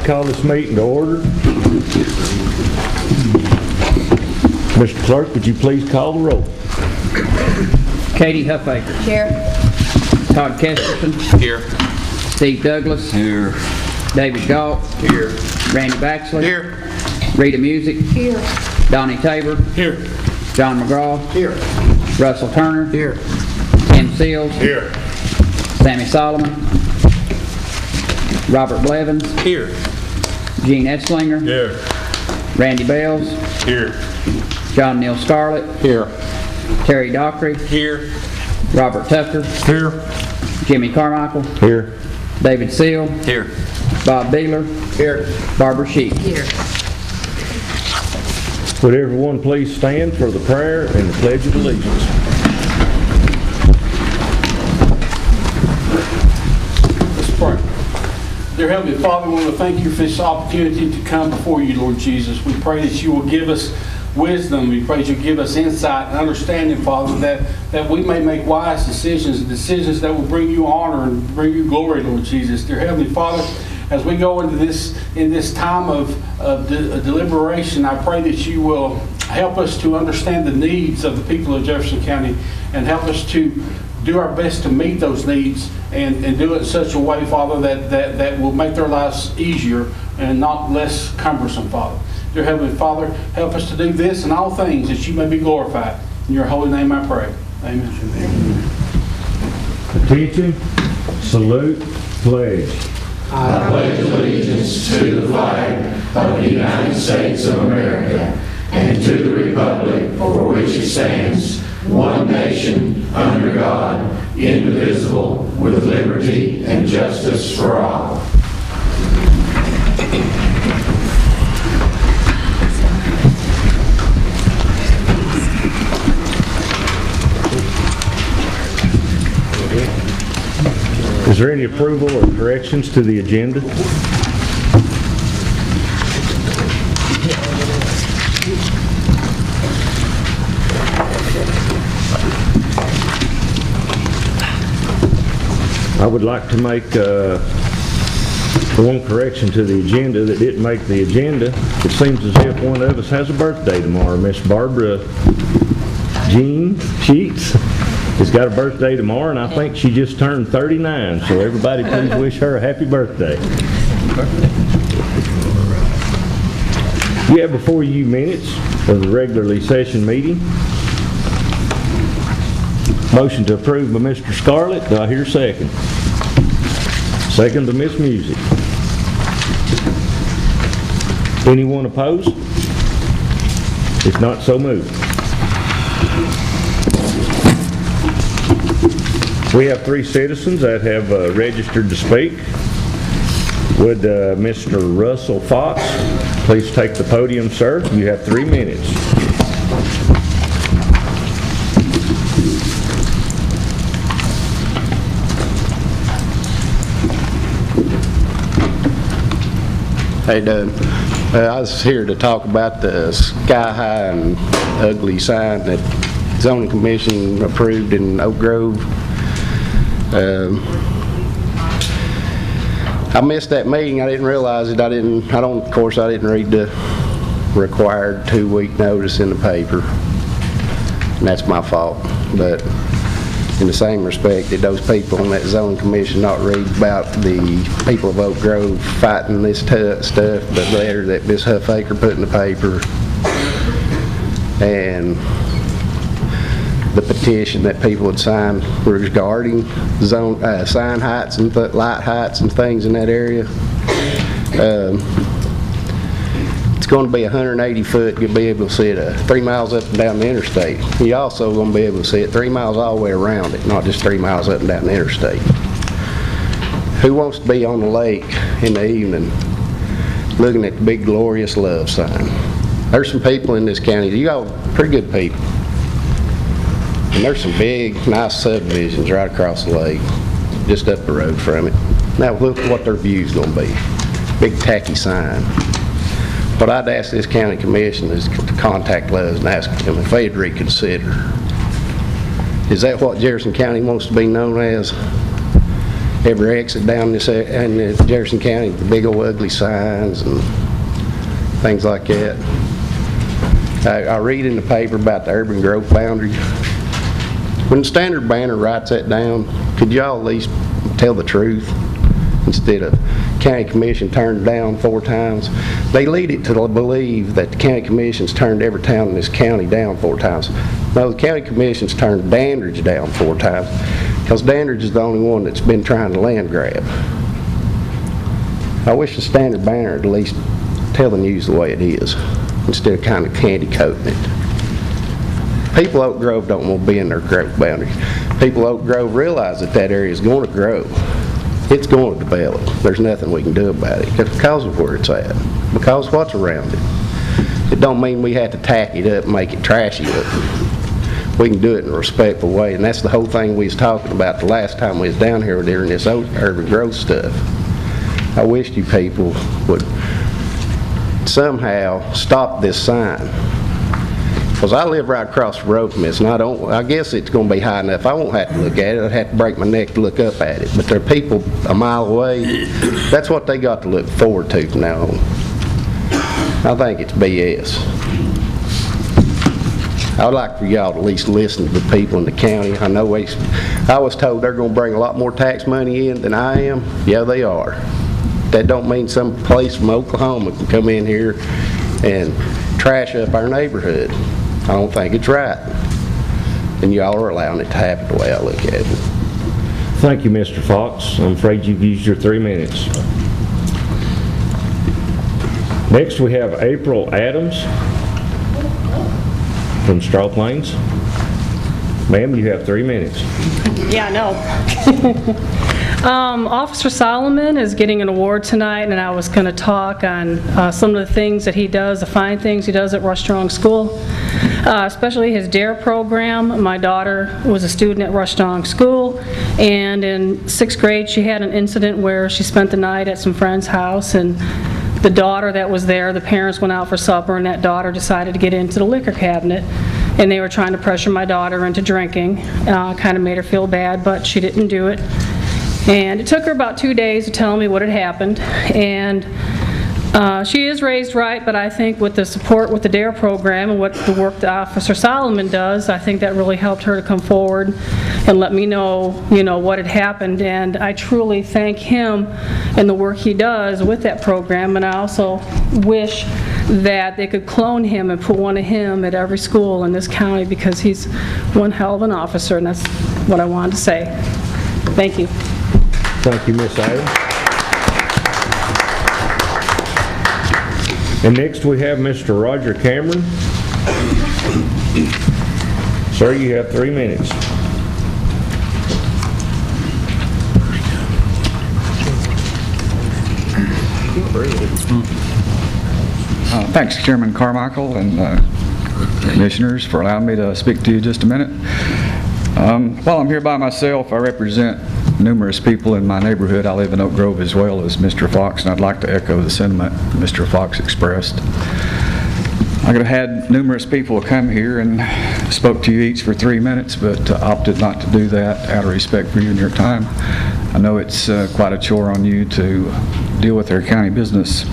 call this meeting to order. Mr. Clerk, would you please call the roll? Katie Huffaker. Here. Todd Kesterson. Here. Steve Douglas. Here. David Galt. Here. Randy Baxley. Here. Rita Music. Here. Donnie Tabor. Here. John McGraw. Here. Russell Turner. Here. Tim Seals. Here. Sammy Solomon. Robert Blevins. Here. Gene Esslinger. Here. Randy Bales. Here. John Neal Scarlett. Here. Terry Dockery. Here. Robert Tucker. Here. Jimmy Carmichael. Here. David Seal. Here. Bob Beeler. Here. Barbara Sheep. Here. Would everyone please stand for the prayer and the Pledge of Allegiance? Let's pray. Dear Heavenly Father, we want to thank you for this opportunity to come before you, Lord Jesus. We pray that you will give us wisdom. We pray that you give us insight and understanding, Father, that we may make wise decisions that will bring you honor and bring you glory, Lord Jesus. Dear Heavenly Father, as we go into this time of deliberation, I pray that you will help us to understand the needs of the people of Jefferson County and help us to do our best to meet those needs and do it in such a way, Father, that will make their lives easier and not less cumbersome, Father. Dear Heavenly Father, help us to do this and all things that you may be glorified. In your holy name I pray. Amen. Attention, salute, pledge. I pledge allegiance to the flag of the United States of America and to the republic for which it stands, one nation, under God, indivisible, with liberty and justice for all. Is there any approval or corrections to the agenda? I would like to make one correction to the agenda that didn't make the agenda. It seems as if one of us has a birthday tomorrow. Miss Barbara Jean Sheets has got a birthday tomorrow, and I think she just turned 39, so everybody please wish her a happy birthday. You have before you minutes of the regularly session meeting. Motion to approve by Mr. Scarlett. Do I hear a second? Second by Miss Music. Anyone opposed? If not, so moved. We have 3 citizens that have registered to speak. Would Mr. Russell Fox please take the podium, sir? You have 3 minutes. Hey, Doug. I was here to talk about the sky-high and ugly sign that Zoning Commission approved in Oak Grove. I missed that meeting. I didn't realize it. Of course, I didn't read the required 2-week notice in the paper. And that's my fault. But in the same respect, did those people on that zoning commission not read about the people of Oak Grove fighting this stuff, the letter that Ms. Huffaker put in the paper, and the petition that people had signed regarding sign heights and light heights and things in that area? It's going to be 180 foot. You'll be able to see it 3 miles up and down the interstate. You're also going to be able to see it 3 miles all the way around it, not just 3 miles up and down the interstate. Who wants to be on the lake in the evening looking at the big glorious love sign? There's some people in this county, you all pretty good people. And there's some big, nice subdivisions right across the lake, just up the road from it. Now look what their view's going to be. Big tacky sign. What I'd ask this county commission is to contact us and ask them if they'd reconsider. Is that what Jefferson County wants to be known as? every exit down this in Jefferson County, the big old ugly signs and things like that. I read in the paper about the urban growth boundary. When the standard banner writes that down, could y'all at least tell the truth instead of county commission turned down 4 times? They lead it to believe that the county commission's turned every town in this county down 4 times. No, the county commission's turned Dandridge down 4 times because Dandridge is the only one that's been trying to land grab. I wish the standard banner would at least tell the news the way it is instead of kind of candy coating it. People Oak Grove don't want to be in their growth boundary. People Oak Grove realize that that area is going to grow. It's going to develop. There's nothing we can do about it because of where it's at, because of what's around it. It don't mean we have to tack it up and make it trashy up. We can do it in a respectful way, and that's the whole thing we was talking about the last time we was down here during this urban growth stuff. I wish you people would somehow stop this sign. Because I live right across the road from this, and I guess it's going to be high enough. I won't have to look at it. I'd have to break my neck to look up at it. But there are people a mile away. That's what they got to look forward to from now on. I think it's BS. I would like for y'all to at least listen to the people in the county. I know I was told they're going to bring a lot more tax money in than I am. Yeah, they are. That don't mean some place from Oklahoma can come in here and trash up our neighborhood. I don't think it's right. And y'all are allowing it to happen the way I look at it. Thank you, Mr. Fox. I'm afraid you've used your 3 minutes. Next we have April Adams from Straw Plains. Ma'am, you have 3 minutes. Yeah, I know. Officer Solomon is getting an award tonight, and I was going to talk on some of the things that he does, the fine things he does at Rush Strong School, especially his DARE program. My daughter was a student at Rush Strong School, and in 6th grade she had an incident where she spent the night at some friend's house, and the daughter that was there, the parents went out for supper, and that daughter decided to get into the liquor cabinet, and they were trying to pressure my daughter into drinking. Kind of made her feel bad, but she didn't do it. And it took her about 2 days to tell me what had happened. And she is raised right, but I think with the support with the DARE program and what the work that Officer Solomon does, I think that really helped her to come forward and let me know, what had happened. And I truly thank him and the work he does with that program. And I also wish that they could clone him and put one of him at every school in this county, because he's one hell of an officer, and that's what I wanted to say. Thank you. Thank you, Miss Adams. And next we have Mr. Roger Cameron. Sir, you have 3 minutes. Thanks, Chairman Carmichael and commissioners, for allowing me to speak to you just a minute. While I'm here by myself, I represent numerous people in my neighborhood. I live in Oak Grove as well as Mr. Fox, and I'd like to echo the sentiment Mr. Fox expressed. I could have had numerous people come here and spoke to you each for 3 minutes, but opted not to do that out of respect for you and your time. I know it's quite a chore on you to deal with our county business.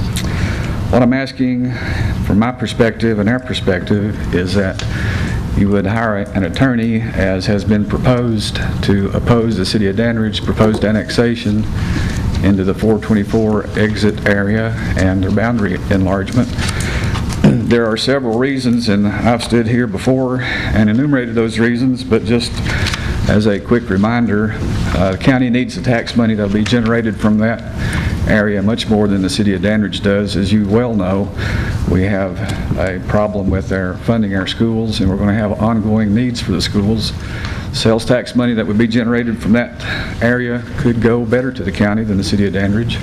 What I'm asking from my perspective and our perspective is that you would hire an attorney, as has been proposed, to oppose the City of Dandridge's proposed annexation into the 424 exit area and their boundary enlargement. There are several reasons, and I've stood here before and enumerated those reasons, but just as a quick reminder, the county needs the tax money that will be generated from that area much more than the City of Dandridge does. As you well know, we have a problem with funding our schools, and we're going to have ongoing needs for the schools. Sales tax money that would be generated from that area could go better to the county than the City of Dandridge.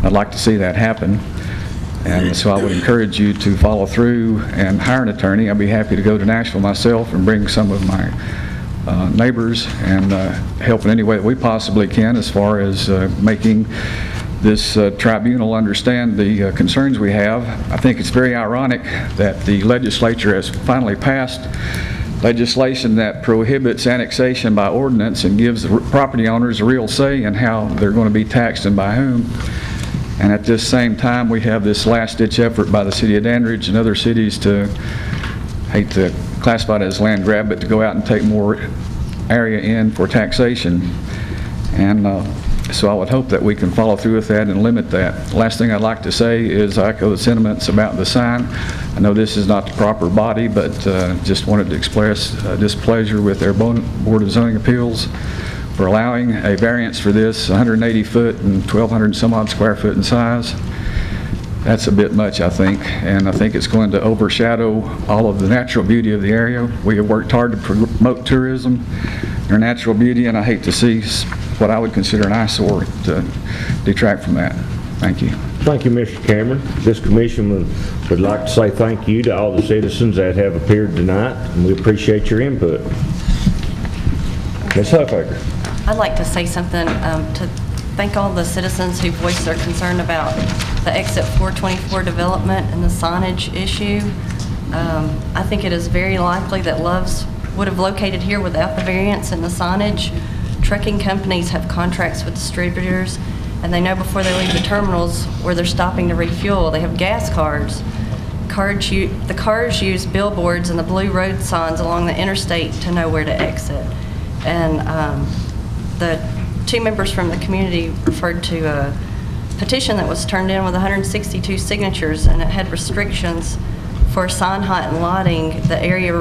I'd like to see that happen, and so I would encourage you to follow through and hire an attorney. I'd be happy to go to Nashville myself and bring some of my neighbors and help in any way that we possibly can as far as making this tribunal understand the concerns we have. I think it's very ironic that the legislature has finally passed legislation that prohibits annexation by ordinance and gives the property owners a real say in how they're going to be taxed and by whom. And at this same time, we have this last-ditch effort by the city of Dandridge and other cities to, hate to classify it as land grab, but to go out and take more area in for taxation. And so I would hope that we can follow through with that and limit that. Last thing I'd like to say is I echo the sentiments about the sign. I know this is not the proper body, but just wanted to express displeasure with their Board of Zoning Appeals for allowing a variance for this 180 foot and 1,200 some odd square foot in size. That's a bit much, I think, and I think it's going to overshadow all of the natural beauty of the area. We have worked hard to promote tourism, their natural beauty, and I hate to see what I would consider an eyesore to detract from that. Thank you. Thank you, Mr. Cameron. This commission would like to say thank you to all the citizens that have appeared tonight, and we appreciate your input. Ms. Huffaker. I'd like to say something to thank all the citizens who voiced their concern about the exit 424 development and the signage issue. I think it is very likely that Love's would have located here without the variance and the signage. Trucking companies have contracts with distributors, and they know before they leave the terminals where they're stopping to refuel. They have gas cards. The cars use billboards and the blue road signs along the interstate to know where to exit. And the two members from the community referred to a petition that was turned in with 162 signatures, and it had restrictions for sign height and lighting. The area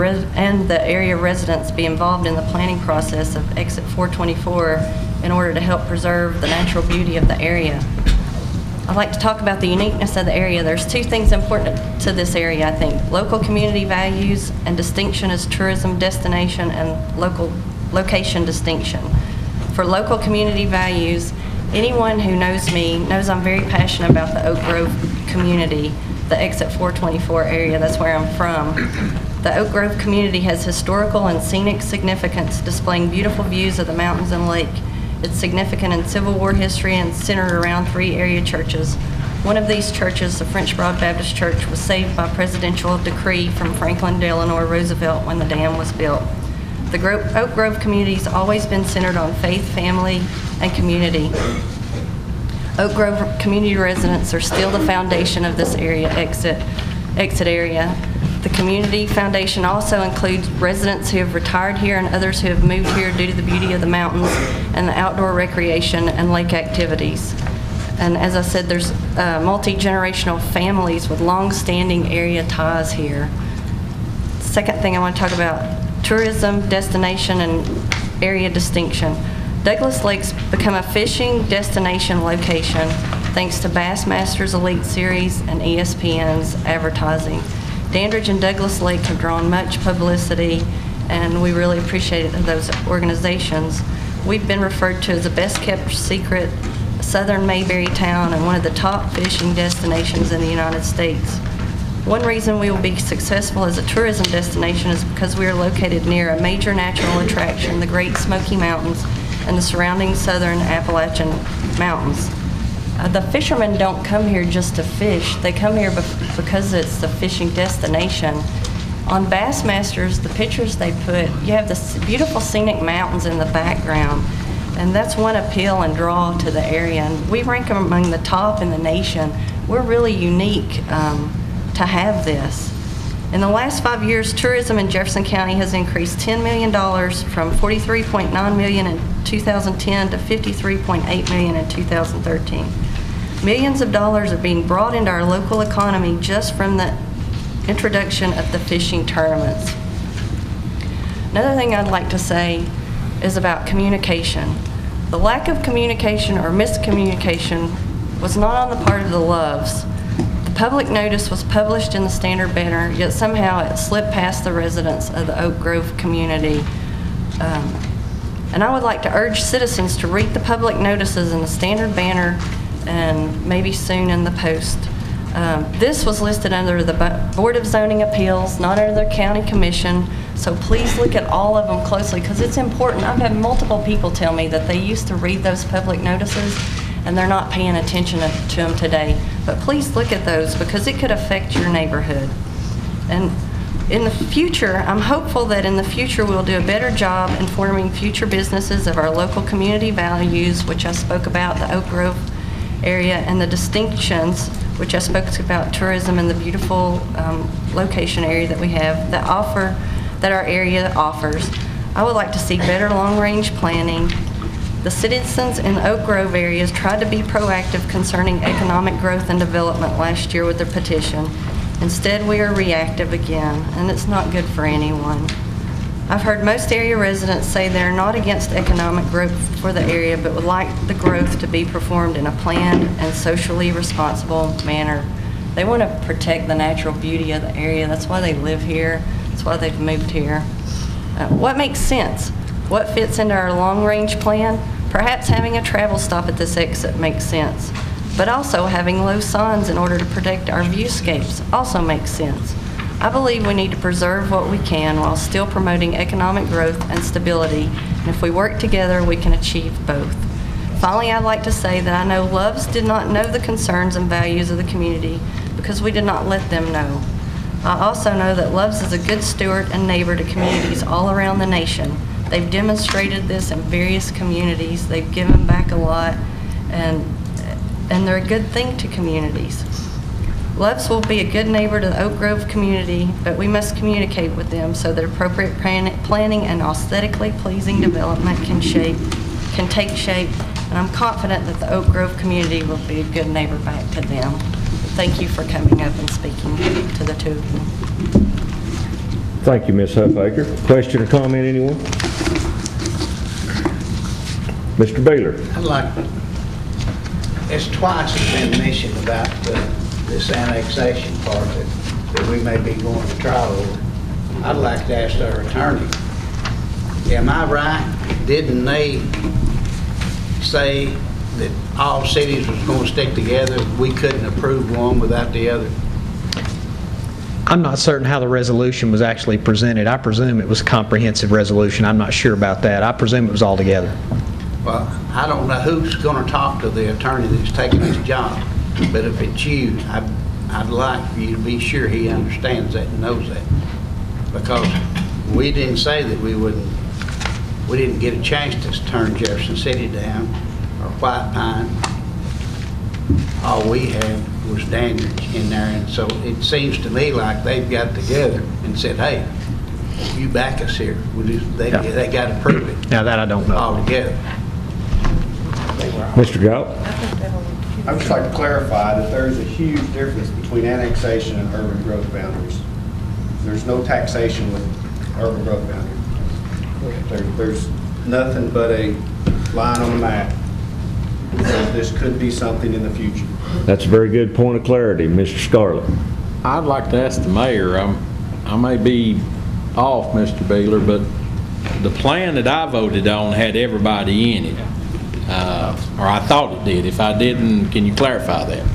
residents be involved in the planning process of exit 424 in order to help preserve the natural beauty of the area. I'd like to talk about the uniqueness of the area. There's two things important to this area, I think. Local community values and distinction as tourism destination and local location distinction. For local community values, anyone who knows me knows I'm very passionate about the Oak Grove community, the exit 424 area. That's where I'm from. The Oak Grove community has historical and scenic significance, displaying beautiful views of the mountains and lake. It's significant in Civil War history and centered around 3 area churches. One of these churches, the French Broad Baptist Church, was saved by presidential decree from Franklin Delano Roosevelt when the dam was built. The Oak Grove community has always been centered on faith, family, and community. Oak Grove community residents are still the foundation of this area, exit area. The community foundation also includes residents who have retired here and others who have moved here due to the beauty of the mountains and the outdoor recreation and lake activities. And as I said, there's multi-generational families with long-standing area ties here. Second thing I want to talk about, tourism, destination, and area distinction. Douglas Lake's become a fishing destination location thanks to Bassmasters Elite Series and ESPN's advertising. Dandridge and Douglas Lake have drawn much publicity, and we really appreciate those organizations. We've been referred to as the best-kept secret, southern Mayberry town, and one of the top fishing destinations in the United States. One reason we will be successful as a tourism destination is because we are located near a major natural attraction, the Great Smoky Mountains and the surrounding southern Appalachian Mountains. The fishermen don't come here just to fish. They come here because it's the fishing destination. On Bassmasters, the pictures they put, you have this beautiful scenic mountains in the background, and that's one appeal and draw to the area. And we rank among the top in the nation. We're really unique to have this. In the last 5 years, tourism in Jefferson County has increased $10 million from $43.9 million in 2010 to $53.8 million in 2013. Millions of dollars are being brought into our local economy just from the introduction of the fishing tournaments. Another thing I'd like to say is about communication. The lack of communication or miscommunication was not on the part of the Loves. The public notice was published in the Standard Banner, yet somehow it slipped past the residents of the Oak Grove community. And I would like to urge citizens to read the public notices in the Standard Banner and maybe soon in the Post. This was listed under the Board of Zoning Appeals, not under the County Commission, so please look at all of them closely because it's important. I've had multiple people tell me that they used to read those public notices and they're not paying attention to them today. But please look at those because it could affect your neighborhood. And In the future, I'm hopeful that in the future we'll do a better job informing future businesses of our local community values, which I spoke about, the Oak Grove area, and the distinctions, which I spoke about tourism and the beautiful location area that we have that our area offers. I would like to see better long-range planning. The citizens in the Oak Grove areas tried to be proactive concerning economic growth and development last year with their petition. Instead, we are reactive again, and it's not good for anyone. I've heard most area residents say they're not against economic growth for the area, but would like the growth to be performed in a planned and socially responsible manner. They want to protect the natural beauty of the area. That's why they live here. That's why they've moved here. What makes sense? What fits into our long-range plan? Perhaps having a travel stop at this exit makes sense, but also having low signs in order to protect our viewscapes also makes sense. I believe we need to preserve what we can while still promoting economic growth and stability, and if we work together, we can achieve both. Finally, I'd like to say that I know Loves did not know the concerns and values of the community because we did not let them know. I also know that Loves is a good steward and neighbor to communities all around the nation. They've demonstrated this in various communities. They've given back a lot, and they're a good thing to communities. Loves will be a good neighbor to the Oak Grove community, but we must communicate with them so that appropriate planning and aesthetically pleasing development can take shape, and I'm confident that the Oak Grove community will be a good neighbor back to them. Thank you for coming up and speaking to the two of you. Thank you, Ms. Huffaker. Question or comment, anyone? Mr. Baylor. I'd like, it's twice has been mentioned about this annexation part that we may be going to trial over. I'd like to ask our attorney, am I right? Didn't they say that all cities was going to stick together? We couldn't approve one without the other? I'm not certain how the resolution was actually presented. I presume it was a comprehensive resolution. I'm not sure about that. I presume it was all together. Well, I don't know who's going to talk to the attorney that's taking this job, but if it's you, I'd like for you to be sure he understands that and knows that. Because we didn't say that we didn't get a chance to turn Jefferson City down or White Pine. All we had was damage in there, and so it seems to me like they've got together and said, hey, you back us here. They got to prove it. Now that I don't know. All together. Mr. Galt. I would just like to clarify that there is a huge difference between annexation and urban growth boundaries. There's no taxation with urban growth boundaries. There's nothing but a line on the map. This could be something in the future. That's a very good point of clarity, Mr. Scarlett. I'd like to ask the mayor, I may be off, Mr. Baylor, but the plan that I voted on had everybody in it. Or I thought it did. If I didn't, can you clarify that?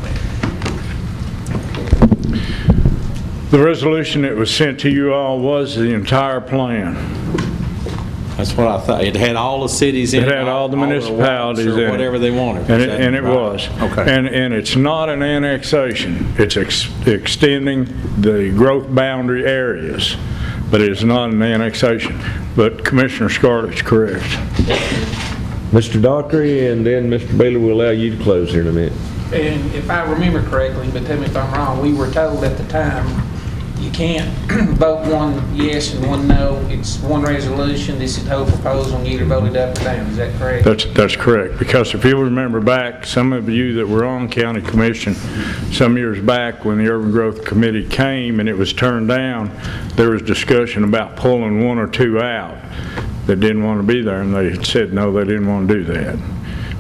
The resolution that was sent to you all was the entire plan. That's what I thought. It had all the cities in it. It had all the municipalities in it. Whatever they wanted. And it was. Okay. And it's not an annexation. It's extending the growth boundary areas, but it's not an annexation. But Commissioner Scarlett's correct. Mr. Dockery, and then Mr. Baylor will allow you to close here in a minute. And if I remember correctly, but tell me if I'm wrong, we were told at the time you can't vote one yes and one no. It's one resolution. This is the whole proposal, and you either vote it up or down. Is that correct? That's correct. Because if you'll remember back, some of you that were on county commission some years back when the Urban Growth Committee came and it was turned down, there was discussion about pulling one or two out that didn't want to be there, and they had said no, they didn't want to do that.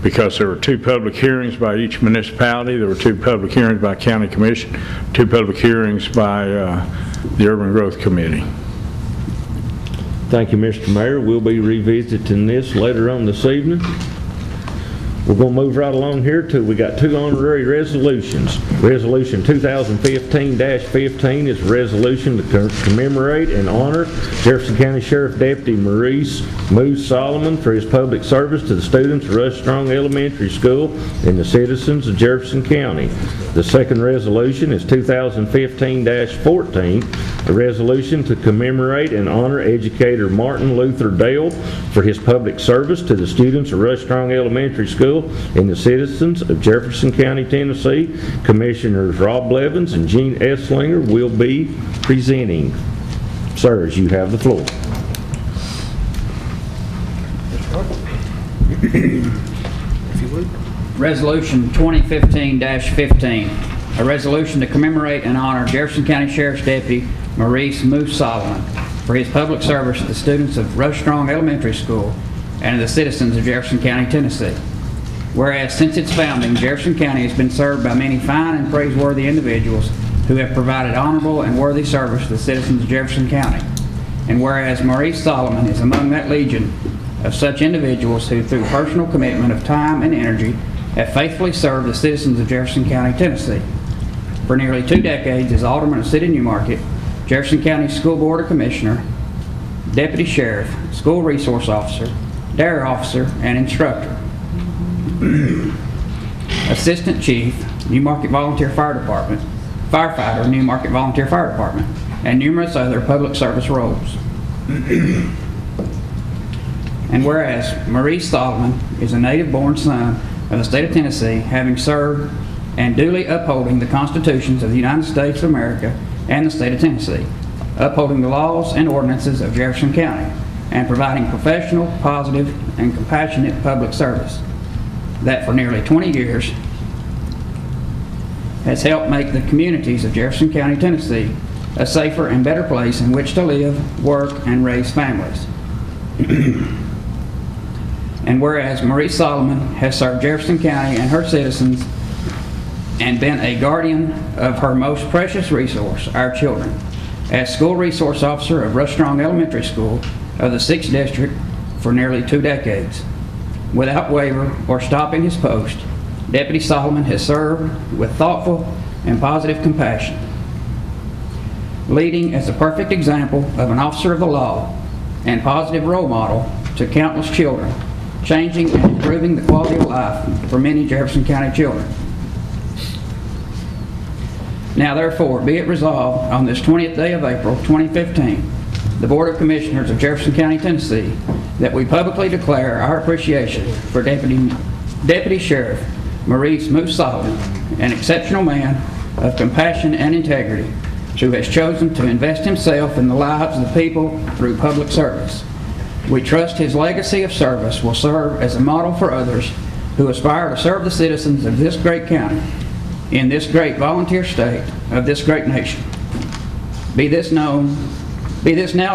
Because there were 2 public hearings by each municipality, there were 2 public hearings by county commission, 2 public hearings by the Urban Growth Committee. Thank you, Mr. Mayor. We'll be revisiting this later on this evening. We're going to move right along here till we got 2 honorary resolutions. Resolution 2015-15 is a resolution to commemorate and honor Jefferson County Sheriff Deputy Maurice Moose Solomon for his public service to the students of Rush Strong Elementary School and the citizens of Jefferson County. The second resolution is 2015-14, A resolution to commemorate and honor educator Martin Luther Dale for his public service to the students of Rush Strong Elementary School and the citizens of Jefferson County, Tennessee. Commissioners Rob Blevins and Gene Esslinger will be presenting. Sirs, you have the floor. Resolution 2015-15, a resolution to commemorate and honor Jefferson County Sheriff's Deputy Maurice Moose Solomon for his public service to the students of Rush Strong Elementary School and the citizens of Jefferson County, Tennessee. Whereas since its founding, Jefferson County has been served by many fine and praiseworthy individuals who have provided honorable and worthy service to the citizens of Jefferson County. And whereas Maurice Solomon is among that legion of such individuals who, through personal commitment of time and energy, have faithfully served the citizens of Jefferson County, Tennessee. For nearly 2 decades as Alderman of City Newmarket, Jefferson County School Board of Commissioner, Deputy Sheriff, School Resource Officer, Dare Officer, and Instructor. Assistant Chief, Newmarket Volunteer Fire Department, Firefighter, Newmarket Volunteer Fire Department, and numerous other public service roles. And whereas Maurice Solomon is a native-born son of the state of Tennessee, having served and duly upholding the constitutions of the United States of America and the state of Tennessee, upholding the laws and ordinances of Jefferson County, and providing professional, positive, and compassionate public service, that for nearly 20 years has helped make the communities of Jefferson County, Tennessee, a safer and better place in which to live, work, and raise families. And whereas Maurice Solomon has served Jefferson County and her citizens and been a guardian of her most precious resource, our children, as School Resource Officer of Rush Strong Elementary School of the 6th District for nearly 2 decades. Without waiver or stopping his post, Deputy Solomon has served with thoughtful and positive compassion, leading as a perfect example of an officer of the law and positive role model to countless children, changing and improving the quality of life for many Jefferson County children. Now therefore, be it resolved on this 20th day of April 2015, the Board of Commissioners of Jefferson County, Tennessee, that we publicly declare our appreciation for Deputy Sheriff Maurice Moose Solomon, an exceptional man of compassion and integrity, who has chosen to invest himself in the lives of the people through public service. We trust his legacy of service will serve as a model for others who aspire to serve the citizens of this great county, in this great volunteer state of this great nation. Be this now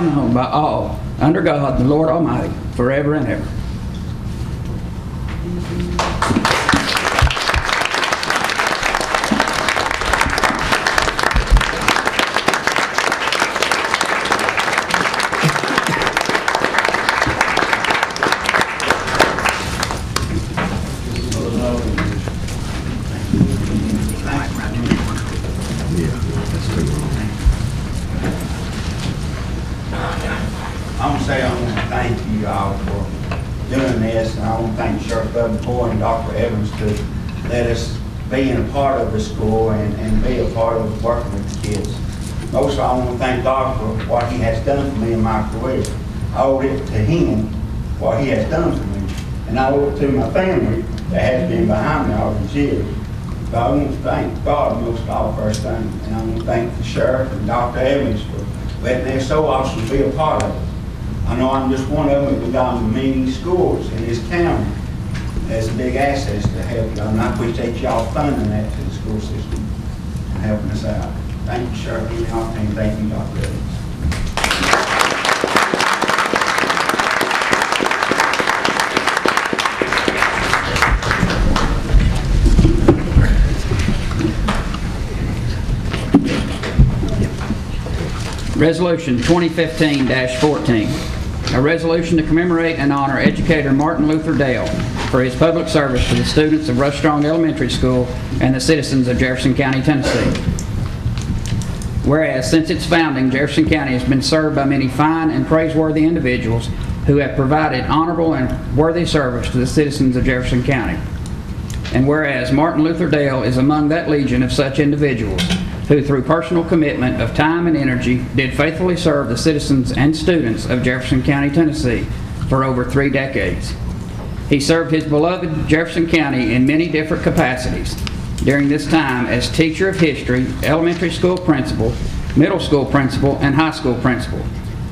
known by all, under God, the Lord Almighty, forever and ever. And Dr. Evans to let us be in a part of the school and be a part of working with the kids. Most of all, I want to thank God for what he has done for me in my career. I owe it to him, what he has done for me. And I owe it to my family that has been behind me all these years. But I want to thank God most of all first thing. And I want to thank the sheriff and Dr. Evans for letting their soul officers be a part of it. I know I'm just one of them that we've gone to many schools in this county. That's a big asset to help y'all, and I appreciate y'all funding that to the school system and helping us out. Thank you, Sheriff, and thank you, Dr. Evans. Resolution 2015-14, a resolution to commemorate and honor educator Martin Luther Dale for his public service to the students of Rush Strong Elementary School and the citizens of Jefferson County, Tennessee. Whereas since its founding, Jefferson County has been served by many fine and praiseworthy individuals who have provided honorable and worthy service to the citizens of Jefferson County. And whereas Martin Luther Dale is among that legion of such individuals who through personal commitment of time and energy did faithfully serve the citizens and students of Jefferson County, Tennessee for over 3 decades. He served his beloved Jefferson County in many different capacities during this time as teacher of history, elementary school principal, middle school principal, and high school principal,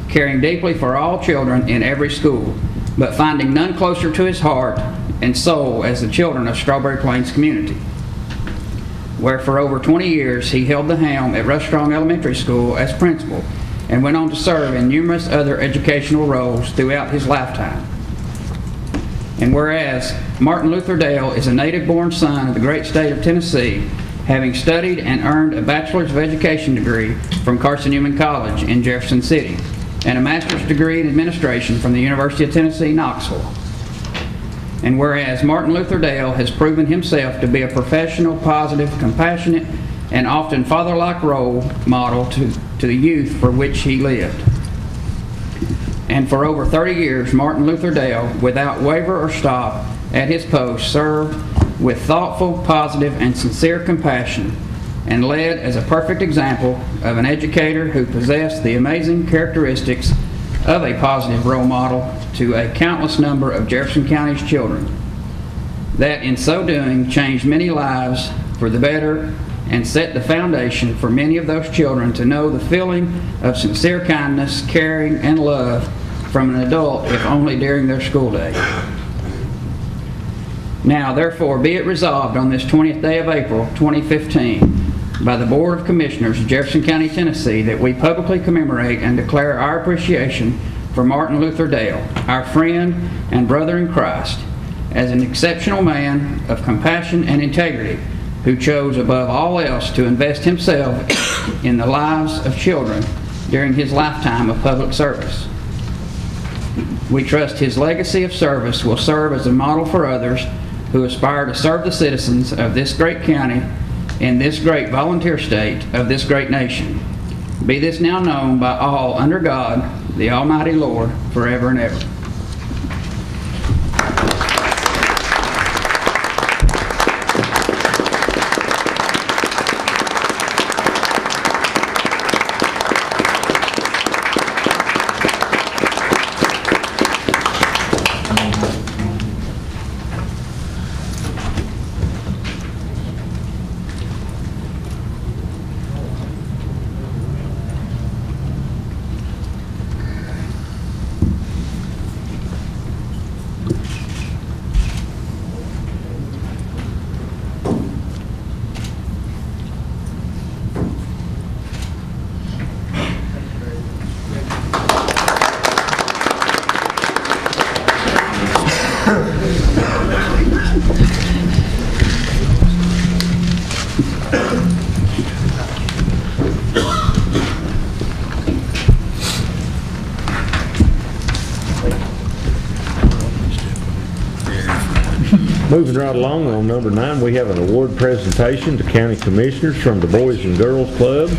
caring deeply for all children in every school, but finding none closer to his heart and soul as the children of Strawberry Plains community, where for over 20 years he held the helm at Rush Strong Elementary School as principal and went on to serve in numerous other educational roles throughout his lifetime. And whereas Martin Luther Dale is a native-born son of the great state of Tennessee, having studied and earned a Bachelor's of Education degree from Carson-Newman College in Jefferson City and a Master's degree in Administration from the University of Tennessee, Knoxville. And whereas Martin Luther Dale has proven himself to be a professional, positive, compassionate, and often father-like role model to the youth for which he lived. And for over 30 years, Martin Luther Dale, without waver or stop at his post, served with thoughtful, positive, and sincere compassion, and led as a perfect example of an educator who possessed the amazing characteristics of a positive role model to a countless number of Jefferson County's children, that in so doing changed many lives for the better and set the foundation for many of those children to know the feeling of sincere kindness, caring, and love from an adult, if only during their school day. Now, therefore, be it resolved on this 20th day of April, 2015, by the Board of Commissioners of Jefferson County, Tennessee, that we publicly commemorate and declare our appreciation for Martin Luther Dale, our friend and brother in Christ, as an exceptional man of compassion and integrity who chose above all else to invest himself in the lives of children during his lifetime of public service. We trust his legacy of service will serve as a model for others who aspire to serve the citizens of this great county in this great volunteer state of this great nation. Be this now known by all under God, the Almighty Lord, forever and ever. Moving right along on number 9, we have an award presentation to county commissioners from the Boys and Girls Club.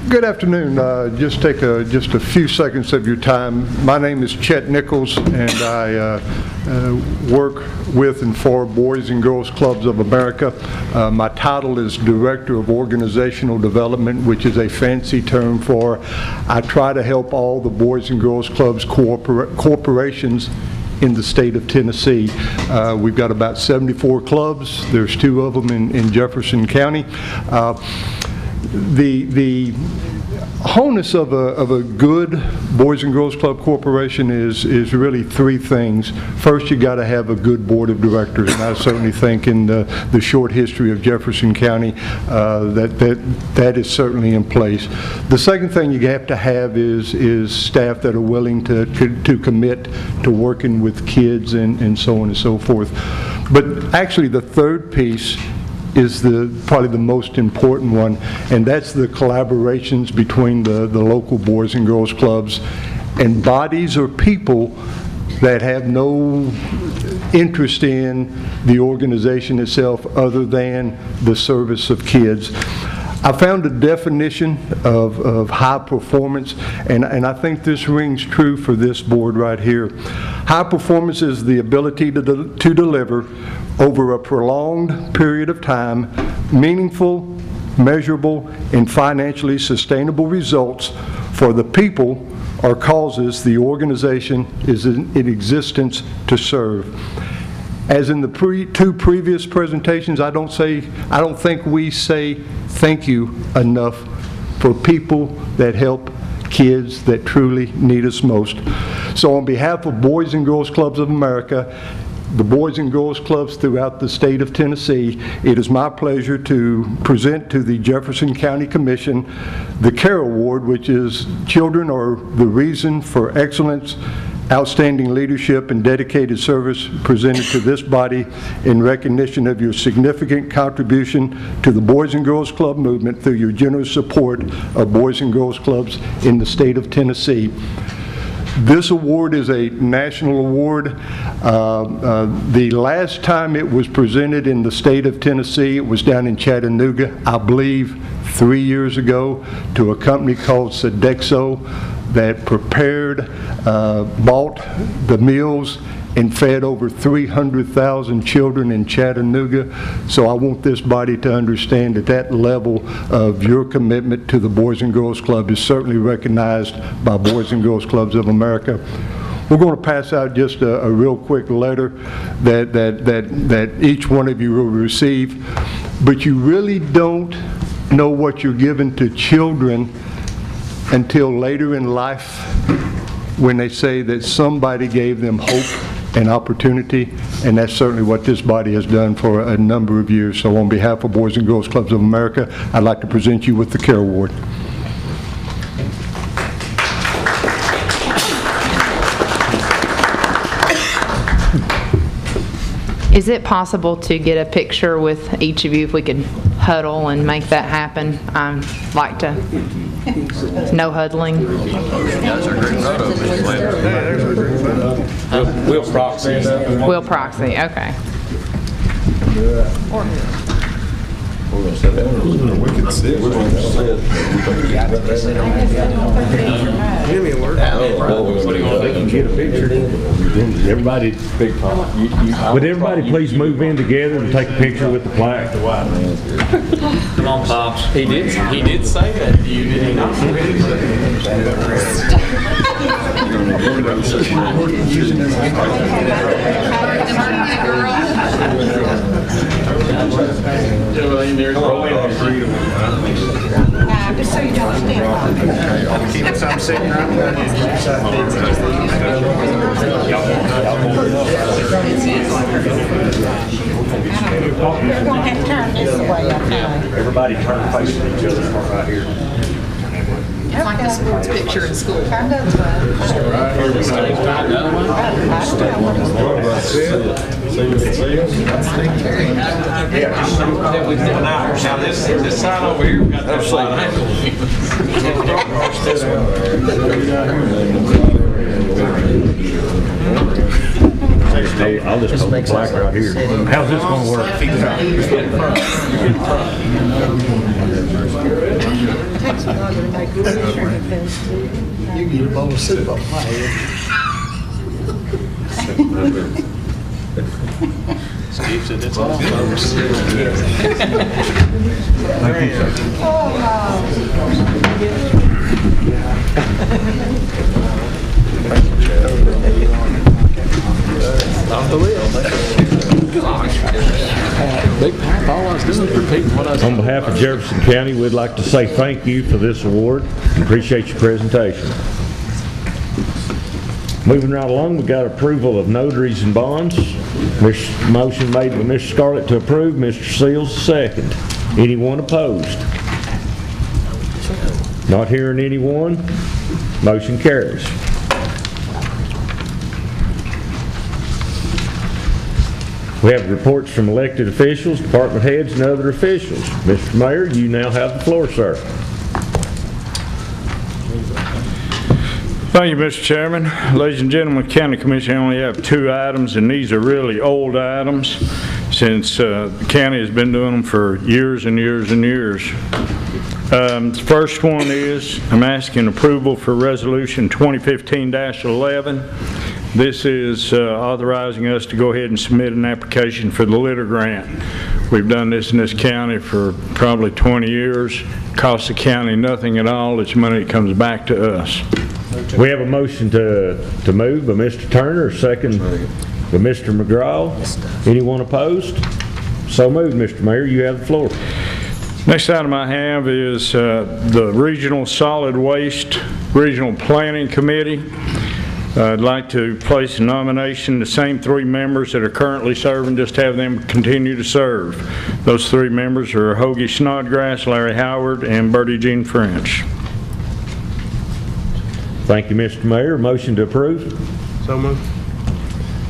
Good afternoon. Just take just a few seconds of your time. My name is Chet Nichols, and I work with and for Boys and Girls Clubs of America. My title is Director of Organizational Development, which is a fancy term for I try to help all the Boys and Girls Clubs corporations in the state of Tennessee. We've got about 74 clubs. There's 2 of them in Jefferson County. The wholeness of a good Boys and Girls Club corporation is really 3 things. First, you got to have a good board of directors, and I certainly think in the short history of Jefferson County that is certainly in place. The second thing you have to have is staff that are willing to commit to working with kids and so on and so forth. But actually, the third piece is probably the most important one, and that's the collaborations between the local Boys and Girls Clubs and bodies or people that have no interest in the organization itself other than the service of kids. I found a definition of high performance, and I think this rings true for this board right here. High performance is the ability to deliver over a prolonged period of time meaningful, measurable, and financially sustainable results for the people or causes the organization is in existence to serve. As in the two previous presentations, I don't think we say thank you enough for people that help kids that truly need us most. So on behalf of Boys and Girls Clubs of America, the Boys and Girls Clubs throughout the state of Tennessee, it is my pleasure to present to the Jefferson County Commission the CARE Award, which is Children Are the Reason for Excellence, Outstanding Leadership and Dedicated Service, presented to this body in recognition of your significant contribution to the Boys and Girls Club movement through your generous support of Boys and Girls Clubs in the state of Tennessee. This award is a national award. The last time it was presented in the state of Tennessee, it was down in Chattanooga, I believe 3 years ago, to a company called Sodexo that prepared, bought the meals and fed over 300,000 children in Chattanooga. So I want this body to understand that that level of your commitment to the Boys and Girls Club is certainly recognized by Boys and Girls Clubs of America. We're going to pass out just a real quick letter that each one of you will receive, but you really don't know what you're giving to children until later in life, when they say that somebody gave them hope and opportunity, and that's certainly what this body has done for a number of years. So on behalf of Boys and Girls Clubs of America, I'd like to present you with the CARE Award. Is it possible to get a picture with each of you, if we could huddle and make that happen? I'd like to. No huddling. We'll proxy. We'll proxy, okay. We're going to set that. We can sit. We're going to sit. Give me a word. They can get a picture. Everybody, would everybody please move in together and take a picture with the plaque? Come on, Pops. He did say that to you, did he not? Just so you don't stand. Keep it some sitting around there. You're going to have to turn this way, I think. Everybody turn facing each other right here. It's like a sports picture in school. Kind of. Now this side over here, we got that slide. I'll just hold the plaque right here. How's this going to work? You get a bowl of soup off my head. Steve said that's all, folks. Off the wheel. Big Pap, all I was doing was repeating what I was On behalf of Jefferson County, we'd like to say thank you for this award and appreciate your presentation. Moving right along, we got approval of notaries and bonds. Motion made by Mr. Scarlett to approve, Mr. Seals second. Anyone opposed? Not hearing anyone, motion carries. We have reports from elected officials, department heads, and other officials. Mr. Mayor, you now have the floor, sir. Thank you, Mr. Chairman. Ladies and gentlemen, County Commission only have 2 items, and these are really old items. since the county has been doing them for years and years and years. The first one is, I'm asking approval for Resolution 2015-11. This is authorizing us to go ahead and submit an application for the litter grant. We've done this in this county for probably 20 years. Costs the county nothing at all. It's money that comes back to us. We have a motion to move by Mr. Turner, second by Mr. McGraw. Anyone opposed? So moved, Mr. Mayor. You have the floor. Next item I have is the Regional Solid Waste Regional Planning Committee. I'd like to place a nomination, the same 3 members that are currently serving, just have them continue to serve. Those 3 members are Hoagie Snodgrass, Larry Howard, and Bertie Jean French. Thank you, Mr. Mayor. Motion to approve. So moved.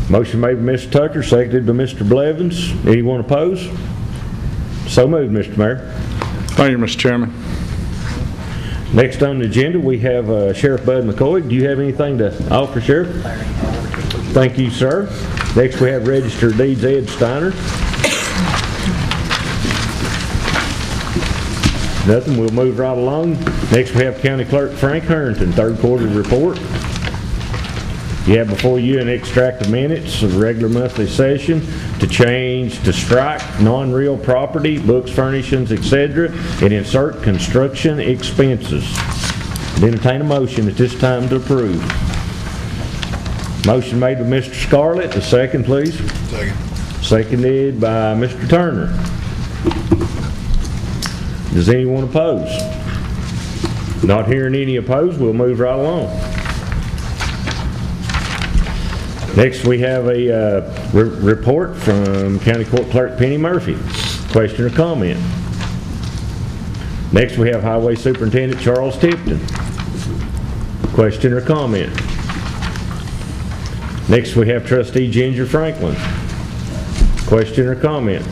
Motion made by Mr. Tucker, seconded by Mr. Blevins. Anyone opposed? So moved, Mr. Mayor. Thank you, Mr. Chairman. Next on the agenda, we have Sheriff Bud McCoy. Do you have anything to offer, Sheriff? Thank you, sir. Next, we have Register of Deeds Ed Steiner. Nothing. We'll move right along. Next, we have County Clerk Frank Harrington, third quarter report. You have before you an extract of minutes of the regular monthly session to change to strike non-real property, books, furnishings, etc., and insert construction expenses. Entertain a motion at this time to approve. Motion made by Mr. Scarlett. A second, please. Second. Seconded by Mr. Turner. Does anyone oppose? Not hearing any opposed, we'll move right along. Next, we have a report from County Court Clerk Penny Murphy. Question or comment? Next, we have Highway Superintendent Charles Tipton. Question or comment? Next, we have Trustee Ginger Franklin. Question or comment?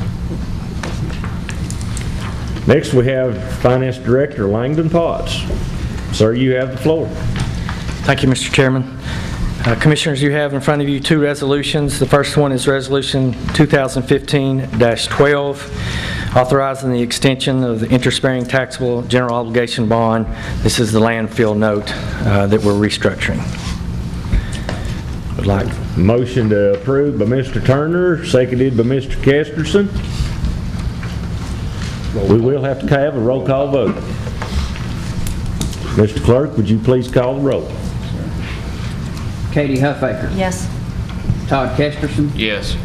Next, we have Finance Director Langdon Potts. Sir, you have the floor. Thank you, Mr. Chairman. Commissioners, you have in front of you 2 resolutions. The first one is Resolution 2015-12, authorizing the extension of the interest-bearing taxable general obligation bond. This is the landfill note that we're restructuring. Would like motion to approve by Mr. Turner, seconded by Mr. Kesterson. We will have to have a roll call vote. Mr. Clerk, would you please call the roll? Katie Huffaker. Yes. Todd Kesterson. Yes.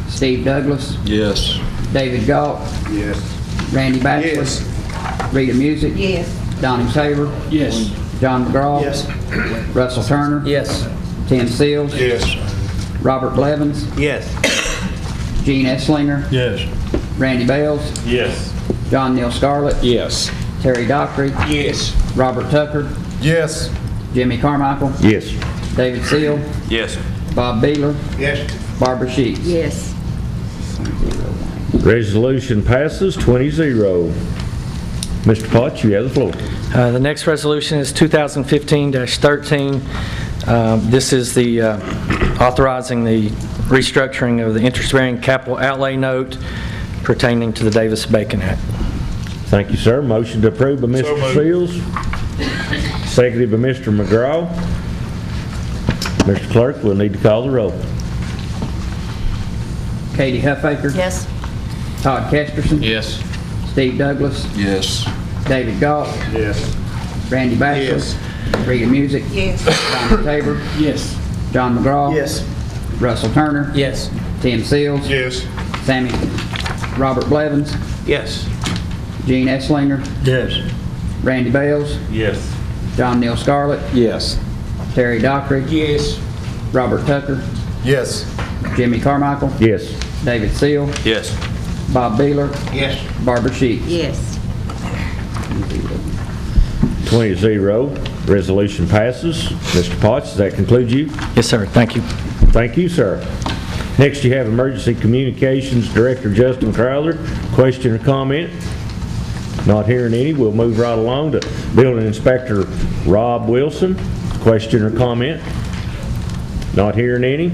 Steve Douglas. Yes. David Galt. Yes. Randy Batchelor. Yes. Rita Music. Yes. Donnie Tabor. Yes. John McGraw. Yes. Russell Turner. Yes. Tim Seals. Yes. Robert Blevins. Yes. Gene Esslinger. Yes. Randy Bales. Yes. John Neal Scarlett. Yes. Terry Dockery. Yes. Robert Tucker. Yes. Jimmy Carmichael. Yes. David Seal. Yes. Bob Beeler. Yes. Barbara Sheets. Yes. Resolution passes 20-0. Mr. Potts, you have the floor. The next resolution is 2015-13. This is the authorizing the restructuring of the interest-bearing capital outlay note pertaining to the Davis-Bacon Act. Thank you, sir. Motion to approve by Mr. Seals, seconded by Mr. McGraw. Mr. Clerk, we'll need to call the roll. Katie Huffaker. Yes. Todd Kesterson. Yes. Steve Douglas. Yes. David Galt. Yes. Randy Batchelor. Yes. Rita Music. Yes. Donnie Tabor. Yes. John McGraw. Yes. Russell Turner. Yes. Tim Seals. Yes. Robert Blevins. Yes. Gene Esslinger. Yes. Randy Bales. Yes. John Neal Scarlett. Yes. Terry Dockery. Yes. Robert Tucker. Yes. Jimmy Carmichael. Yes. David Seal. Yes. Bob Beeler. Yes. Barbara Sheets. Yes. 20-0. Resolution passes. Mr. Potts, does that conclude you? Yes, sir. Thank you. Thank you, sir. Next, you have Emergency Communications Director Justin Crowther. Question or comment? Not hearing any, we'll move right along to Building Inspector Rob Wilson. Question or comment? Not hearing any.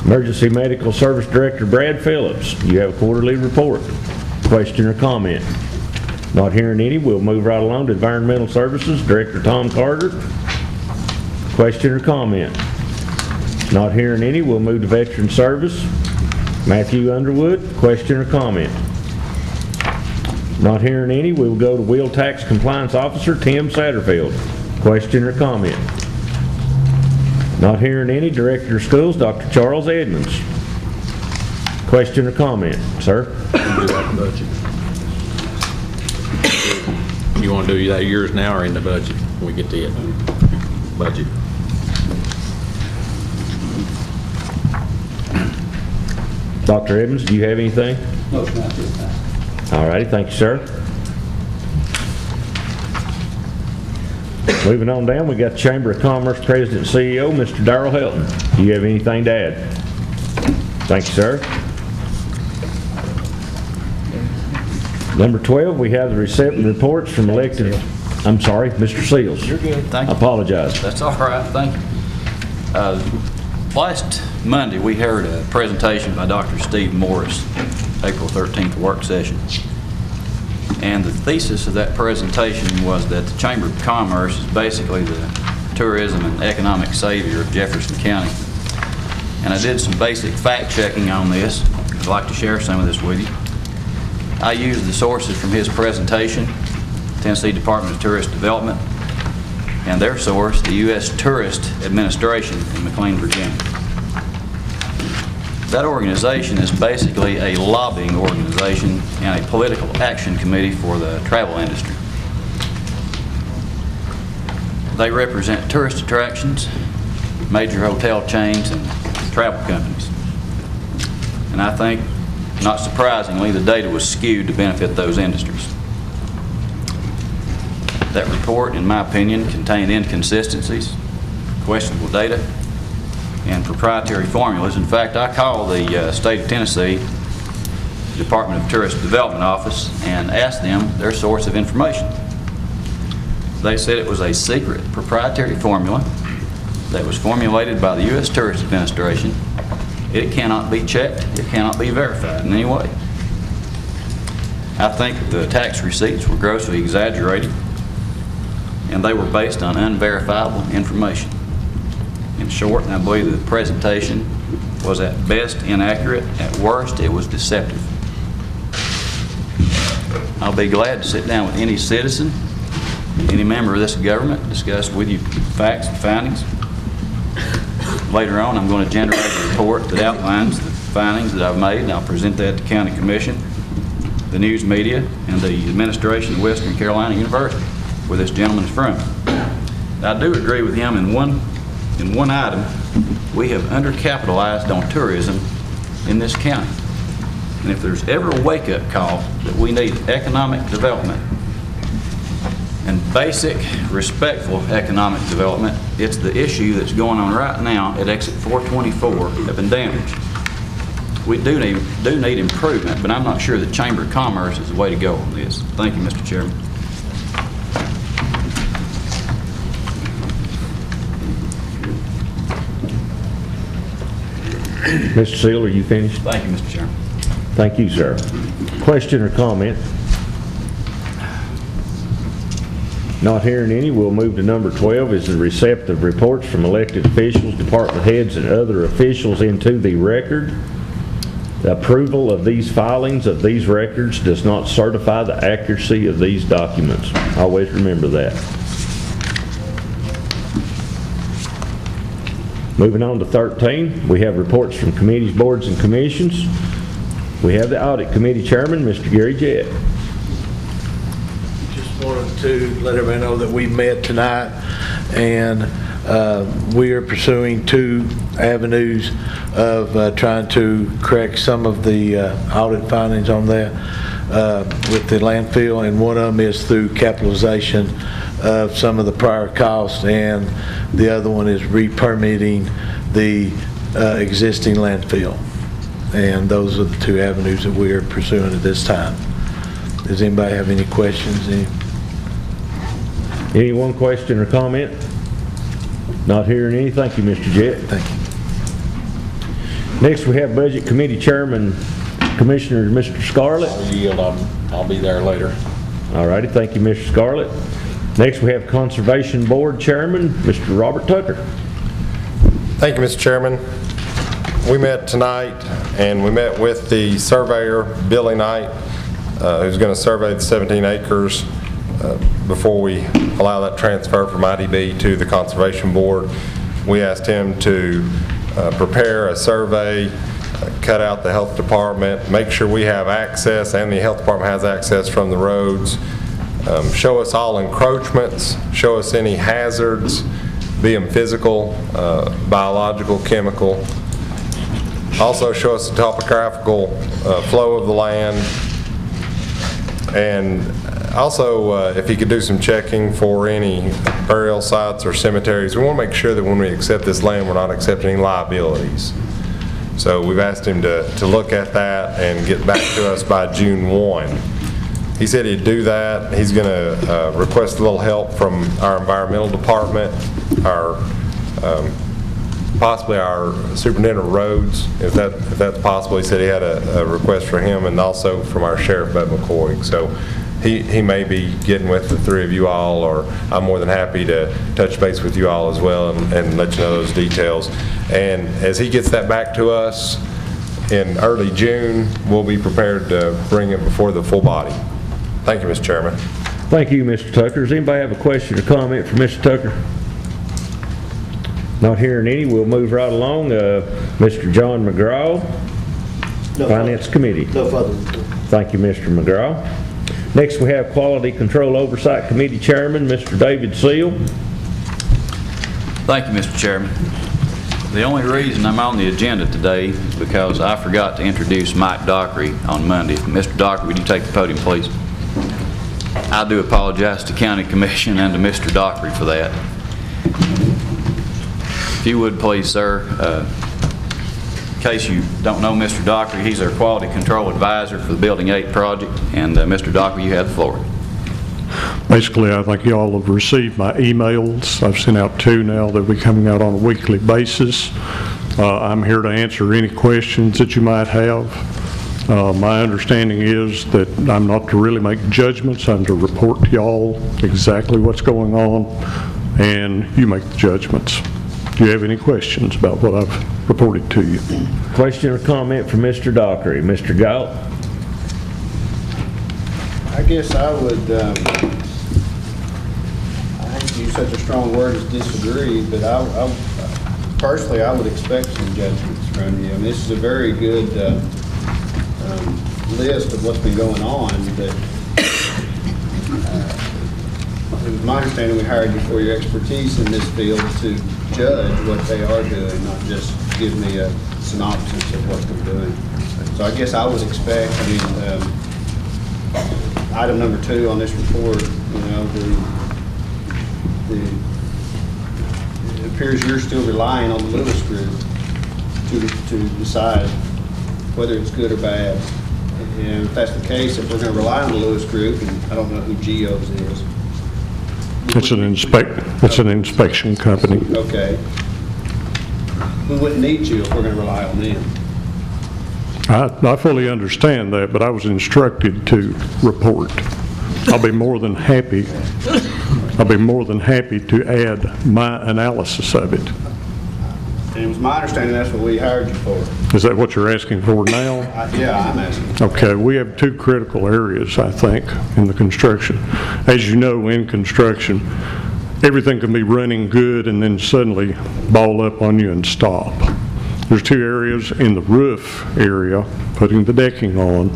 Emergency Medical Service Director Brad Phillips, you have a quarterly report. Question or comment? Not hearing any, we'll move right along to Environmental Services Director Tom Carter. Question or comment? Not hearing any, we'll move to Veteran Service. Matthew Underwood, question or comment? Not hearing any, we'll go to Wheel Tax Compliance Officer Tim Satterfield. Question or comment? Not hearing any, Director of Schools Dr. Charles Edmonds. Question or comment, sir? You want to do that yours now or in the budget when we get to it? Budget. Dr. Edmonds, do you have anything? No, it's not this time. All righty, thank you, sir. Moving on down, we got the Chamber of Commerce President and CEO, Mr. Darrell Helton. Do you have anything to add? Thank you, sir. Number 12, we have the reports from elected. I'm sorry, Mr. Seals. You're good, thank you. I apologize. That's all right, thank you. Last Monday, we heard a presentation by Dr. Steve Morris, April 13th work session. And the thesis of that presentation was that the Chamber of Commerce is basically the tourism and economic savior of Jefferson County. And I did some basic fact checking on this. I'd like to share some of this with you. I used the sources from his presentation, Tennessee Department of Tourist Development, and their source, the U.S. Tourist Administration in McLean, Virginia. That organization is basically a lobbying organization and a political action committee for the travel industry. They represent tourist attractions, major hotel chains, and travel companies. And I think, not surprisingly, the data was skewed to benefit those industries. That report, in my opinion, contained inconsistencies, questionable data, and proprietary formulas. In fact, I called the state of Tennessee Department of Tourist Development office and asked them their source of information. They said it was a secret proprietary formula that was formulated by the U.S. Tourist Administration. It cannot be checked, it cannot be verified in any way. I think the tax receipts were grossly exaggerated, and they were based on unverifiable information. In short, I believe the presentation was at best inaccurate, at worst it was deceptive. I'll be glad to sit down with any citizen, any member of this government, discuss with you facts and findings. Later on, I'm going to generate a report that outlines the findings that I've made, and I'll present that to County Commission, the news media, and the administration of Western Carolina University, where this gentleman is from. I do agree with him in one item. We have undercapitalized on tourism in this county. And if there's ever a wake-up call that we need economic development and basic, respectful economic development, it's the issue that's going on right now at exit 424 up in Damage. We do need improvement, but I'm not sure the Chamber of Commerce is the way to go on this. Thank you, Mr. Chairman. Mr. Seal, are you finished? Thank you, Mr. Chairman. Thank you, sir. Question or comment? Not hearing any, we'll move to number 12, is the receptive reports from elected officials, department heads, and other officials into the record. The approval of these filings of these records does not certify the accuracy of these documents. Always remember that. Moving on to 13, we have reports from committees, boards, and commissions. We have the Audit Committee Chairman, Mr. Gary Jett. Just wanted to let everybody know that we met tonight, and we are pursuing two avenues of trying to correct some of the audit findings on that with the landfill, and one of them is through capitalization of some of the prior costs, and the other one is re-permitting the existing landfill. And those are the two avenues that we are pursuing at this time. Does anybody have any questions? Any one question or comment? Not hearing any. Thank you, Mr. Jett. Thank Next, we have Budget Committee Chairman, Commissioner Mr. Scarlett. I'll yield. I'll be there later. All righty, thank you, Mr. Scarlett. Next, we have Conservation Board Chairman, Mr. Robert Tucker. Thank you, Mr. Chairman. We met tonight, and we met with the surveyor, Billy Knight, who's going to survey the 17 acres before we allow that transfer from IDB to the Conservation Board. We asked him to prepare a survey, cut out the health department, make sure we have access and the health department has access from the roads, show us all encroachments, show us any hazards, be them physical, biological, chemical. Also show us the topographical flow of the land, and also if he could do some checking for any burial sites or cemeteries. We want to make sure that when we accept this land, we're not accepting any liabilities. So we've asked him to look at that and get back to us by June 1. He said he'd do that. He's going to request a little help from our environmental department, possibly our superintendent of roads, if that's possible. He said he had a request for him, and also from our sheriff, Bud McCoy. So he may be getting with the three of you all, or I'm more than happy to touch base with you all as well and let you know those details. And as he gets that back to us in early June, we'll be prepared to bring it before the full body. Thank you, Mr. Chairman. Thank you, Mr. Tucker. Does anybody have a question or comment for Mr. Tucker? Not hearing any, we'll move right along. Mr. John McGraw, Finance Committee. No further. Thank you, Mr. McGraw. Next, we have Quality Control Oversight Committee Chairman, Mr. David Seal. Thank you, Mr. Chairman. The only reason I'm on the agenda today is because I forgot to introduce Mike Dockery on Monday. Mr. Dockery, would you take the podium, please? I do apologize to County Commission and to Mr. Dockery for that. If you would, please, sir. In case you don't know Mr. Dockery, he's our Quality Control Advisor for the Building 8 project. And Mr. Dockery, you have the floor. Basically, I think you all have received my emails. I've sent out 2 now. They'll be coming out on a weekly basis. I'm here to answer any questions that you might have. My understanding is that I'm not to really make judgments. I'm to report to y'all exactly what's going on, and you make the judgments. Do you have any questions about what I've reported to you? Question or comment from Mr. Dockery. Mr. Galt? I guess I would, I hate to use such a strong word as disagree, but personally, I would expect some judgments from you. I mean, this is a very good list of what's been going on, but it was my understanding we hired you for your expertise in this field to judge what they are doing, not just give me a synopsis of what they're doing. So I guess I would expect, I mean, item number 2 on this report, you know, it appears you're still relying on the Lewis Group to decide whether it's good or bad. And if that's the case, if we're going to rely on the Lewis Group, and I don't know who Geo's is. It's an inspection company. Okay. We wouldn't need you if we're going to rely on them. I fully understand that, but I was instructed to report. I'll be more than happy to add my analysis of it. And it was my understanding that's what we hired you for. Is that what you're asking for now? Yeah, I'm asking. Okay, we have 2 critical areas, I think, in the construction. As you know, in construction, everything can be running good and then suddenly ball up on you and stop. There's 2 areas in the roof area, putting the decking on.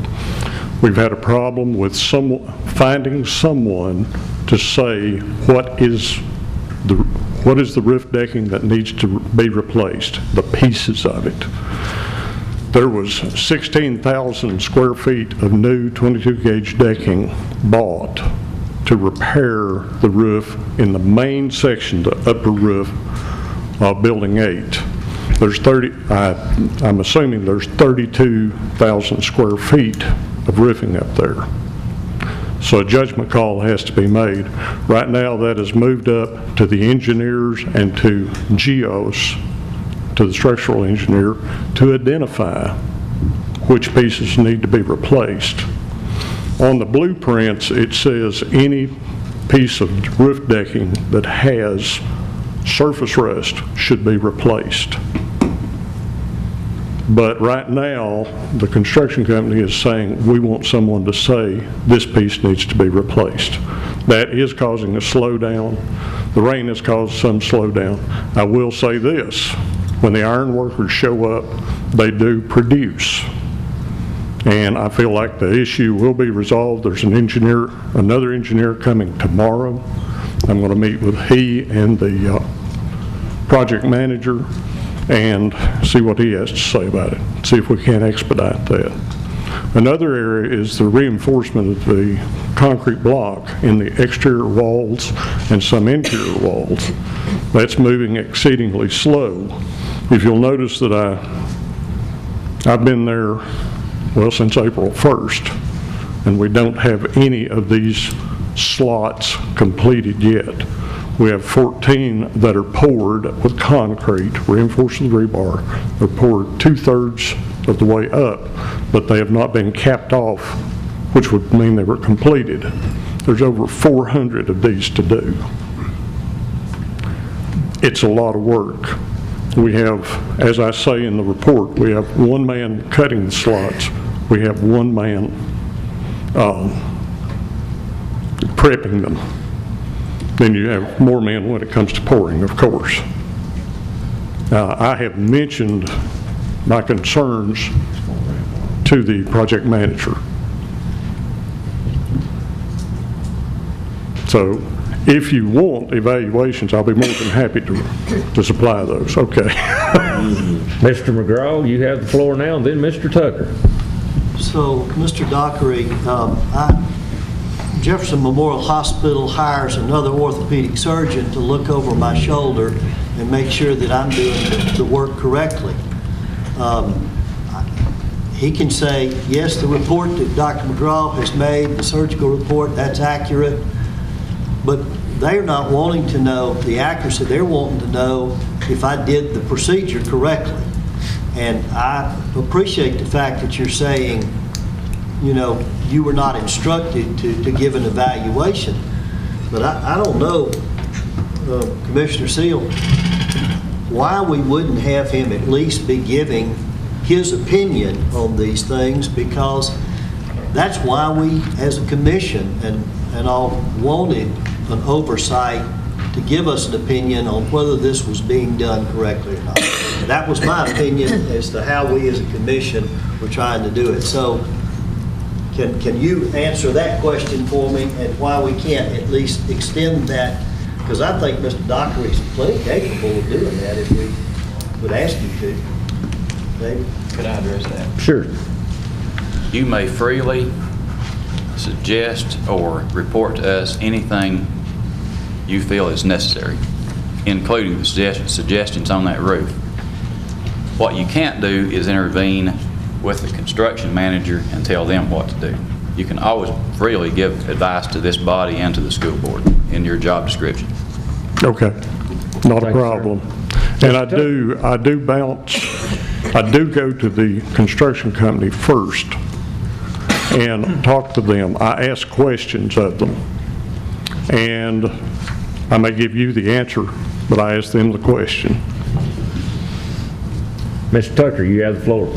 We've had a problem with finding someone to say what is the roof decking that needs to be replaced, the pieces of it. There was 16,000 square feet of new 22 gauge decking bought to repair the roof in the main section, the upper roof of Building 8. There's I'm assuming there's 32,000 square feet of roofing up there. So a judgment call has to be made. Right now that is moved up to the engineers and to Geo's to the structural engineer to identify which pieces need to be replaced. On the blueprints, it says any piece of roof decking that has surface rust should be replaced. But right now, the construction company is saying, we want someone to say this piece needs to be replaced. That is causing a slowdown. The rain has caused some slowdown. I will say this, when the iron workers show up, they do produce. And I feel like the issue will be resolved. There's another engineer coming tomorrow. I'm going to meet with he and the project manager and see what he has to say about it, see if we can expedite that. Another area is the reinforcement of the concrete block in the exterior walls and some interior walls. That's moving exceedingly slow. If you'll notice that I've been there, well, since April 1st, and we don't have any of these slots completed yet. We have 14 that are poured with concrete, reinforced with rebar. They're poured 2/3 of the way up, but they have not been capped off, which would mean they were completed. There's over 400 of these to do. It's a lot of work. We have, as I say in the report, we have one man cutting the slots. We have one man prepping them. Then you have more men when it comes to pouring, of course. I have mentioned my concerns to the project manager. So if you want evaluations, I'll be more than happy to supply those. Okay. Mr. McGraw, you have the floor now, and then Mr. Tucker. So, Mr. Dockery, Jefferson Memorial Hospital hires another orthopedic surgeon to look over my shoulder and make sure that I'm doing the work correctly. He can say, yes, the report that Dr. McGraw has made, the surgical report, that's accurate, but they're not wanting to know the accuracy. They're wanting to know if I did the procedure correctly. And I appreciate the fact that you're saying, you know, you were not instructed to give an evaluation. But I don't know, Commissioner Seal, why we wouldn't have him at least be giving his opinion on these things, because that's why we, as a commission and all, wanted an oversight to give us an opinion on whether this was being done correctly or not. And that was my opinion as to how we as a commission were trying to do it. So can you answer that question for me, and why we can't at least extend that? Because I think Mr. Dockery is plenty capable of doing that if we would ask you to. David? Could I address that? Sure. You may freely suggest or report to us anything you feel is necessary, including the suggestions on that roof. What you can't do is intervene with the construction manager and tell them what to do. You can always freely give advice to this body and to the school board in your job description. Okay, not a problem. And I do go to the construction company first and talk to them. I ask questions of them, and I may give you the answer, but I ask them the question. Mr. Tucker, you have the floor.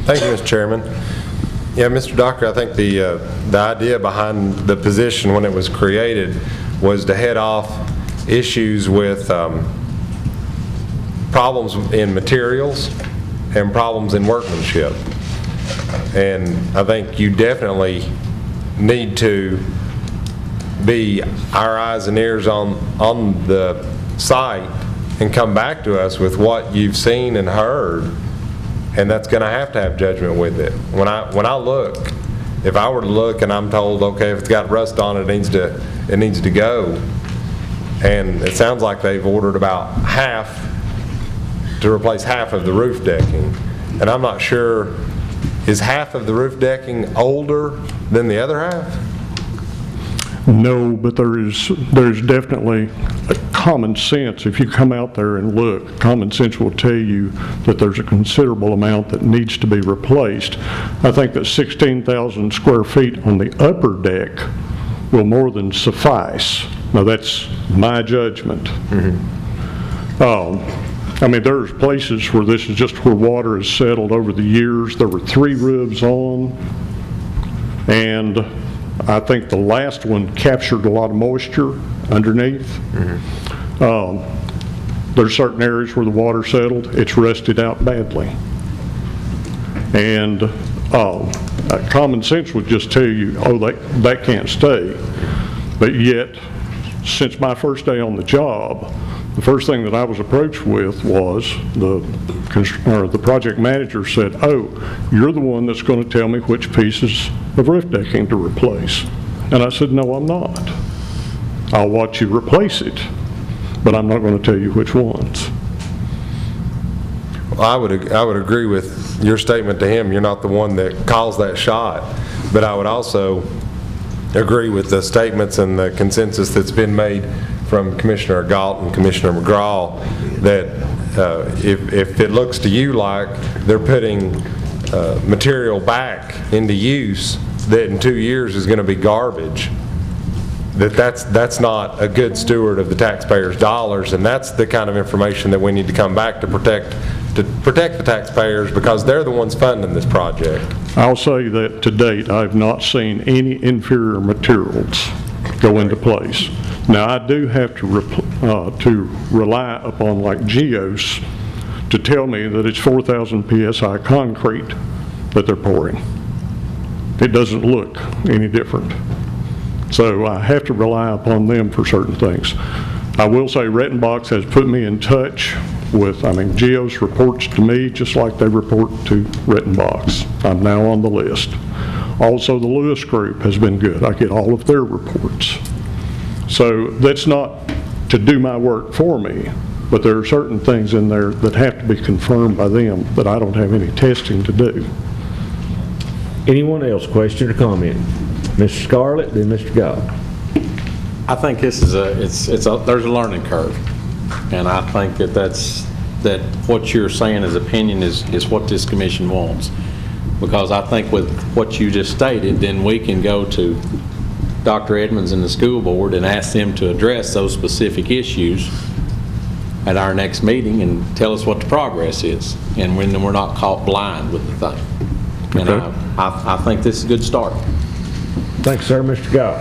Thank you, Mr. Chairman. Yeah, Mr. Doctor, I think the idea behind the position when it was created was to head off issues with problems in materials and problems in workmanship. And I think you definitely need to be our eyes and ears on the site and come back to us with what you've seen and heard, and that's going to have judgment with it. When I look, if I were to look and I'm told, okay, if it's got rust on it, it needs to go, and it sounds like they've ordered about half to replace half of the roof decking, and I'm not sure, is half of the roof decking older than the other half? No, but there's definitely a common sense, if you come out there and look, common sense will tell you that there's a considerable amount that needs to be replaced. I think that 16,000 square feet on the upper deck will more than suffice. Now, that's my judgment. I mean, there's places where this is just where water has settled over the years. There were 3 roofs on, and I think the last one captured a lot of moisture underneath. There's certain areas where the water settled, it's rusted out badly. And common sense would just tell you, oh, that can't stay. But yet, since my first day on the job, the first thing that I was approached with was the project manager said, oh, you're the one that's going to tell me which pieces of roof decking to replace. And I said, no, I'm not. I'll watch you replace it, but I'm not going to tell you which ones. Well, I would agree with your statement to him. You're not the one that calls that shot. But I would also agree with the statements and the consensus that's been made from Commissioner Galt and Commissioner McGraw that if it looks to you like they're putting material back into use that in 2 years is going to be garbage, that's not a good steward of the taxpayers' dollars, and that's the kind of information that we need to come back to protect the taxpayers, because they're the ones funding this project. I'll say that to date, I've not seen any inferior materials go into place. Now, I do have to rely upon like Geos to tell me that it's 4,000 PSI concrete that they're pouring. It doesn't look any different. So I have to rely upon them for certain things. I will say Rettenbach's has put me in touch with, Geos reports to me just like they report to Rettenbach's. I'm now on the list. Also, the Lewis Group has been good. I get all of their reports. So that's not to do my work for me, but there are certain things in there that have to be confirmed by them that I don't have any testing to do. Anyone else, question or comment? Mr. Scarlett, then Mr. Galt. I think this is there's a learning curve, and I think that what you're saying as opinion is what this commission wants, because I think with what you just stated, then we can go to Dr. Edmonds and the school board and ask them to address those specific issues at our next meeting and tell us what the progress is, and when we're not caught blind with the thing. And okay. I think this is a good start. Thanks, sir. Mr. Galt.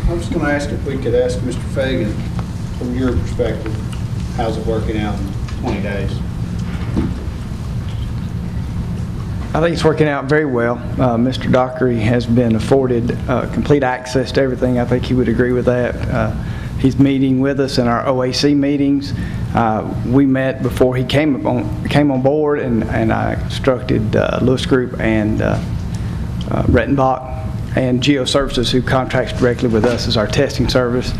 I was going to ask if we could ask Mr. Fagan, from your perspective, how's it working out in 20 days? I think it's working out very well. Mr. Dockery has been afforded complete access to everything. I think he would agree with that. He's meeting with us in our OAC meetings. We met before he came on board, and I instructed Lewis Group and Rettenbach and Geo Services, who contracts directly with us as our testing service,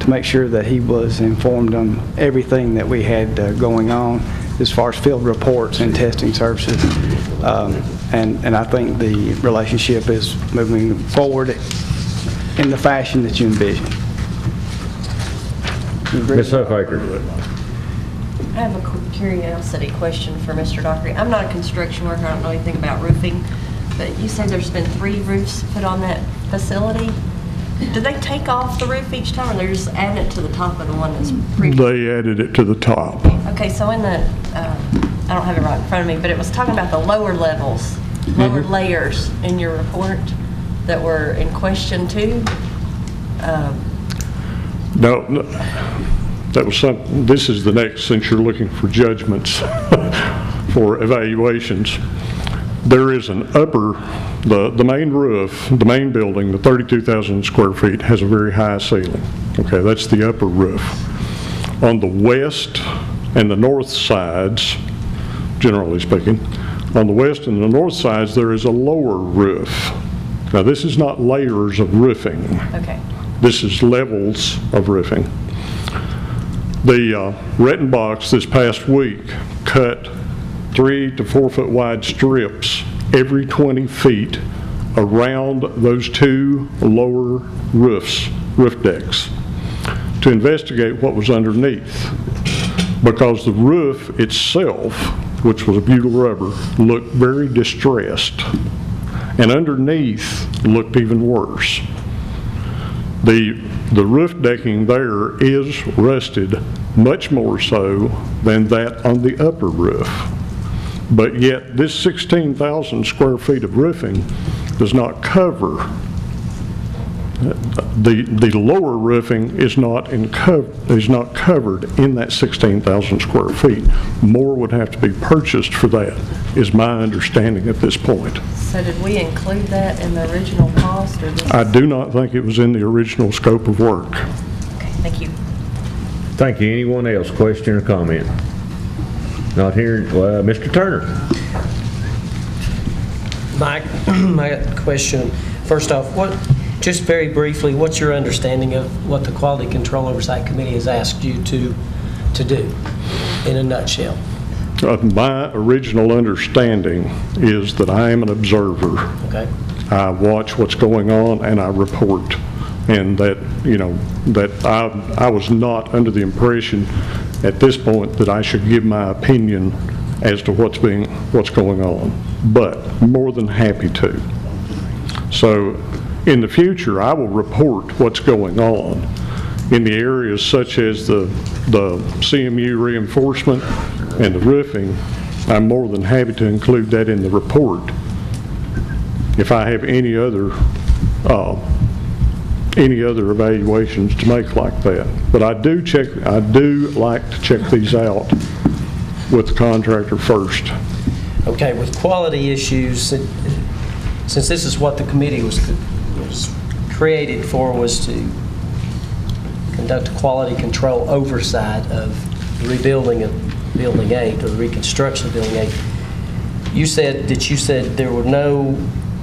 to make sure that he was informed on everything that we had going on as far as field reports and testing services. And I think the relationship is moving forward in the fashion that you envision. Ms. Huffaker. I have a curiosity question for Mr. Dockery. I'm not a construction worker. I don't know anything about roofing, but you say there's been 3 roofs put on that facility. Do they take off the roof each time, or they're just adding it to the top of the one that's previous? They added it to the top. Okay, so in the, I don't have it right in front of me, but it was talking about the lower levels, lower layers in your report that were in question too. No, that was something. This is the next, since you're looking for judgments for evaluations. There is an upper, the main roof, the main building, the 32,000 square feet, has a very high ceiling. Okay, that's the upper roof. On the west and the north sides, generally speaking, on the west and the north sides, there is a lower roof. Now, this is not layers of roofing. Okay. This is levels of roofing. The Rettenbach's this past week cut 3 to 4 foot wide strips every 20 feet around those 2 lower roof decks. to investigate what was underneath, because the roof itself, which was a butyl rubber, looked very distressed, and underneath looked even worse. The roof decking there is rusted much more so than that on the upper roof. But yet this 16,000 square feet of roofing does not cover, the lower roofing is not covered in that 16,000 square feet. More would have to be purchased for that, is my understanding at this point. So did we include that in the original cost, or this? I do not think it was in the original scope of work. Okay, thank you. Thank you. Anyone else, question or comment? Not hearing, Mr. Turner. Mike, I got a question. First off, just very briefly, what's your understanding of what the Quality Control Oversight Committee has asked you to do, in a nutshell? My original understanding is that I am an observer. Okay. I watch what's going on and I report. And that, that I was not under the impression at this point that I should give my opinion as to what's going on, but more than happy to. So in the future, I will report what's going on in the areas such as the CMU reinforcement and the roofing. I'm more than happy to include that in the report if I have any other evaluations to make like that. But I do like to check these out with the contractor first. Okay, with quality issues, since this is what the committee was created for, was to conduct quality control oversight of the rebuilding of Building 8 or the reconstruction of Building 8. You said there were no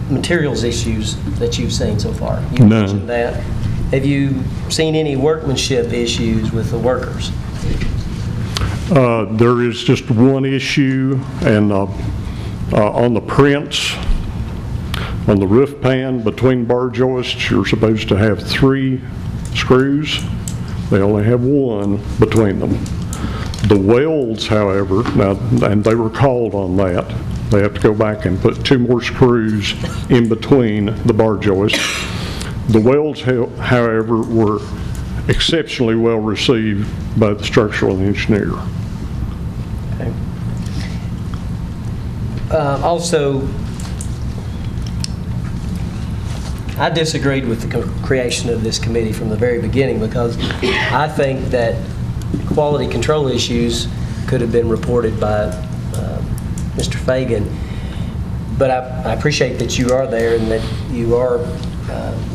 materials issues that you've seen so far. You mentioned that. Have you seen any workmanship issues with the workers? There is just one issue, and on the prints, on the roof pan between bar joists, you're supposed to have 3 screws. They only have 1 between them. The welds, however, and they were called on that. They have to go back and put 2 more screws in between the bar joists. The welds, however, were exceptionally well received by the structural engineer. Okay. Also, I disagreed with the creation of this committee from the very beginning, because I think that quality control issues could have been reported by Mr. Fagan, but I appreciate that you are there and that you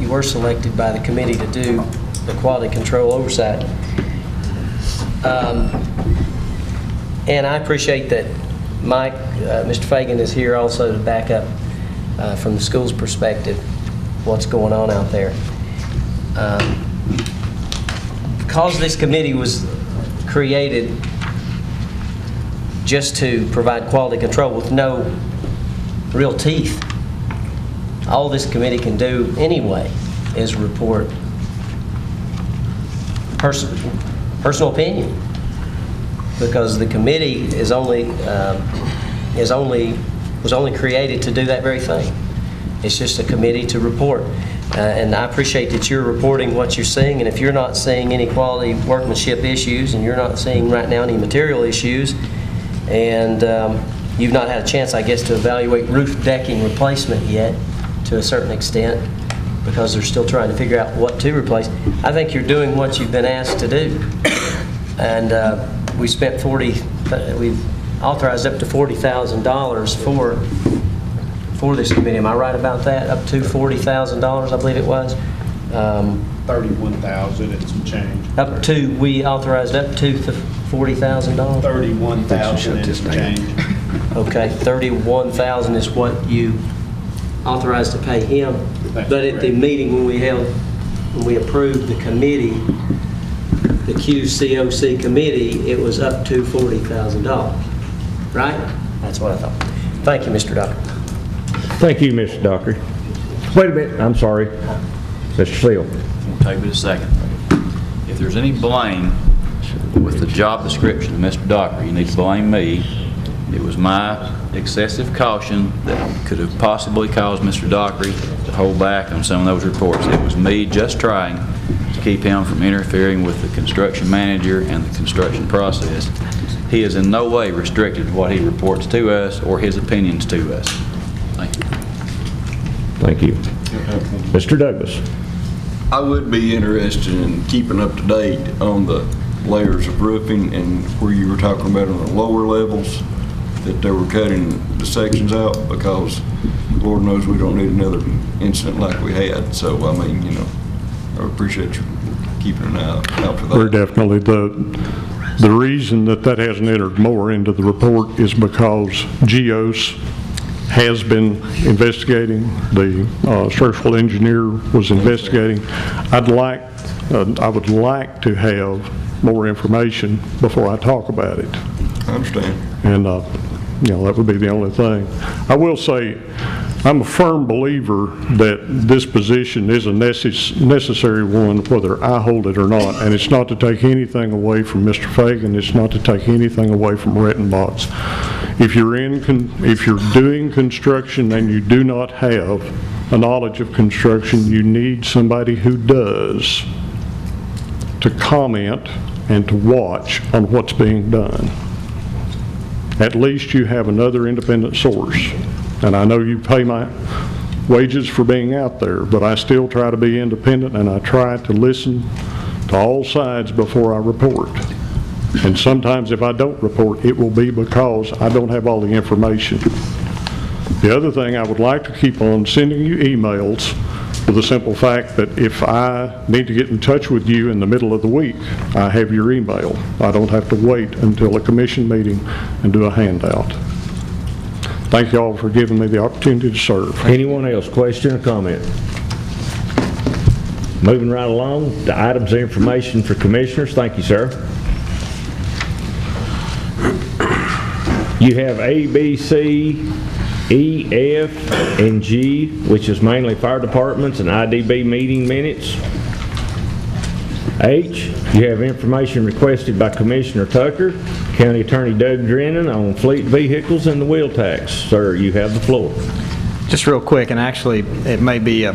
were selected by the committee to do the quality control oversight. And I appreciate that Mike, Mr. Fagan is here also to back up from the school's perspective what's going on out there. Because this committee was created just to provide quality control with no real teeth, all this committee can do anyway is report personal opinion, because the committee was only created to do that very thing. It's just a committee to report. And I appreciate that you're reporting what you're seeing, and if you're not seeing any quality workmanship issues, and you're not seeing right now any material issues, and you've not had a chance, I guess, to evaluate roof decking replacement yet to a certain extent, because they're still trying to figure out what to replace. I think you're doing what you've been asked to do. And we've authorized up to $40,000 for this committee. Am I right about that? Up to $40,000, I believe it was. $31,000 and some change. We authorized up to $40,000? $31,000 and some change. Okay, $31,000 is what you authorized to pay him. But at the meeting when we approved the committee, the QCOC committee, it was up to $40,000, right? That's what I thought. Thank you, Mr. Dockery. Thank you, Mr. Dockery. Wait a minute, I'm sorry. Mr. Seal. Take me a second. If there's any blame with the job description of Mr. Dockery, you need to blame me. It was my excessive caution that could have possibly caused Mr. Dockery to hold back on some of those reports. It was me just trying to keep him from interfering with the construction manager and the construction process. He is in no way restricted to what he reports to us or his opinions to us. Thank you. Thank you. Mr. Douglas. I would be interested in keeping up to date on the layers of roofing and where you were talking about on the lower levels, that they were cutting the sections out, because Lord knows we don't need another incident like we had. So, I mean, you know, I appreciate you keeping an eye out for that. We're definitely, the reason that hasn't entered more into the report is because GEOS has been investigating. The structural engineer was investigating. I would like to have more information before I talk about it. I understand. And, you know, that would be the only thing. I will say, I'm a firm believer that this position is a necessary one, whether I hold it or not, and it's not to take anything away from Mr. Fagan. It's not to take anything away from Rettenbots. If you're doing construction and you do not have a knowledge of construction, you need somebody who does to comment and to watch on what's being done. At least you have another independent source. And I know you pay my wages for being out there, but I still try to be independent, and I try to listen to all sides before I report. And sometimes if I don't report, it will be because I don't have all the information. The other thing, I would like to keep on sending you emails for the simple fact that if I need to get in touch with you in the middle of the week, I have your email. I don't have to wait until a commission meeting and do a handout. Thank you all for giving me the opportunity to serve. Anyone else, question or comment? Moving right along, the items of information for commissioners. Thank you, sir. You have A, B, C, E, F, and G, which is mainly fire departments and IDB meeting minutes. H, you have information requested by Commissioner Tucker, County Attorney Doug Drennan on fleet vehicles and the wheel tax. Sir, you have the floor. Just real quick, and actually it may be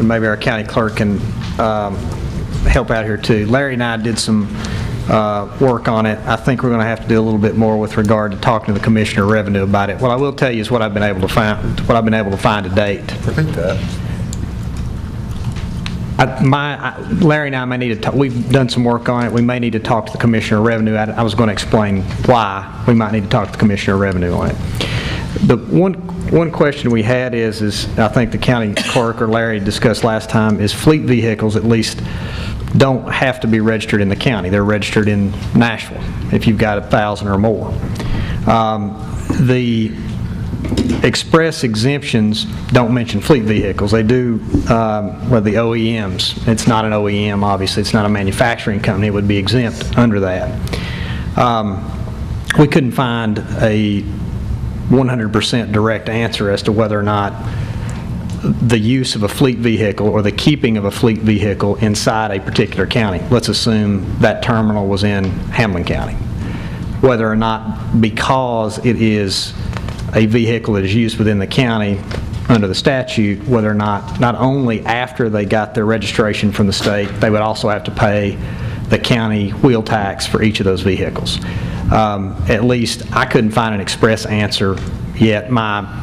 maybe our county clerk can help out here too. Larry and I did some work on it. I think we're going to have to do a little bit more with regard to talking to the Commissioner of Revenue about it. What I will tell you is what I've been able to find. What I've been able to find to date. Repeat that. Larry and I may need to talk. We've done some work on it. We may need to talk to the Commissioner of Revenue. I was going to explain why we might need to talk to the Commissioner of Revenue on it. The one question we had is I think the county clerk or Larry discussed last time, is fleet vehicles at least don't have to be registered in the county. They're registered in Nashville if you've got 1,000 or more. The express exemptions don't mention fleet vehicles. They do, well, the OEMs. It's not an OEM, obviously. It's not a manufacturing company. It would be exempt under that. We couldn't find a 100% direct answer as to whether or not the use of a fleet vehicle or the keeping of a fleet vehicle inside a particular county. Let's assume that terminal was in Hamlin County. Whether or not, because it is a vehicle that is used within the county under the statute, whether or not only after they got their registration from the state, they would also have to pay the county wheel tax for each of those vehicles. At least I couldn't find an express answer yet. My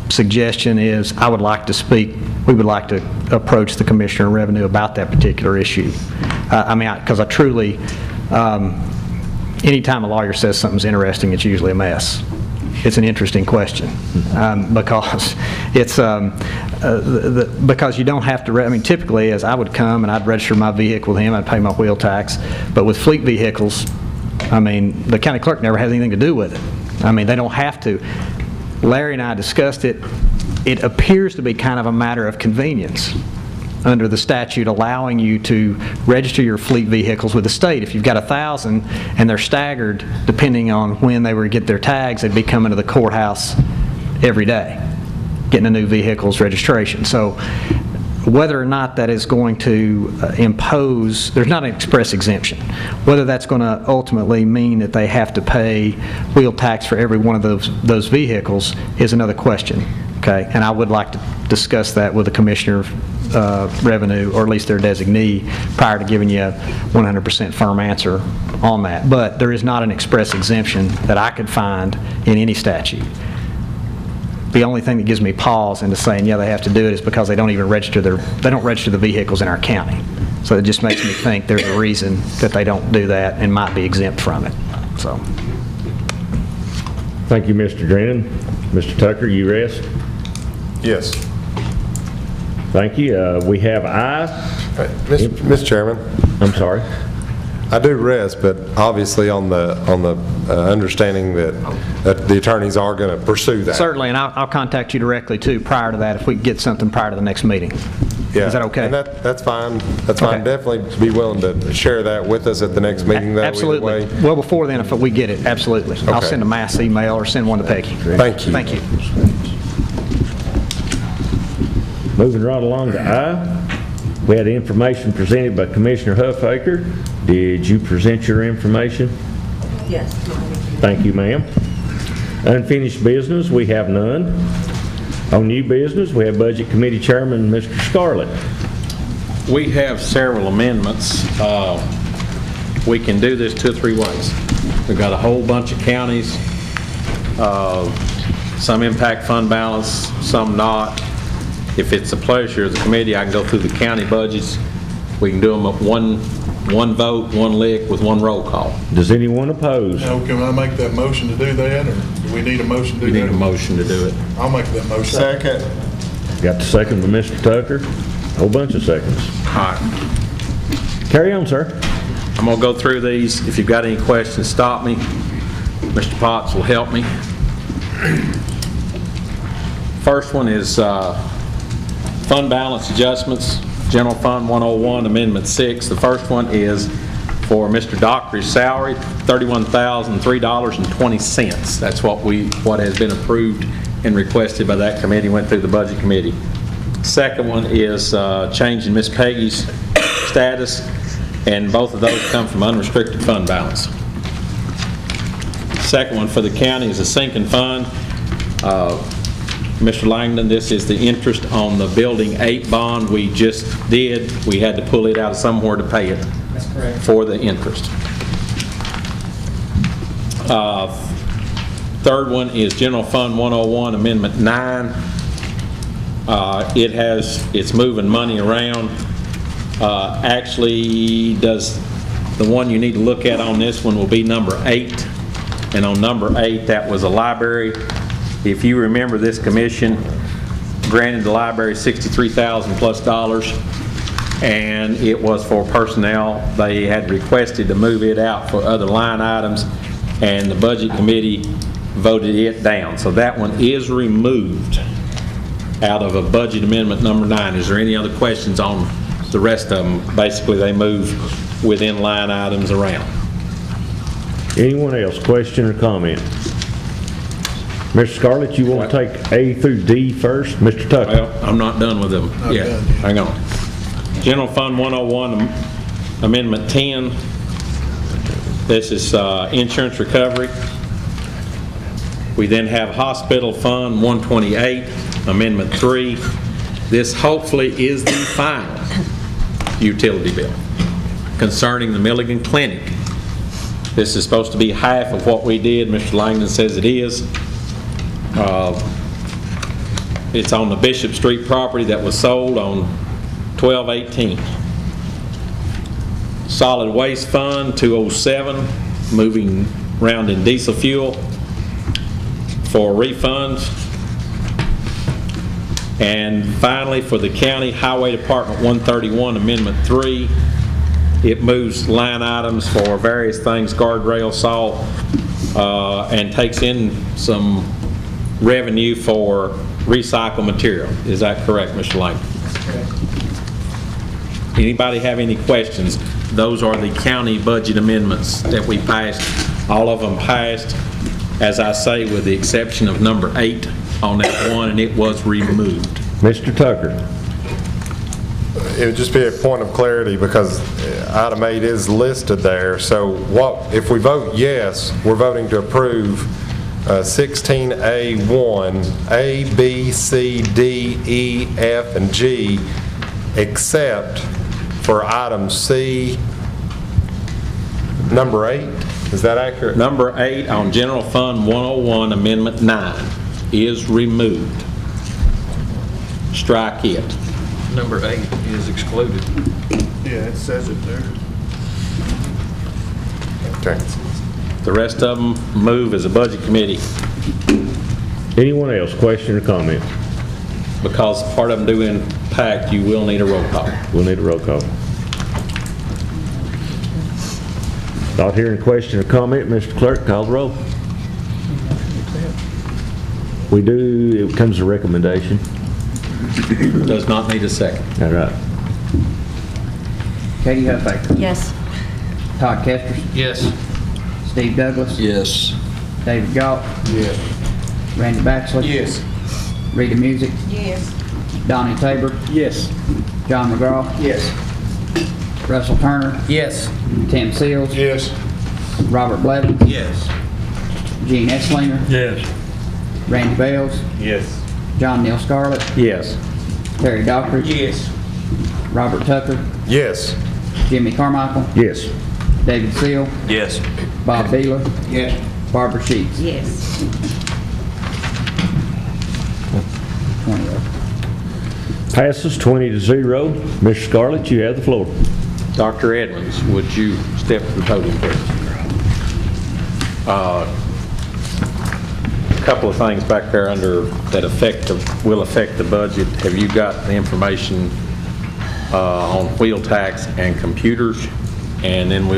suggestion is we would like to approach the Commissioner of Revenue about that particular issue. Because I truly, anytime a lawyer says something's interesting, it's usually a mess. It's an interesting question because it's because you don't have to. Typically, as I would come and I'd register my vehicle with him, I'd pay my wheel tax. But with fleet vehicles, the county clerk never has anything to do with it. They don't have to. Larry and I discussed it. It appears to be kind of a matter of convenience under the statute allowing you to register your fleet vehicles with the state. If you've got 1,000 and they're staggered, depending on when they were to get their tags, they'd be coming to the courthouse every day, getting a new vehicle's registration. So whether or not that is going to impose, there's not an express exemption. Whether that's going to ultimately mean that they have to pay wheel tax for every one of those vehicles is another question, okay? And I would like to discuss that with the Commissioner of Revenue, or at least their designee, prior to giving you a 100% firm answer on that. But there is not an express exemption that I could find in any statute. The only thing that gives me pause into saying, yeah, they have to do it is because they don't even register they don't register the vehicles in our county. So it just makes me think there's a reason that they don't do that and might be exempt from it. So. Thank you, Mr. Drennan. Mr. Tucker, you rest? Yes. Thank you. We have I. Mr. Chairman. I'm sorry. I do rest, but obviously on the understanding that the attorneys are going to pursue that. Certainly, and I'll contact you directly too prior to that if we can get something prior to the next meeting. Yeah. Is that okay? And that's fine. That's Okay. fine. Definitely be willing to share that with us at the next meeting, though. Absolutely. Either way. Well, before then, if we get it, absolutely. I'll Okay. send a mass email or send one to Peggy. Thank you. Thank you. Moving right along to I. We had information presented by Commissioner Huffaker. Did you present your information? Yes. Thank you, ma'am. Unfinished business, we have none. On new business, we have Budget Committee Chairman, Mr. Scarlett. We have several amendments. We can do this 2 or 3 ways. We've got a whole bunch of counties, some impact fund balance, some not. If it's a pleasure of the committee, I can go through the county budgets. We can do them at one vote, one lick with one roll call. Does anyone oppose? Now, can I make that motion to do that, or do we need a motion to do that? We need a motion to do it. I'll make that motion. Second. Got the second by Mr. Tucker. Whole bunch of seconds. All right. Carry on, sir. I'm going to go through these. If you've got any questions, stop me. Mr. Potts will help me. First one is fund balance adjustments, General Fund 101, Amendment 6. The first one is for Mr. Dockery's salary, $31,003.20. That's what has been approved and requested by that committee, went through the Budget Committee. Second one is changing Miss Peggy's status, and both of those come from unrestricted fund balance. Second one for the county is a sinking fund. Mr. Langdon, this is the interest on the Building 8 bond we just did. We had to pull it out of somewhere to pay it. That's correct. For the interest. Third one is General Fund 101, Amendment 9. It's moving money around. Actually, the one you need to look at on this one will be number 8. And on number 8, that was a library. If you remember, this commission granted the library $63,000 plus, and it was for personnel. They had requested to move it out for other line items, and the Budget Committee voted it down. So that one is removed out of a budget amendment number 9. Is there any other questions on the rest of them? Basically, they move within line items around. Anyone else, question or comment? Mr. Scarlett, you want to take A through D first? Mr. Tucker? Well, I'm not done with them yet. Hang on. General Fund 101, Amendment 10. This is insurance recovery. We then have Hospital Fund 128, Amendment 3. This hopefully is the final utility bill concerning the Milligan Clinic. This is supposed to be half of what we did. Mr. Langdon says it is. It's on the Bishop Street property that was sold on 12/18. Solid Waste Fund 207, moving around in diesel fuel for refunds. And finally, for the County Highway Department 131, Amendment 3, it moves line items for various things, guardrail, salt, and takes in some revenue for recycled material. Is that correct, Mr. Langdon? That's correct. Anybody have any questions? Those are the county budget amendments that we passed. All of them passed, as I say, with the exception of number 8 on that one, and it was removed. Mr. Tucker? it would just be a point of clarity because item 8 is listed there. So if we vote yes, we're voting to approve 16A1, A, B, C, D, E, F, and G, except for item C, number 8. Is that accurate? Number 8 on General Fund 101, Amendment 9 is removed. Strike it. Number 8 is excluded. Yeah, it says it there. Okay. The rest of them move as a budget committee. Anyone else, question or comment? Because part of them do impact, you will need a roll call. We'll need a roll call. Not hearing question or comment, Mr. Clerk, call the roll. We do, it comes a recommendation. Does not need a second. All right. Katie Huffaker. Yes. Todd Kesters. Yes. Steve Douglas. Yes. David Galt. Yes. Randy Baxley. Yes. Rita Music. Yes. Donnie Tabor. Yes. John McGraw. Yes. Russell Turner. Yes. Tim Seals. Yes. Robert Blevins. Yes. Gene Esslinger. Yes. Randy Bales. Yes. John Neal Scarlett. Yes. Terry Dockridge. Yes. Robert Tucker. Yes. Jimmy Carmichael. Yes. David Seal. Yes. Bob Beeler. Yes. Barbara Sheets. Yes. 20 of. Passes 20-0. Mr. Scarlett, you have the floor. Dr. Edmonds, would you step to the podium, please? A couple of things back there under that will affect the budget. Have you got the information on wheel tax and computers? And then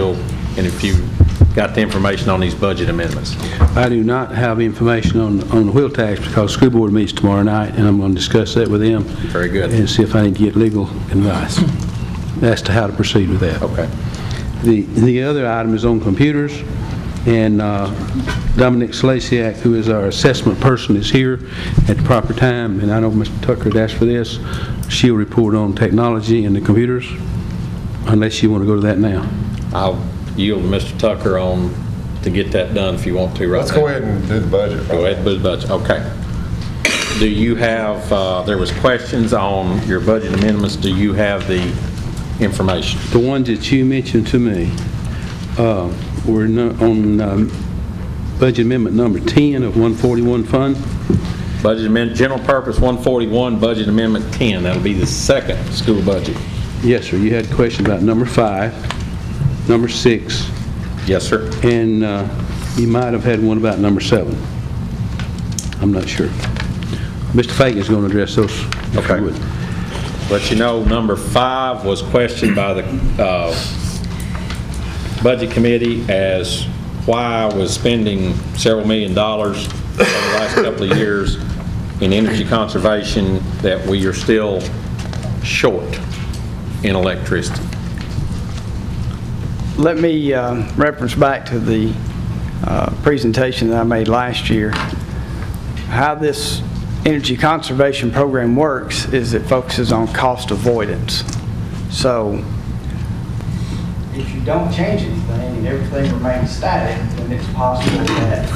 if you got the information on these budget amendments. I do not have information on the wheel tax because school board meets tomorrow night, and I'm going to discuss that with them. Very good. And see if I need to get legal advice as to how to proceed with that. Okay. The other item is on computers, and Dominic Slasiak, who is our assessment person, is here at the proper time, and I know Mr. Tucker had asked for this. She'll report on technology and the computers, unless you want to go to that now. I'll yield to Mr. Tucker to get that done if you want to right Let's now. go ahead and do the budget. Go ahead and do the budget. Okay. Do you have, there was questions on your budget amendments. Do you have the information? The ones that you mentioned to me were on budget amendment number 10 of 141 fund. Budget amendment, general purpose 141, budget amendment 10. That'll be the second school budget. Yes, sir. You had a question about number 5, number 6. Yes, sir. And you might have had one about number 7. I'm not sure. Mr. Fagan's going to address those. Okay. Let you know, number 5 was questioned by the budget committee as why I was spending several $1 million over the last couple of years in energy conservation that we are still short in electricity. Let me reference back to the presentation that I made last year. How this energy conservation program works is it focuses on cost avoidance. So if you don't change anything and everything remains static, then it's possible that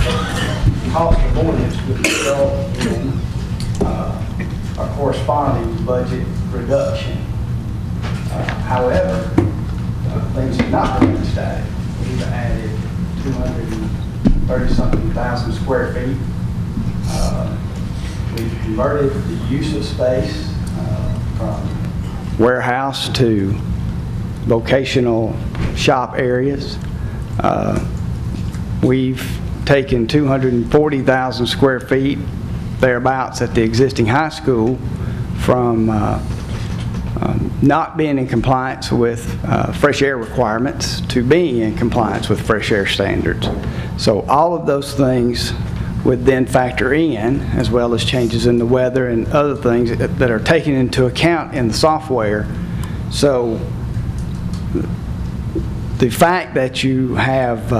cost avoidance would result in a corresponding budget reduction. However, things have not remained static. We've added 230-something thousand square feet. We've converted the use of space from warehouse to vocational shop areas. We've taken 240,000 square feet, thereabouts, at the existing high school from not being in compliance with fresh air requirements to being in compliance with fresh air standards. So all of those things would then factor in, as well as changes in the weather and other things that are taken into account in the software. So the fact that you have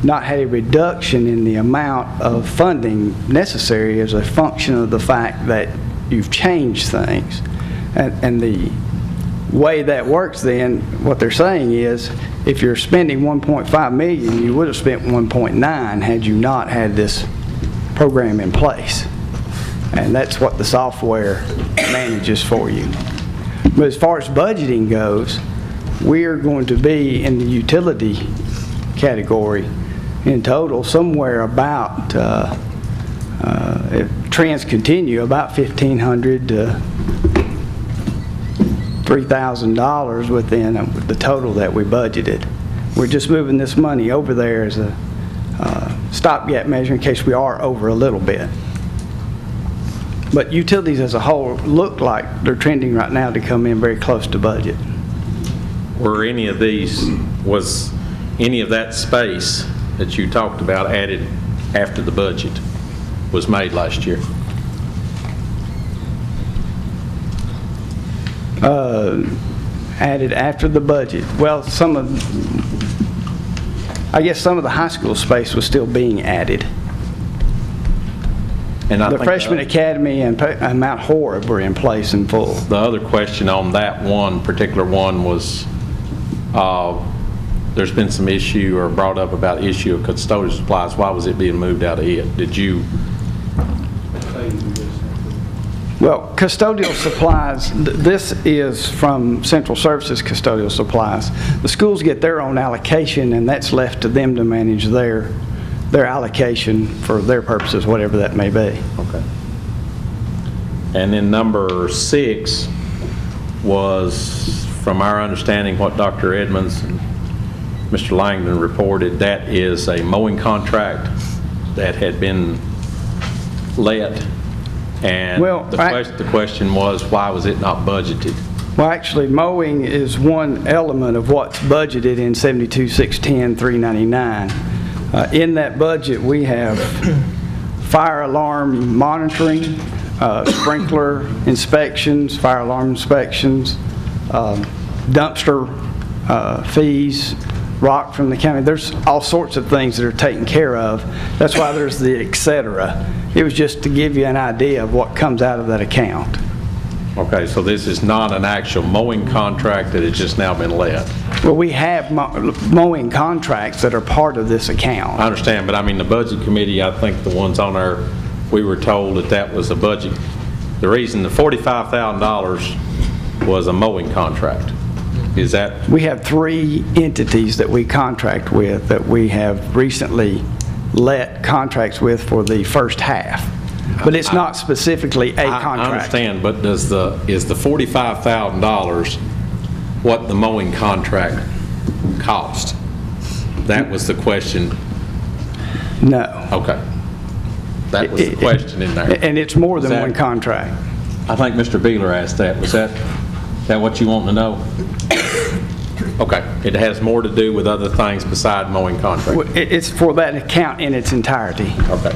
not had a reduction in the amount of funding necessary is a function of the fact that you've changed things. And the way that works then, what they're saying is, if you're spending 1.5 million, you would have spent 1.9 had you not had this program in place. And that's what the software manages for you. But as far as budgeting goes, we're going to be in the utility category in total somewhere about, if trends continue, about $1,500 to $3,000 within the total that we budgeted. We're just moving this money over there as a stopgap measure in case we are over a little bit. But utilities as a whole look like they're trending right now to come in very close to budget. Was any of that space that you talked about added after the budget was made last year? Added after the budget. Well, I guess some of the high school space was still being added. And the Freshman Academy and Mount Horeb were in place in full. The other question on that particular one was, there's been some issue or brought up about issue of custodial supplies. Why was it being moved out of it? Did you? Well, custodial supplies, this is from Central Services Custodial Supplies. The schools get their own allocation, and that's left to them to manage their allocation for their purposes, whatever that may be. Okay. And then number 6 was, from our understanding, what Dr. Edmonds and Mr. Langdon reported, that is a mowing contract that had been let. And the question was, why was it not budgeted? Well, actually, mowing is one element of what's budgeted in 72,610,399. In that budget, we have fire alarm monitoring, sprinkler inspections, fire alarm inspections, dumpster fees, rock from the county. There's all sorts of things that are taken care of. That's why there's the et cetera. It was just to give you an idea of what comes out of that account. Okay, so this is not an actual mowing contract that has just now been let? Well, we have mowing contracts that are part of this account. I understand, but I mean the budget committee, I think the ones on there, we were told that was a budget. The reason the $45,000 was a mowing contract. Is that? We have 3 entities that we contract with that we have recently let contracts with for the first half. But it's not specifically a contract. I understand, but is the $45,000 what the mowing contract cost? That was the question. No. Okay. That was the question in there. And it's more than one contract. I think Mr. Beeler asked that. Was that what you want to know? Okay. It has more to do with other things beside mowing contract. Well, it's for that account in its entirety. Okay.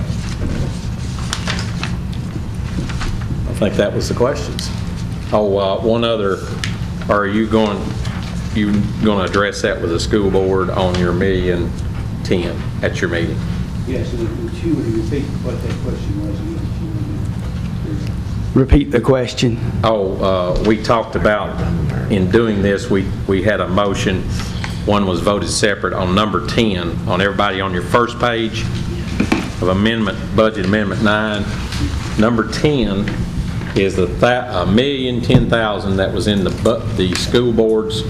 I think that was the questions. Oh, one other. Are you going to address that with the school board on your $1,010,000 at your meeting? Yes, and she would repeat what that question was again. Repeat the question. We talked about, in doing this, we had a motion. One was voted separate on number 10. On everybody on your first page of budget amendment 9, number 10 is the $1,010,000 that was in the school board's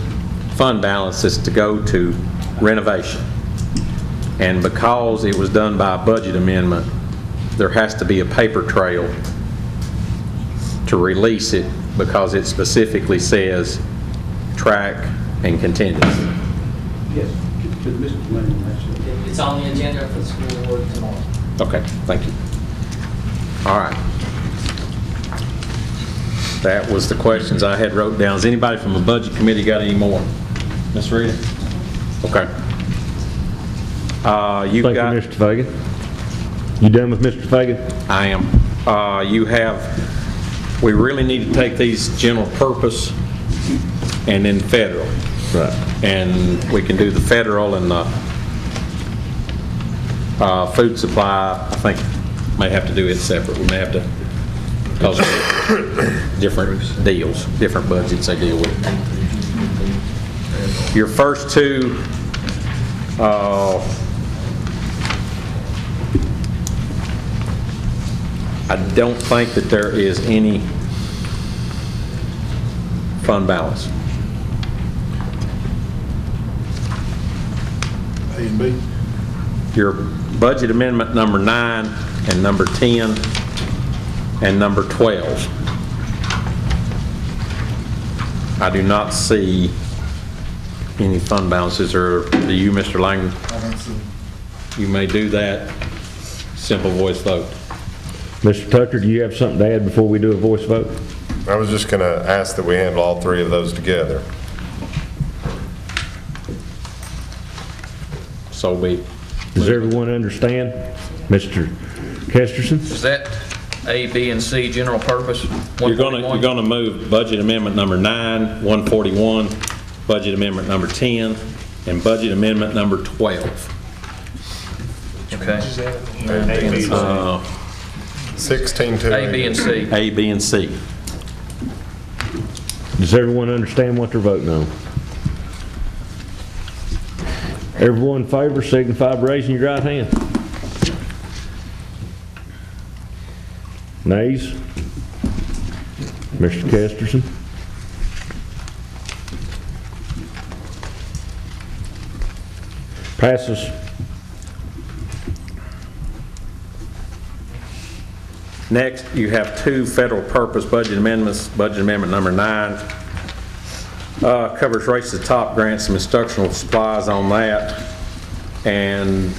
fund balances to go to renovation. And because it was done by a budget amendment, there has to be a paper trail to release it because it specifically says track and contingency. Yes, to Mr. Lennon, actually. It's on the agenda for the school board tomorrow. Okay, thank you. All right. That was the questions I had wrote down. Has anybody from the budget committee got any more? Ms. Rita? Okay. Thank you, Mr. Fagan. You done with Mr. Fagan? I am. We really need to take these general purpose and then federal. Right. And we can do the federal and the food supply. I think may have to do it separate. We may have to, because different deals, different budgets they deal with. Your first two, I don't think that there is any fund balance. A and B. Your budget amendment number 9 and number 10 and number 12. I do not see any fund balances, or do you, Mr. Langdon? I don't see. You may do that. Simple voice vote. Mr. Tucker, do you have something to add before we do a voice vote? I was just going to ask that we handle all three of those together. So be. Does everyone understand? Mr. Kesterson? Is that A, B, and C general purpose? You're going to move budget amendment number 9, 141, budget amendment number 10, and budget amendment number 12. Okay. 16-2. A, B, and C. A, B, and C. Does everyone understand what they're voting on? Everyone in favor signify by raising your right hand. Nays? Mr. Kesterson? Passes. Next, you have two federal purpose budget amendments. Budget amendment number 9 covers Race to the Top grants, some instructional supplies on that, and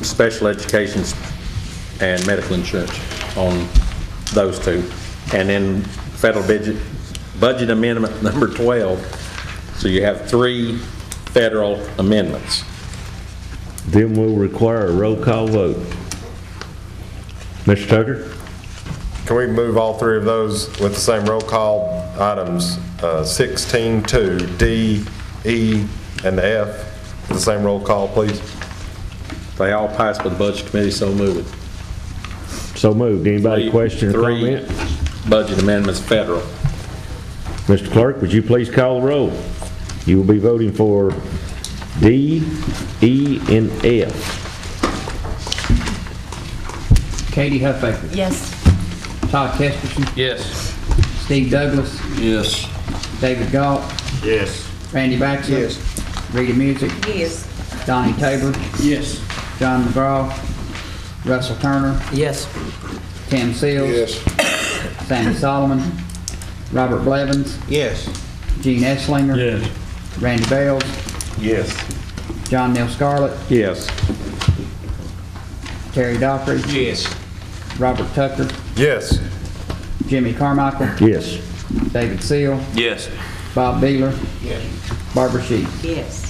special education and medical insurance on those two. And then federal budget amendment number 12. So you have 3 federal amendments. Then we'll require a roll call vote. Mr. Tucker? Can we move all three of those with the same roll call? Items 16-2, D, E, and F, with the same roll call, please? They all passed by the Budget Committee, so move it. So moved. Anybody question or 3 comment? budget amendments federal. Mr. Clerk, would you please call the roll? You will be voting for D, E, and F. Katie Huffaker. Yes. Todd Kesterson. Yes. Steve Douglas. Yes. David Galt. Yes. Randy Baxter. Yes. Rita Music. Yes. Donnie Tabor. Yes. John McGraw. Russell Turner. Yes. Tim Seals. Yes. Sammy Solomon. Robert Blevins. Yes. Gene Esslinger. Yes. Randy Bales. Yes. John Neal Scarlett. Yes. Terry Dockery. Yes. Robert Tucker. Yes. Jimmy Carmichael. Yes. David Seal. Yes. Bob Beeler. Yes. Barbara Sheet. Yes.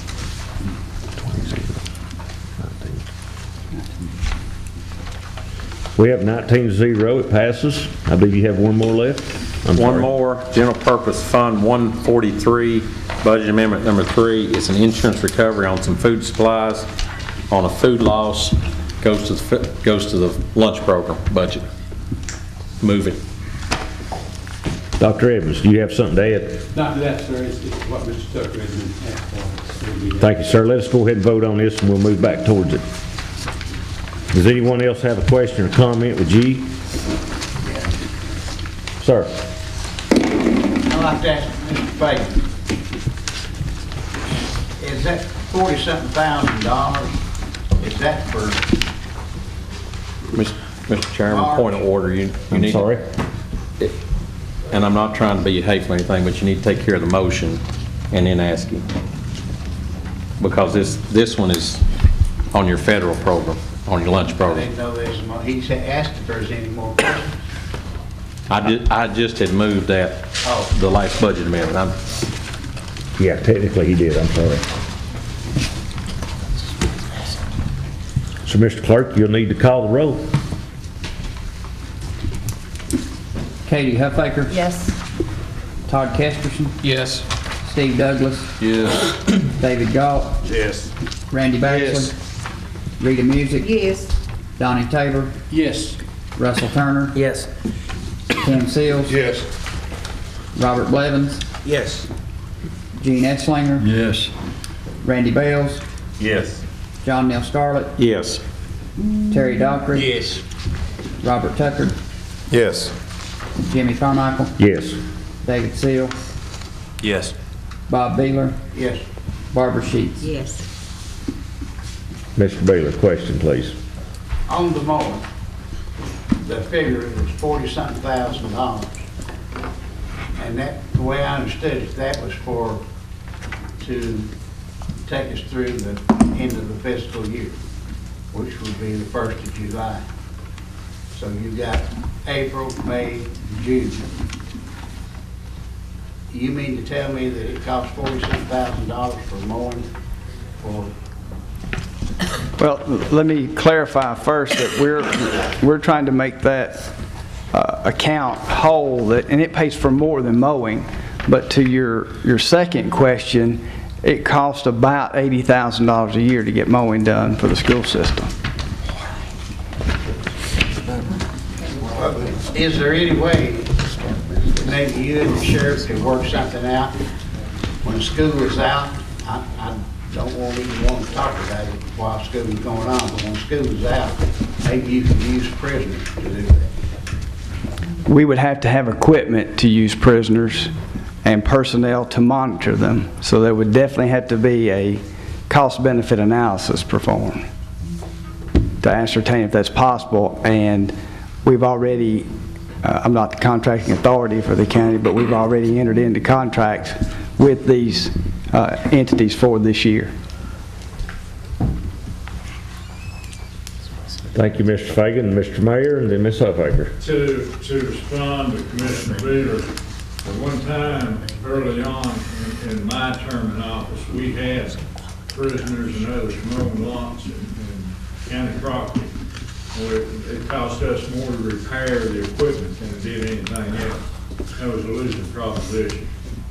We have 19-0. It passes. I believe you have one more left. I'm One sorry. more, General Purpose Fund 143, Budget Amendment number 3. It's an insurance recovery on some food supplies on a food loss. Goes to the lunch program budget. Move it. Dr. Evans, do you have something to add? Not to that, sir, it's what Mr. Tucker has been asked for. Thank you, sir. Let us go ahead and vote on this, and we'll move back towards it. Does anyone else have a question or comment with G? Sir? I'd like to ask Mr. Fagan, is that $40-something thousand, is that for, Mr. Chairman, point of order. You I'm need. sorry? And I'm not trying to be hateful or anything, but you need to take care of the motion and then ask him. Because this one is on your federal program, on your lunch I program. didn't know there's more, he said, asked if there's any more questions. I just had moved that, the last budget amendment. Yeah, technically he did. I'm sorry. So, Mr. Clerk, you'll need to call the roll. Katie Huffaker. Yes. Todd Kesterson. Yes. Steve Douglas. Yes. David Galt. Yes. Randy Baxter. Rita Music. Yes. Donnie Tabor. Yes. Russell Turner. Yes. Tim Seals. Yes. Robert Blevins. Yes. Gene Etzlinger. Yes. Randy Bales. Yes. John Neal Scarlett. Yes. Terry Dockery. Yes. Robert Tucker. Yes. Jimmy Carmichael. Yes. David Seal. Yes. Bob Beeler. Yes. Barbara Sheets. Yes. Mr. Baylor, question, please. On the mowing, the figure was $40-something thousand. And that, the way I understood it, that was to take us through the end of the fiscal year, which would be the 1st of July. So you got April, May, June. You mean to tell me that it costs $40-something thousand for mowing for? Well, let me clarify first that we're trying to make that account whole, and it pays for more than mowing. But to your second question, it costs about $80,000 a year to get mowing done for the school system. Is there any way that maybe you and the sheriff could work something out when school is out? I don't even want to talk about it while school is going on, but when school is out, maybe you can use prisoners to do that. We would have to have equipment to use prisoners and personnel to monitor them. So there would definitely have to be a cost-benefit analysis performed to ascertain if that's possible. And we've already, I'm not the contracting authority for the county, but we've already entered into contracts with these entities for this year. Thank you, Mr. Fagan, Mr. Mayor, and then Ms. Huffaker. To respond to Commissioner Beeler, at one time early on in my term in office, we had prisoners and others mowing lawns in county property. It cost us more to repair the equipment than it did anything else. That was a losing proposition.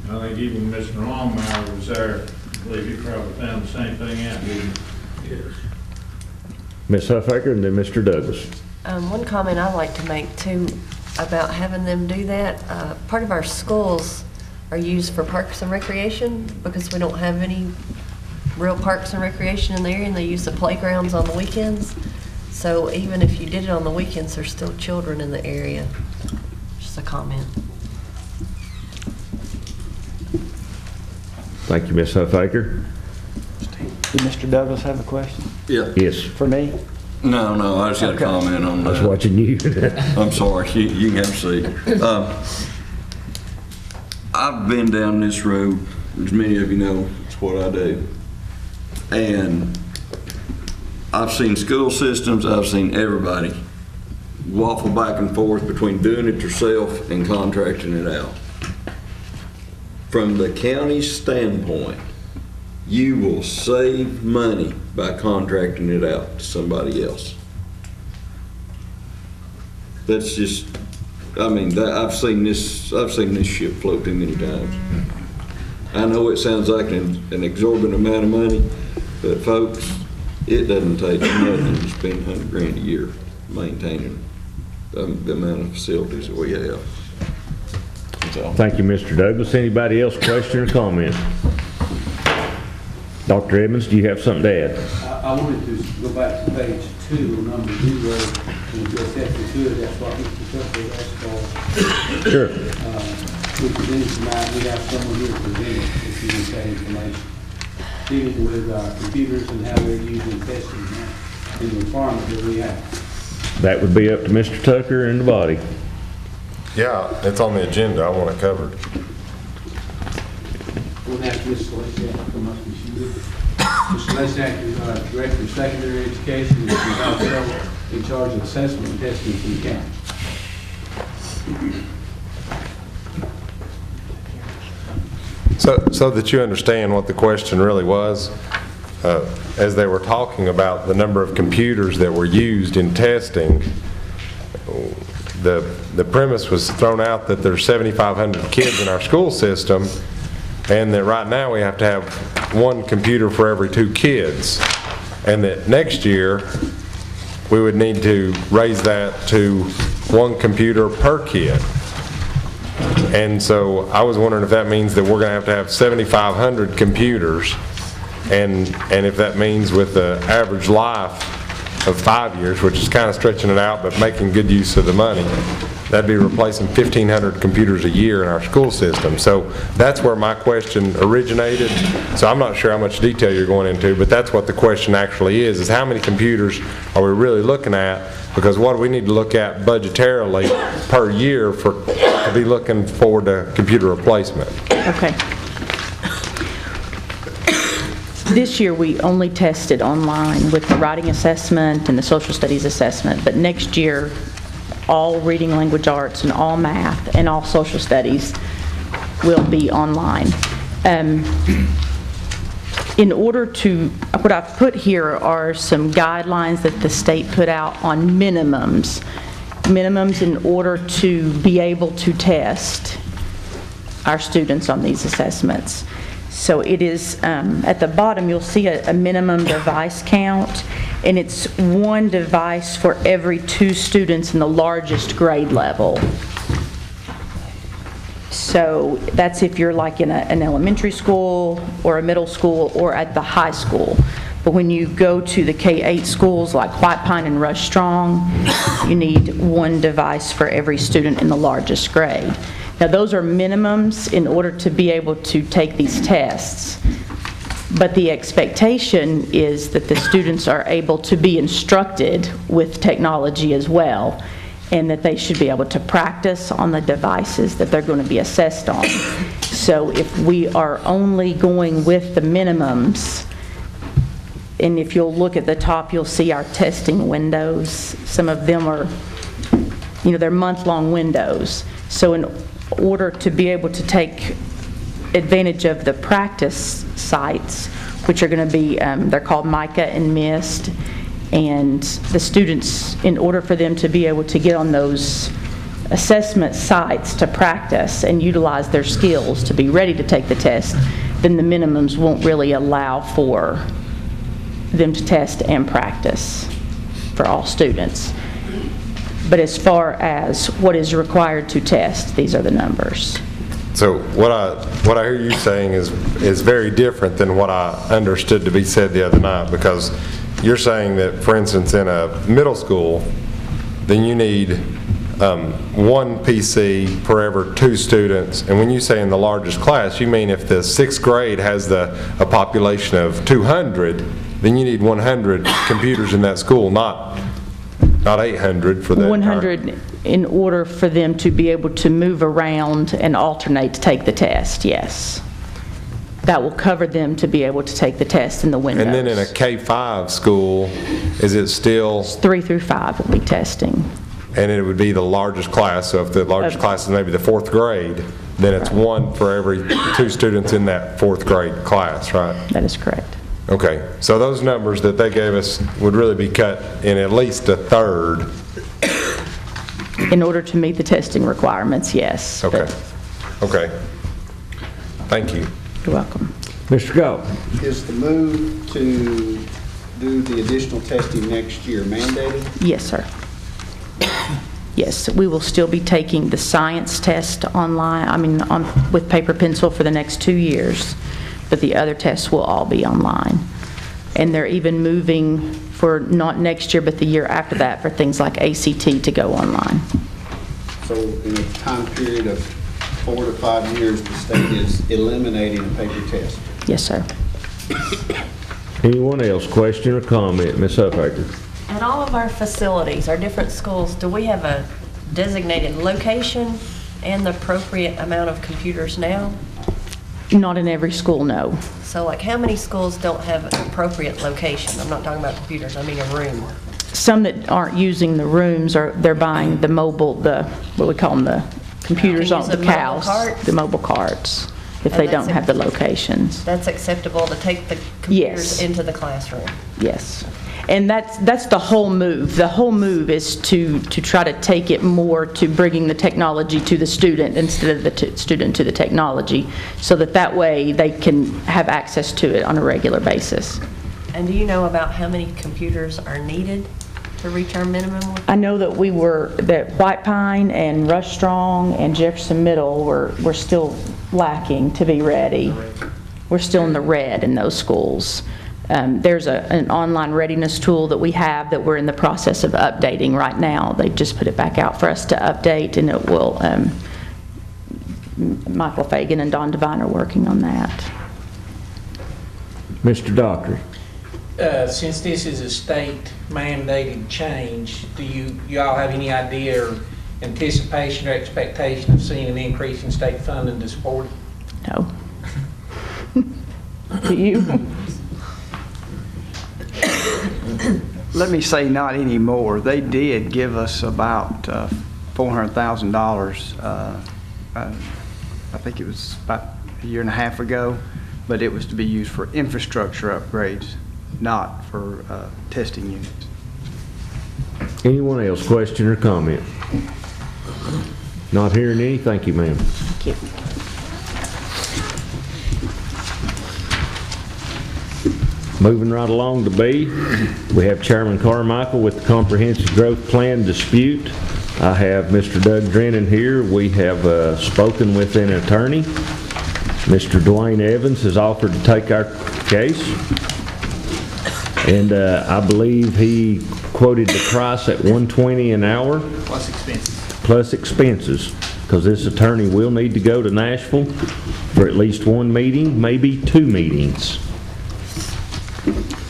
And I think even Mr. Longmire was there. I believe he probably found the same thing out, didn't he? Yes. Ms. Huffaker and then Mr. Douglas. One comment I'd like to make too about having them do that. Part of our schools are used for parks and recreation because we don't have any real parks and recreation in the area, and they use the playgrounds on the weekends. So even if you did it on the weekends, there's still children in the area. Just a comment. Thank you, Ms. Huffaker. Did Mr. Douglas have a question? Yeah. Yes. For me? No, I just got a comment on that. I was watching you. I'm sorry, you can have a seat. I've been down this road, as many of you know, it's what I do. And I've seen school systems, I've seen everybody waffle back and forth between doing it yourself and contracting it out. From the county's standpoint, you will save money by contracting it out to somebody else. That's just, I mean, I've seen this ship float too many times. I know it sounds like an exorbitant amount of money, but folks, it doesn't take nothing to spend $100,000 a year maintaining the amount of facilities that we have. So. Thank you, Mr. Douglas. Anybody else question or comment? Dr. Edmonds, do you have something to add? I wanted to go back to page 2, number 0, and just if we could, that's what Mr. Tucker asked for. Sure. We presented tonight, we have someone here to present it, if you need that information, dealing with our computers and how they're used in testing and the requirement that we have. That would be up to Mr. Tucker and the body. Yeah, it's on the agenda. I want it covered. We'll ask Ms. Celeste to come up and she will. Ms. Celeste is our Director of Secondary Education, and she's also in charge of assessment and testing for the county. So that you understand what the question really was, as they were talking about the number of computers that were used in testing, the premise was thrown out that there's 7,500 kids in our school system, and that right now we have to have one computer for every 2 kids, and that next year we would need to raise that to 1 computer per kid. And so I was wondering if that means that we're going to have 7,500 computers, and if that means with the average life of 5 years, which is kind of stretching it out but making good use of the money, that'd be replacing 1,500 computers a year in our school system. So that's where my question originated. So I'm not sure how much detail you're going into, but that's what the question actually is how many computers are we really looking at? Because what do we need to look at budgetarily per year to be looking forward to computer replacement? Okay. This year, we only tested online with the writing assessment and the social studies assessment, but next year, all reading language arts and all math and all social studies will be online. In order to, what I've put here are some guidelines that the state put out on minimums. Minimums in order to be able to test our students on these assessments. So it is, at the bottom, you'll see a minimum device count, and it's 1 device for every 2 students in the largest grade level. So that's if you're like in an elementary school or a middle school or at the high school. But when you go to the K-8 schools like White Pine and Rush Strong, you need 1 device for every student in the largest grade. Now those are minimums in order to be able to take these tests. But the expectation is that the students are able to be instructed with technology as well, and that they should be able to practice on the devices that they're going to be assessed on. So if we are only going with the minimums, and if you'll look at the top, you'll see our testing windows. Some of them are, they're month-long windows. So in order to be able to take advantage of the practice sites, which are going to be, they're called MICA and MIST, and the students, in order for them to be able to get on those assessment sites to practice and utilize their skills to be ready to take the test, then the minimums won't really allow for them to test and practice for all students. But as far as what is required to test, these are the numbers. So what I hear you saying is very different than what I understood to be said the other night, because you're saying that, for instance, in a middle school, then you need 1 PC per every 2 students. And when you say in the largest class, you mean if the 6th grade has a population of 200, then you need 100 computers in that school, not 800 for that. 100 in order for them to be able to move around and alternate to take the test, yes. That will cover them to be able to take the test in the windows. And then in a K-5 school, is it still? 3 through 5 will be testing. And it would be the largest class, so if the largest class is maybe the 4th grade, then it's 1 for every 2 students in that 4th grade class, right? That is correct. Okay, so those numbers that they gave us would really be cut in at least 1/3. In order to meet the testing requirements, yes. Okay. Okay. Thank you. You're welcome. Mr. Galt. Is the move to do the additional testing next year mandated? Yes, sir. Yes, we will still be taking the science test online, with paper pencil for the next 2 years, but the other tests will all be online. And they're even moving for not next year, but the year after that for things like ACT to go online. So in a time period of 4 to 5 years, the state is eliminating a paper test? Yes, sir. Anyone else, question or comment? Ms. Huffaker. At all of our facilities, our different schools, do we have a designated location and the appropriate amount of computers now? Not in every school, no. So like how many schools don't have an appropriate location? I'm not talking about computers, I mean a room. Some that aren't using the rooms, they're buying the mobile, what we call them, the computers on the cows, the mobile carts, if they don't have the locations. That's acceptable to take the computers into the classroom? Yes. And that's the whole move. The whole move is to try to take it more to bringing the technology to the student instead of the student to the technology, so that way they can have access to it on a regular basis. And do you know about how many computers are needed? to reach our minimum? I know that that White Pine and Rush Strong and Jefferson Middle were still lacking to be ready. We're still in the red in those schools. There's an online readiness tool that we have that we're in the process of updating right now. They've just put it back out for us to update, and it will, Michael Fagan and Don Devine are working on that. Mr. Dockery. Since this is a state mandated change, do you all have any idea or anticipation or expectation of seeing an increase in state funding to support it? No. Do you? Let me say not anymore. They did give us about $400,000. I think it was about a year and a half ago, but it was to be used for infrastructure upgrades, not for testing units. Anyone else, question or comment? Not hearing any, thank you, ma'am. Thank you. Moving right along to B, we have Chairman Carmichael with the Comprehensive Growth Plan dispute. I have Mr. Doug Drennan here. We have spoken with an attorney. Mr. Dwayne Evans has offered to take our case. And I believe he quoted the price at $120 an hour. Plus expenses. Plus expenses, because this attorney will need to go to Nashville for at least one meeting, maybe 2 meetings.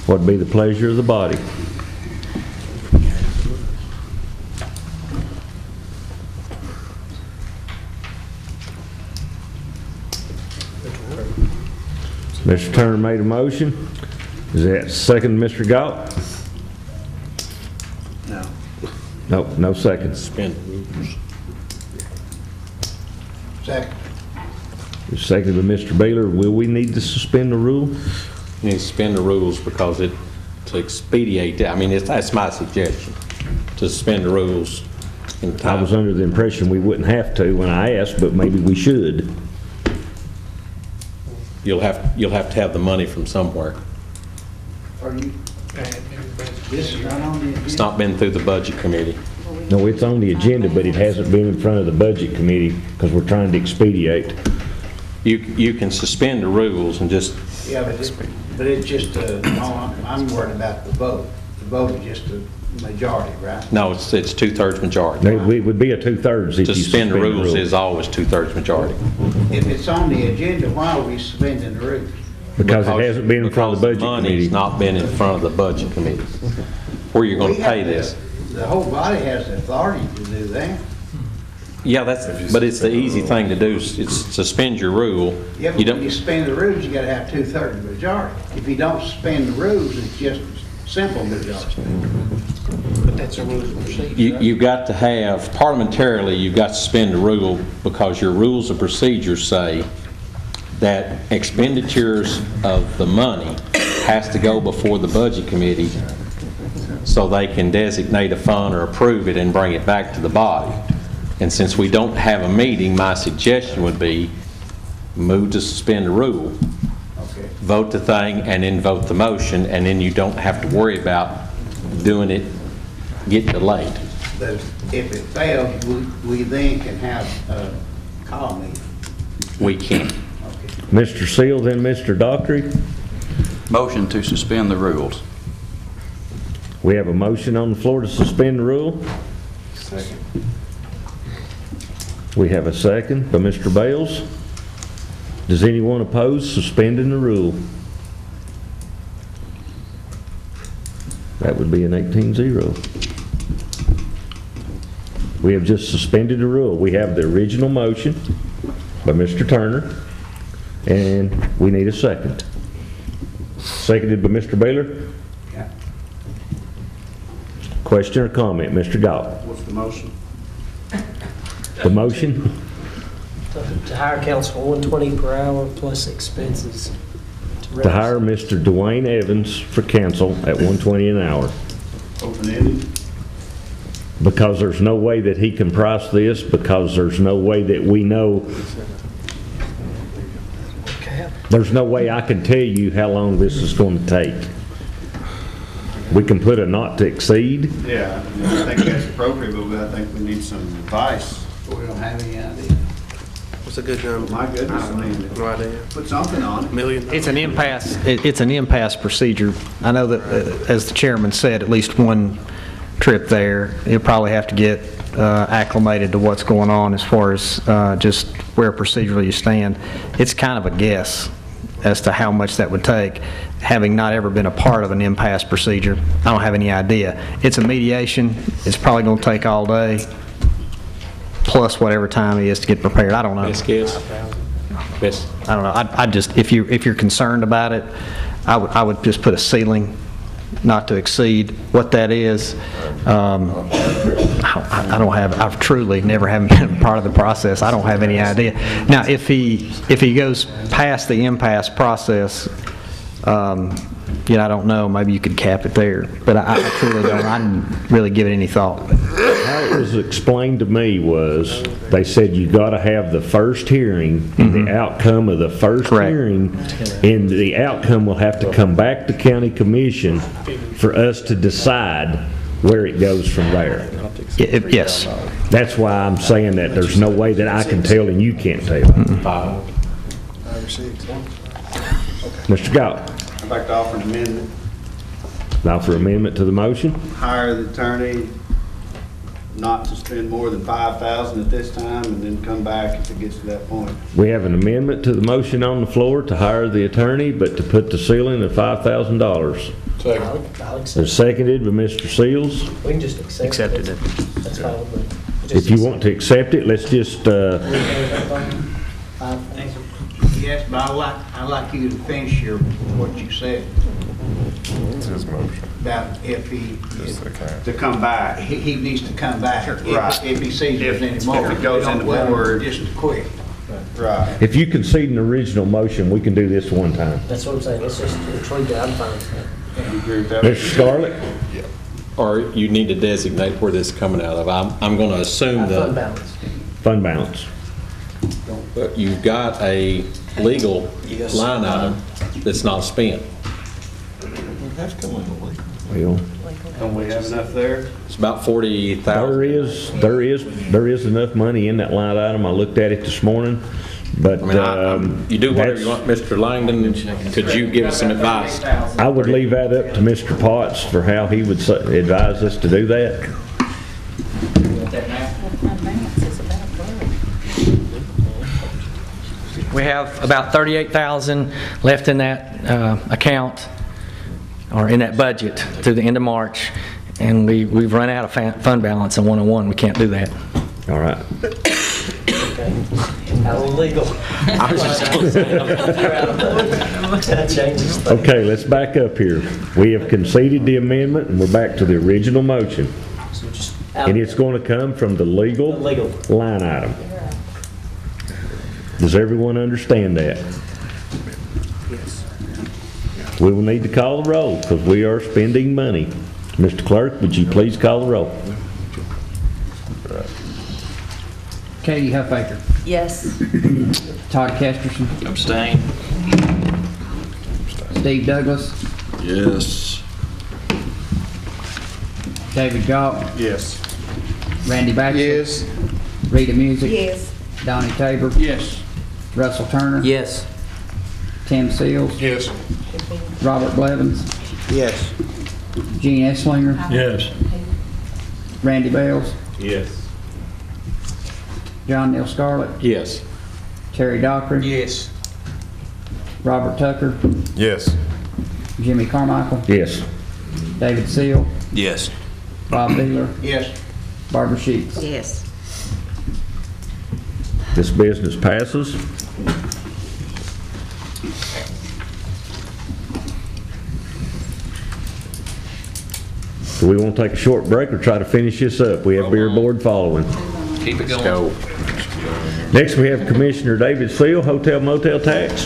What would be the pleasure of the body? Mr. Turner made a motion. Is that second, Mr. Galt? No. No, no second. Suspend the rules. Second. Seconded by Mr. Baylor. Will we need to suspend the rule? You need to suspend the rules because to expedite that, I mean, that's my suggestion, to suspend the rules in time. I was under the impression we wouldn't have to when I asked, but maybe we should. You'll have to have the money from somewhere. Are you? This is not on the agenda. It's not been through the budget committee. No, it's on the agenda, but it hasn't been in front of the budget committee because we're trying to expedite. You can suspend the rules and just... Yeah, but it's just, no, I'm worried about the vote. The vote is just a majority, right? No, it's 2/3 majority. It would be a 2/3 if you suspend the rules is always 2/3 majority. If it's on the agenda, why are we suspending the rules? Because it hasn't been in front of the budget committee. Money's not been in front of the budget committee. Where you're going to pay this. The whole body has the authority to do that. Yeah, but it's the easy thing to do. It's suspend your rule. Yeah, but when you suspend the rules, you got to have 2/3 majority. If you don't suspend the rules, it's just simple majority. But that's a rules of procedure. You've got to have, parliamentarily, you've got to suspend the rule because your rules of procedure say that expenditures of the money has to go before the budget committee so they can designate a fund or approve it and bring it back to the body. And since we don't have a meeting, my suggestion would be move to suspend the rule, vote the thing, and then vote the motion, and then you don't have to worry about doing it, getting delayed. But if it fails, we then can have a call meeting. We can. Mr. Seal, then Mr. Dockery. Motion to suspend the rules. We have a motion on the floor to suspend the rule. Second. We have a second by Mr. Bales. Does anyone oppose suspending the rule? That would be an 18-0. We have just suspended the rule. We have the original motion by Mr. Turner, and we need a second. Seconded by Mr. Baylor. Yeah. Question or comment, Mr. Galt? What's the motion? The motion? To hire counsel 120 per hour plus expenses. To hire Mr. Dwayne Evans for counsel at $120 an hour. Open-ended? Because there's no way that he can price this, because there's no way that we know. There's no way I can tell you how long this is going to take. We can put a not to exceed. Yeah, I think that's appropriate, but I think we need some advice. We don't have any idea. What's a good number? My goodness, I mean, No idea. put something on it. Million? It's an impasse, it's an impasse procedure. I know that, as the chairman said, at least one trip there, you'll probably have to get acclimated to what's going on as far as just where procedurally you stand. It's kind of a guess as to how much that would take. Having not ever been a part of an impasse procedure, I don't have any idea. It's a mediation, it's probably going to take all day, plus whatever time it is to get prepared. I don't know. Best guess? Best. I don't know. I just, if you're concerned about it, I would just put a ceiling, not to exceed. What that is, I don't have. I've truly never haven't been a part of the process. I don't have any idea. Now, if he goes past the impasse process, I don't know. Maybe you could cap it there. But I truly don't. I didn't really give it any thought. How it was explained to me was, they said you got to have the first hearing, and the outcome of the first hearing, and the outcome will have to come back to county commission for us to decide where it goes from there. Yes. That's why I'm saying that there's no way that I can tell and you can't tell. 5 or 6. Mr. Gott. I'd like to offer an amendment. Now for amendment to the motion. Hire the attorney not to spend more than $5,000 at this time, and then come back if it gets to that point. We have an amendment to the motion on the floor to hire the attorney, but to put the ceiling at $5,000. It's seconded by Mr. Seals. We can just accept it. That's fine with me. If you want to accept it, let's just, Yes, but I'd like you to finish what you said. It's his motion. About if he, To come back. he needs to come back. Right. If he sees there's any more. If it goes into board. Just quick. Right. if you concede an original motion, we can do this one time. That's what I'm saying. Let's just tweak it. I'm fine with that. You agree with that? Mr. Scarlett? Or you need to designate where this is coming out of. I'm going to assume Fund that balance. Fund balance. you've got a legal line item that's not spent. Well, don't we have enough there? It's about 40,000. There is enough money in that line item. I looked at it this morning, but you do whatever you want, Mr. Langdon. Could you give us some advice? I would leave that up to Mr. Potts for how he would advise us to do that. We have about 38,000 left in that account, or in that budget, through the end of March, and we've run out of fund balance in 101. We can't do that. All right. How illegal. I was just going to say. That changes things. Okay, let's back up here. We have conceded the amendment, and we're back to the original motion. And it's going to come from the legal line item. Does everyone understand that? Yes. We will need to call the roll because we are spending money. Mr. Clerk, would you please call the roll? Katie Huffaker. Yes. Todd Kesterson. Abstain. Steve Douglas. Yes. David Galt. Yes. Randy Baxter. Yes. Rita Music. Yes. Donnie Tabor. Yes. Russell Turner. Yes. Tim Seals. Yes. Robert Blevins. Yes. Gene Esslinger. Yes. Randy Bales. Yes. John Neal Scarlett. Yes. Terry Dockery. Yes. Robert Tucker. Yes. Jimmy Carmichael. Yes. David Seal. Yes. Bob Beeler. Yes. Barbara Sheets. Yes. This business passes. Do we want to take a short break or try to finish this up? We have beer board following. Keep it going. Go. Next, we have Commissioner David Seal, Hotel Motel Tax.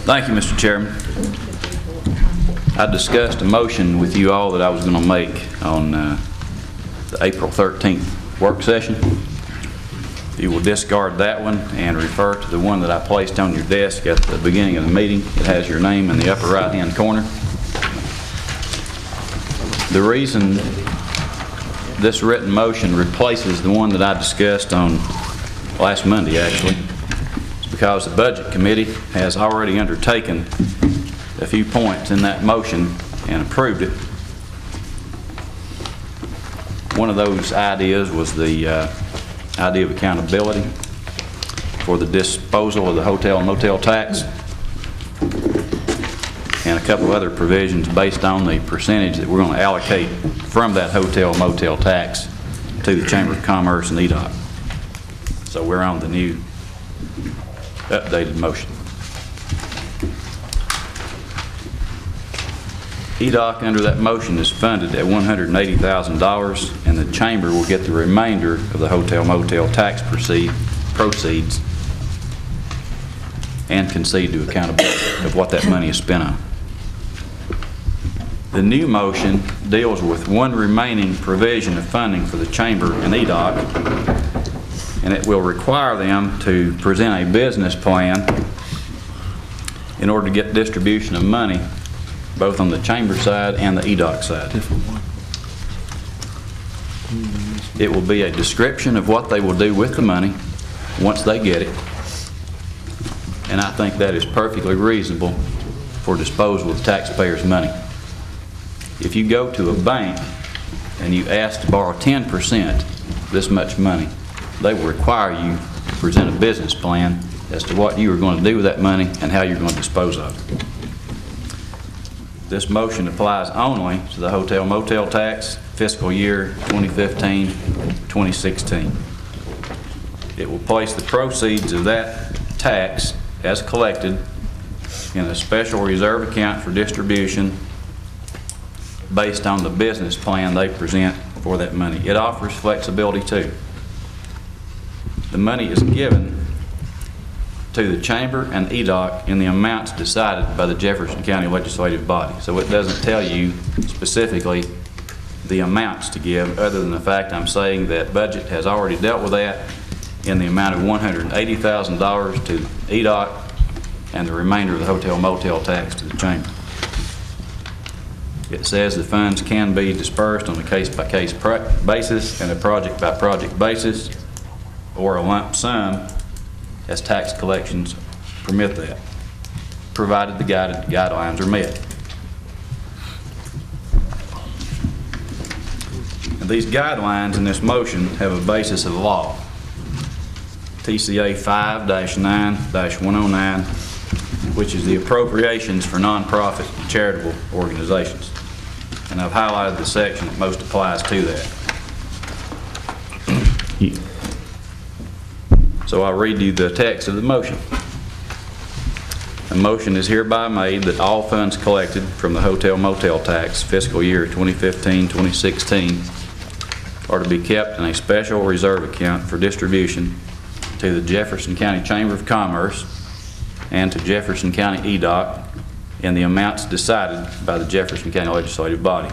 Thank you, Mr. Chairman. I discussed a motion with you all that I was going to make on the April 13th work session. You will discard that one and refer to the one that I placed on your desk at the beginning of the meeting. It has your name in the upper right-hand corner. The reason this written motion replaces the one that I discussed on last Monday, actually, is because the Budget Committee has already undertaken a few points in that motion and approved it. One of those ideas was the idea of accountability for the disposal of the hotel and motel tax, and a couple of other provisions based on the percentage that we're going to allocate from that hotel motel tax to the Chamber of Commerce and EDOC. So we're on the new updated motion. EDOC under that motion is funded at $180,000, and the Chamber will get the remainder of the hotel motel tax proceeds and concede to accountability of what that money is spent on. The new motion deals with one remaining provision of funding for the Chamber and EDOC, and it will require them to present a business plan in order to get distribution of money both on the Chamber side and the EDOC side. It will be a description of what they will do with the money once they get it, and I think that is perfectly reasonable for disposal of taxpayers' money. If you go to a bank and you ask to borrow 10%, this much money, they will require you to present a business plan as to what you are going to do with that money and how you're going to dispose of it. This motion applies only to the hotel motel tax fiscal year 2015-2016. It will place the proceeds of that tax as collected in a special reserve account for distribution based on the business plan they present for that money. It offers flexibility too. The money is given to the Chamber and EDOC in the amounts decided by the Jefferson County Legislative Body. So it doesn't tell you specifically the amounts to give, other than the fact I'm saying that budget has already dealt with that in the amount of $180,000 to EDOC and the remainder of the hotel motel tax to the Chamber. It says the funds can be dispersed on a case-by-case basis and a project-by-project basis, or a lump sum as tax collections permit that, provided the guidelines are met. And these guidelines in this motion have a basis of law. TCA 5-9-109, which is the appropriations for nonprofit charitable organizations. And I've highlighted the section that most applies to that. So I'll read you the text of the motion. The motion is hereby made that all funds collected from the hotel motel tax fiscal year 2015-2016 are to be kept in a special reserve account for distribution to the Jefferson County Chamber of Commerce and to Jefferson County EDOC in the amounts decided by the Jefferson County Legislative Body.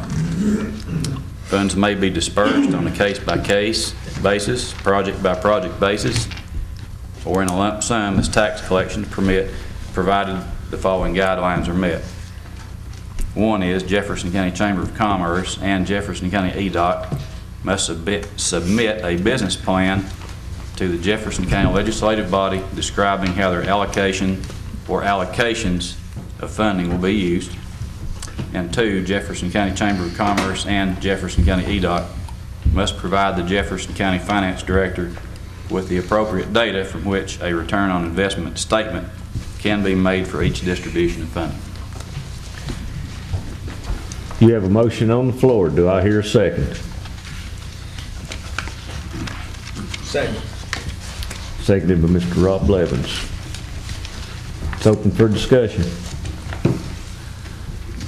Funds may be dispersed on a case-by-case basis, project-by-project basis, or in a lump sum as tax collection permit, provided the following guidelines are met. One is Jefferson County Chamber of Commerce and Jefferson County EDOC must submit a business plan to the Jefferson County Legislative Body describing how their allocation or allocations of funding will be used. And two, Jefferson County Chamber of Commerce and Jefferson County EDOC must provide the Jefferson County Finance Director with the appropriate data from which a return on investment statement can be made for each distribution of funding. You have a motion on the floor. Do I hear a second? Second. Seconded by Mr. Rob Blevins. It's open for discussion.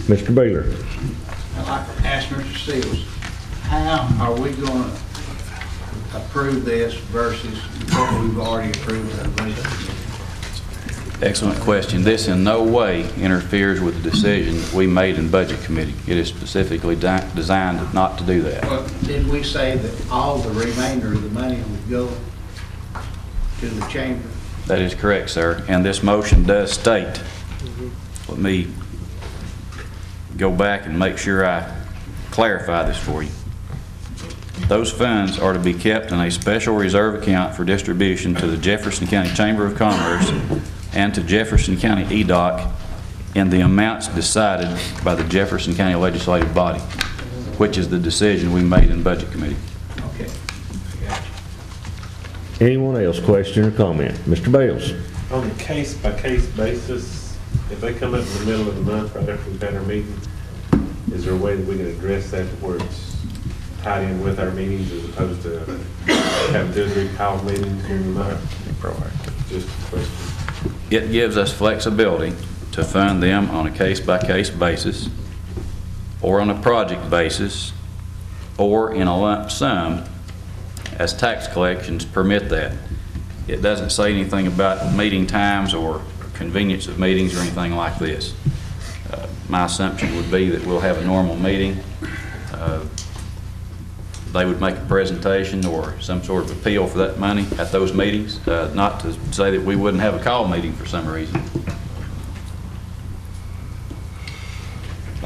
Mr. Baylor. I'd like to ask Mr. Seals, how are we going to approve this versus what we've already approved of the budget? Excellent question. This in no way interferes with the decision we made in Budget Committee. It is specifically designed not to do that. Well, did we say that all the remainder of the money would go to the Chamber? That is correct, sir. And this motion does state, let me go back and make sure I clarify this for you. Those funds are to be kept in a special reserve account for distribution to the Jefferson County Chamber of Commerce and to Jefferson County EDOC in the amounts decided by the Jefferson County Legislative Body, which is the decision we made in Budget Committee. Okay. Anyone else, question or comment? Mr. Bales? On a case-by-case basis, if they come up in the middle of the month right after we've had our meeting, is there a way that we can address that to where it's tied in with our meetings as opposed to having 2 or 3 call meetings during the month? Just a question. It gives us flexibility to fund them on a case-by-case basis, or on a project basis, or in a lump sum, as tax collections permit that. It doesn't say anything about meeting times or convenience of meetings or anything like this. My assumption would be that we'll have a normal meeting. They would make a presentation or some sort of appeal for that money at those meetings, not to say that we wouldn't have a call meeting for some reason.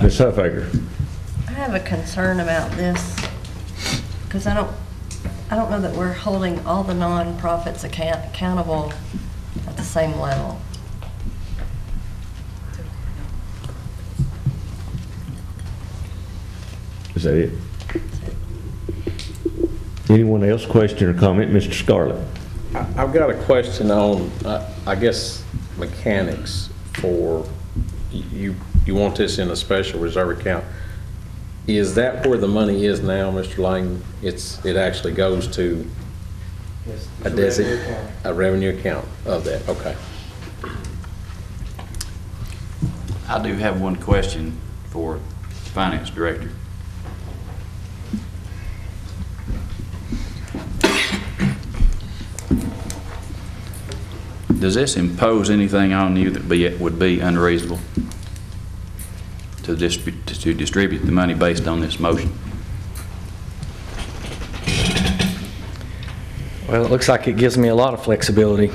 Ms. Huffaker? I have a concern about this because I don't know that we're holding all the nonprofits accountable at the same level. Is that it? Anyone else, question or comment? Mr. Scarlett? I've got a question on, I guess, mechanics for, you want this in a special reserve account. Is that where the money is now, Mr. Lang? It actually goes to a revenue account of that, okay. I do have one question for the Finance Director. Does this impose anything on you that would be unreasonable to distribute the money based on this motion? Well, it looks like it gives me a lot of flexibility.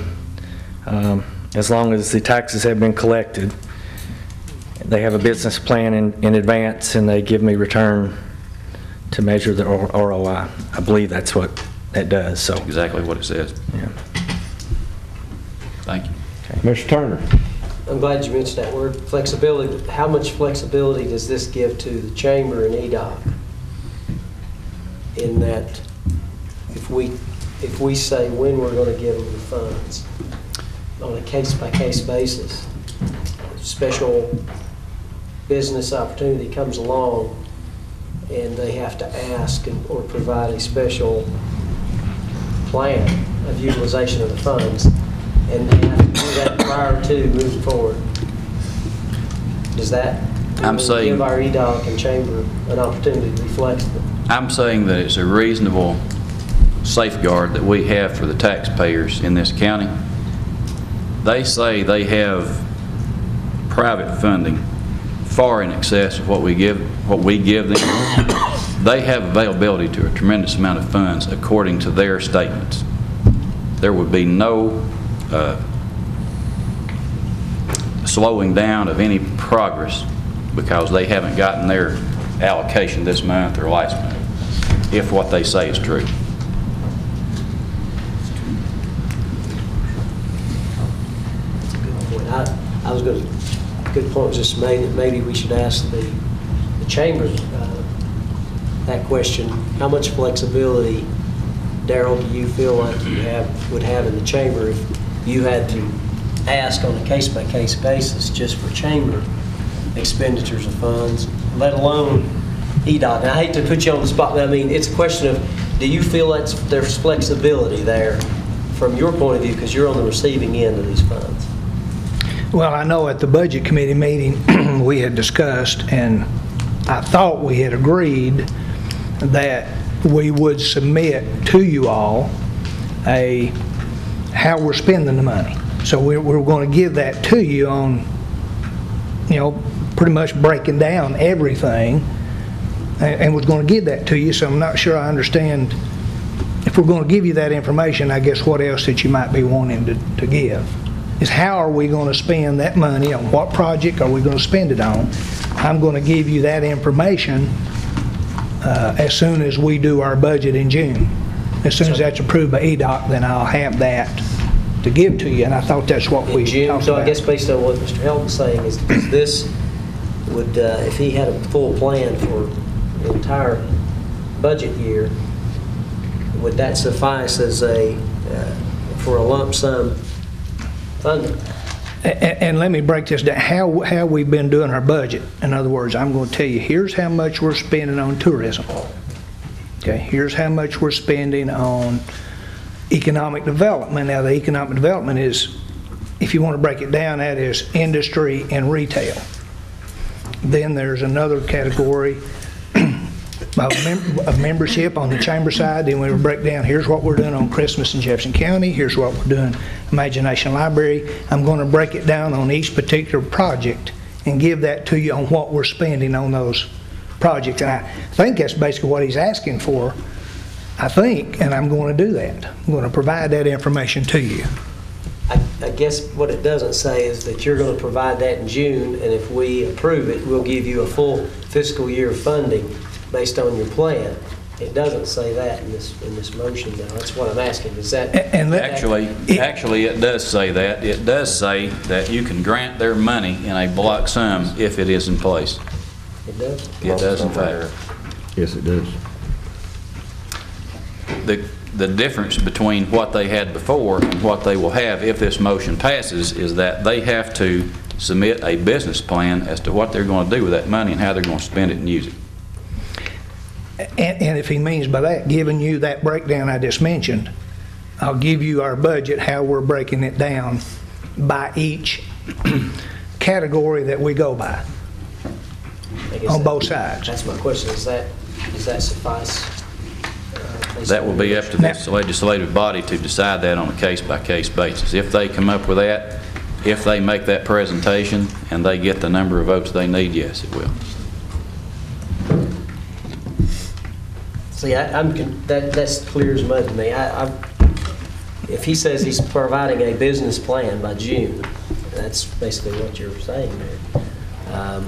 As long as the taxes have been collected, they have a business plan in advance, and they give me return to measure the ROI. I believe that's what that does. So that's exactly what it says. Yeah. Thank you. Okay. Mr. Turner? I'm glad you mentioned that word, flexibility. How much flexibility does this give to the Chamber and EDOC? In that, if we say when we're going to give them the funds on a case-by-case basis, special business opportunity comes along and they have to ask or provide a special plan of utilization of the funds, and they have to do that prior to moving forward. Does that give our EDOC and Chamber an opportunity to be flexible? I'm saying that it's a reasonable safeguard that we have for the taxpayers in this county. They say they have private funding far in excess of what we give them. They have availability to a tremendous amount of funds according to their statements. There would be no slowing down of any progress because they haven't gotten their allocation this month or last month, if what they say is true. I was going to, good point was just made that maybe we should ask the Chamber that question. How much flexibility, Darrell, do you feel like you would have in the Chamber if you had to ask on a case-by-case basis just for Chamber expenditures of funds, let alone EDOC? And I hate to put you on the spot, but I mean, it's a question of, do you feel that there's flexibility there from your point of view because you're on the receiving end of these funds? Well, I know at the Budget Committee meeting we had discussed, and I thought we had agreed that we would submit to you all how we're spending the money. So we're going to give that to you on, pretty much breaking down everything, and we're going to give that to you. So I'm not sure I understand. If we're going to give you that information, I guess what else that you might be wanting to give is how are we going to spend that money, on what project are we going to spend it on. I'm going to give you that information as soon as we do our budget in June. As soon as that's approved by EDOC, then I'll have that to give to you, and I thought that's what we In June, talked so I about. guess based on what Mr. Helton's saying, is this would, if he had a full plan for the entire budget year, would that suffice as for a lump sum funding? And let me break this down. How we've been doing our budget. In other words, I'm going to tell you, here's how much we're spending on tourism. Okay, here's how much we're spending on economic development. Now, the economic development is, if you want to break it down, that is industry and retail. Then there's another category of membership on the chamber side. Then we would break down, here's what we're doing on Christmas in Jefferson County, here's what we're doing Imagination Library. I'm going to break it down on each particular project and give that to you on what we're spending on those projects. And I think that's basically what he's asking for, I think, and I'm going to do that. I'm going to provide that information to you. I guess what it doesn't say is that you're going to provide that in June, and if we approve it, we'll give you a full fiscal year of funding based on your plan. It doesn't say that in this motion now. That's what I'm asking. Is that Actually, it does say that. It does say that you can grant their money in a block sum if it is in place. It does? It does, in fact. Yes, it does. The difference between what they had before and what they will have if this motion passes is that they have to submit a business plan as to what they're going to do with that money and how they're going to spend it and use it. And if he means by that, giving you that breakdown I just mentioned, I'll give you our budget, how we're breaking it down by each category that we go by on both sides. That's my question. Does that suffice? That will be up to this legislative body to decide that on a case-by-case basis. If they come up with that, if they make that presentation and they get the number of votes they need, yes, it will. See, that's clear as mud to me. If he says he's providing a business plan by June, that's basically what you're saying there.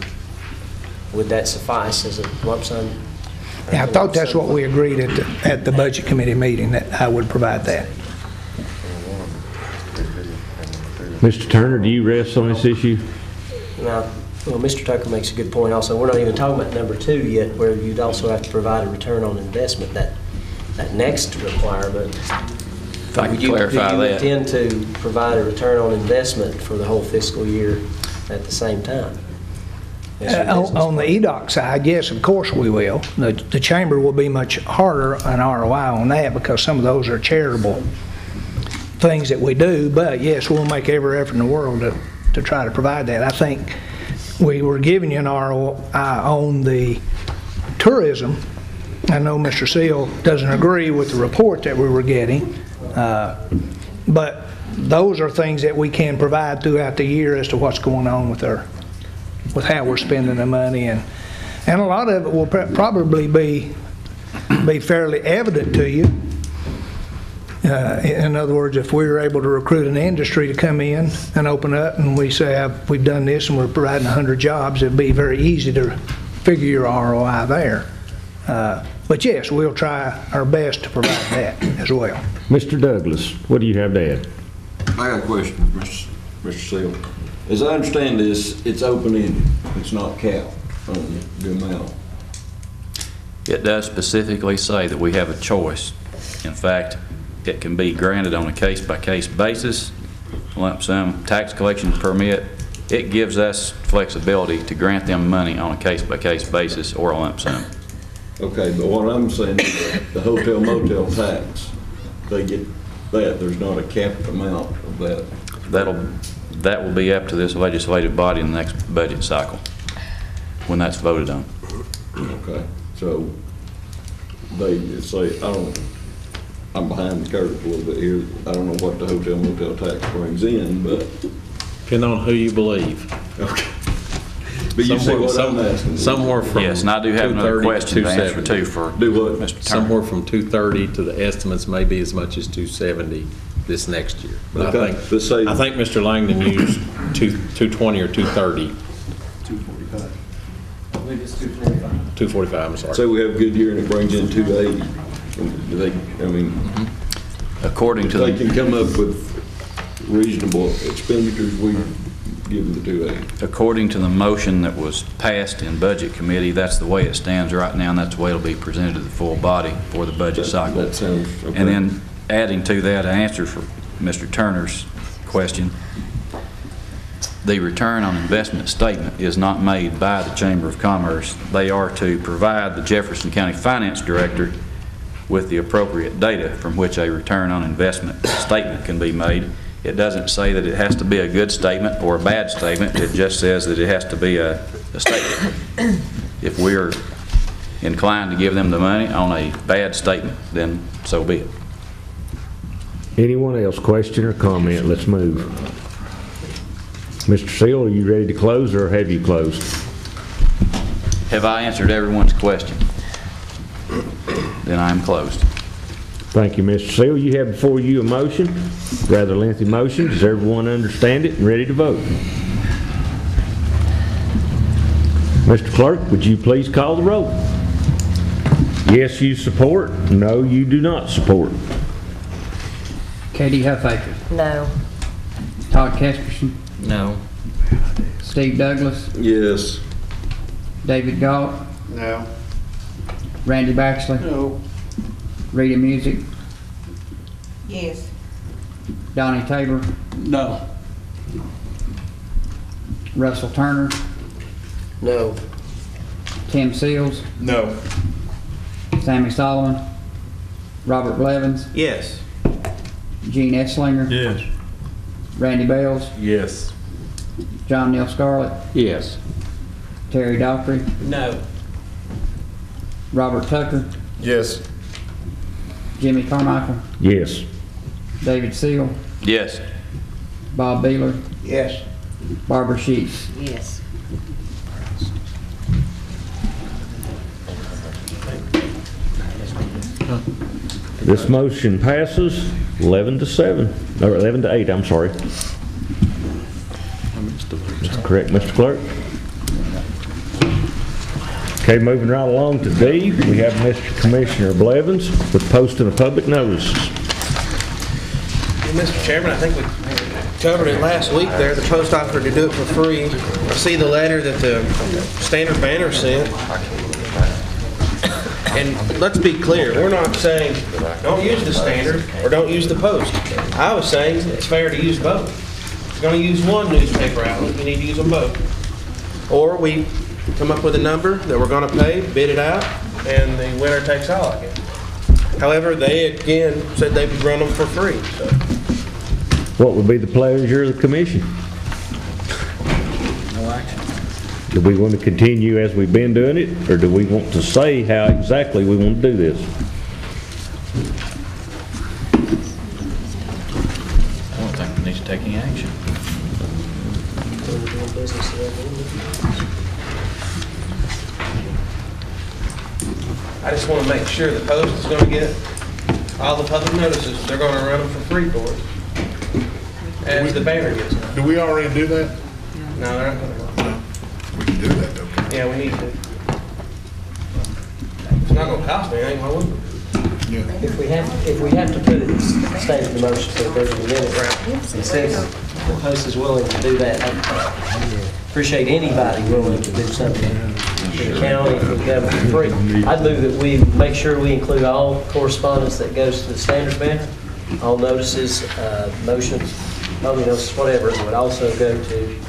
Would that suffice as a lump sum? Yeah, I thought that's what we agreed at the budget committee meeting, that I would provide that. Mr. Turner, do you rest on this issue? Now, well, Mr. Tucker makes a good point also. We're not even talking about number 2 yet, where you'd also have to provide a return on investment, that next requirement. If I could clarify that. Do you intend to provide a return on investment for the whole fiscal year at the same time? On the EDOC side, yes, of course we will. The chamber will be much harder on ROI on that because some of those are charitable things that we do, but yes, we'll make every effort in the world to try to provide that. I think we were giving you an ROI on the tourism. I know Mr. Seal doesn't agree with the report that we were getting, but those are things that we can provide throughout the year as to what's going on with how we're spending the money, and a lot of it will probably be fairly evident to you. In other words, if we were able to recruit an industry to come in and open up, and we say we've done this and we're providing 100 jobs, it'd be very easy to figure your ROI there. But yes, we'll try our best to provide that as well. Mr. Douglas, what do you have to add? I got a question, Mr. Seal. As I understand this, it's open-ended. It's not capped on the amount. It does specifically say that we have a choice. In fact, it can be granted on a case-by-case basis, lump sum tax collection permit. It gives us flexibility to grant them money on a case-by-case basis or a lump sum. Okay, but what I'm saying is the hotel motel tax, they get that. There's not a capped amount of that. That will be up to this legislative body in the next budget cycle when that's voted on. Okay, so they say, I'm behind the curve a little bit here. I don't know what the hotel motel tax brings in, but depending on who you believe. Okay. But you see what I'm asking. Somewhere from yes, and I do have another question to answer too for Mr. Turner. Somewhere from 230 to the estimates may be as much as 270 this next year. But okay. I think Mr. Langdon used 220 or 230. 245. believe it's 245. 245, I'm sorry. Say we have a good year and it brings in 280. Do they, I mean, According to they the, can come up with reasonable expenditures, we give them the 280. according to the motion that was passed in Budget Committee, that's the way it stands right now, and that's the way it'll be presented to the full body for the budget cycle. That sounds okay. And then adding to that, an answer for Mr. Turner's question, the return on investment statement is not made by the Chamber of Commerce. They are to provide the Jefferson County Finance Director with the appropriate data from which a return on investment statement can be made. It doesn't say that it has to be a good statement or a bad statement. It just says that it has to be a statement. If we're inclined to give them the money on a bad statement, then so be it. Anyone else, question or comment? Let's move. Mr. Seal, are you ready to close, or have you closed? Have I answered everyone's question? Then I am closed. Thank you, Mr. Seal. You have before you a motion, rather lengthy motion. Does everyone understand it and ready to vote? Mr. Clerk, would you please call the roll? Yes, you support. No, you do not support. Katie Huffaker. No. Todd Kesperson. No. Steve Douglas. Yes. David Galt. No. Randy Baxley. No. Rita Music. Yes. Donnie Tabor. No. Russell Turner. No. Tim Seals. No. Sammy Solomon. Robert Blevins. Yes. Gene Esslinger. Yes. Randy Bales. Yes. John Neal Scarlett. Yes. Terry Dockery. No. Robert Tucker. Yes. Jimmy Carmichael. Yes. David Seal. Yes. Bob Beeler. Yes. Barbara Sheets. Yes. This motion passes 11 to 7, or 11 to 8, I'm sorry. That's correct, Mr. Clerk. Okay, moving right along to D, we have Mr. Commissioner Blevins with posting of public notices. Mr. Chairman, I think we covered it last week there. The post offered to do it for free. I see the letter that the Standard Banner sent. And let's be clear, we're not saying don't use the Standard or don't use the Post. I was saying it's fair to use both. If you're going to use one newspaper outlet, you need to use them both. Or we come up with a number that we're going to pay, bid it out, and the winner takes all, I guess. However, they again said they would run them for free. So. What would be the pleasure of the commission? No action. Do we want to continue as we've been doing it, or do we want to say how exactly we want to do this? I don't think we need to take any action. I just want to make sure the Post is going to get all the public notices. They're going to run them for free for us. As the Banner gets them. Do we already do that? No, they're not going to. We can do that, though. Yeah, we need to. It's not going to cost me anything, why would we? If we have to put it, state the motion for the minute, and since the Post is willing to do that, I appreciate anybody willing to do something for the county, for the government for free. I'd move that we make sure we include all correspondence that goes to the Standard Banner, all notices, motions, voting notices, whatever, would also go to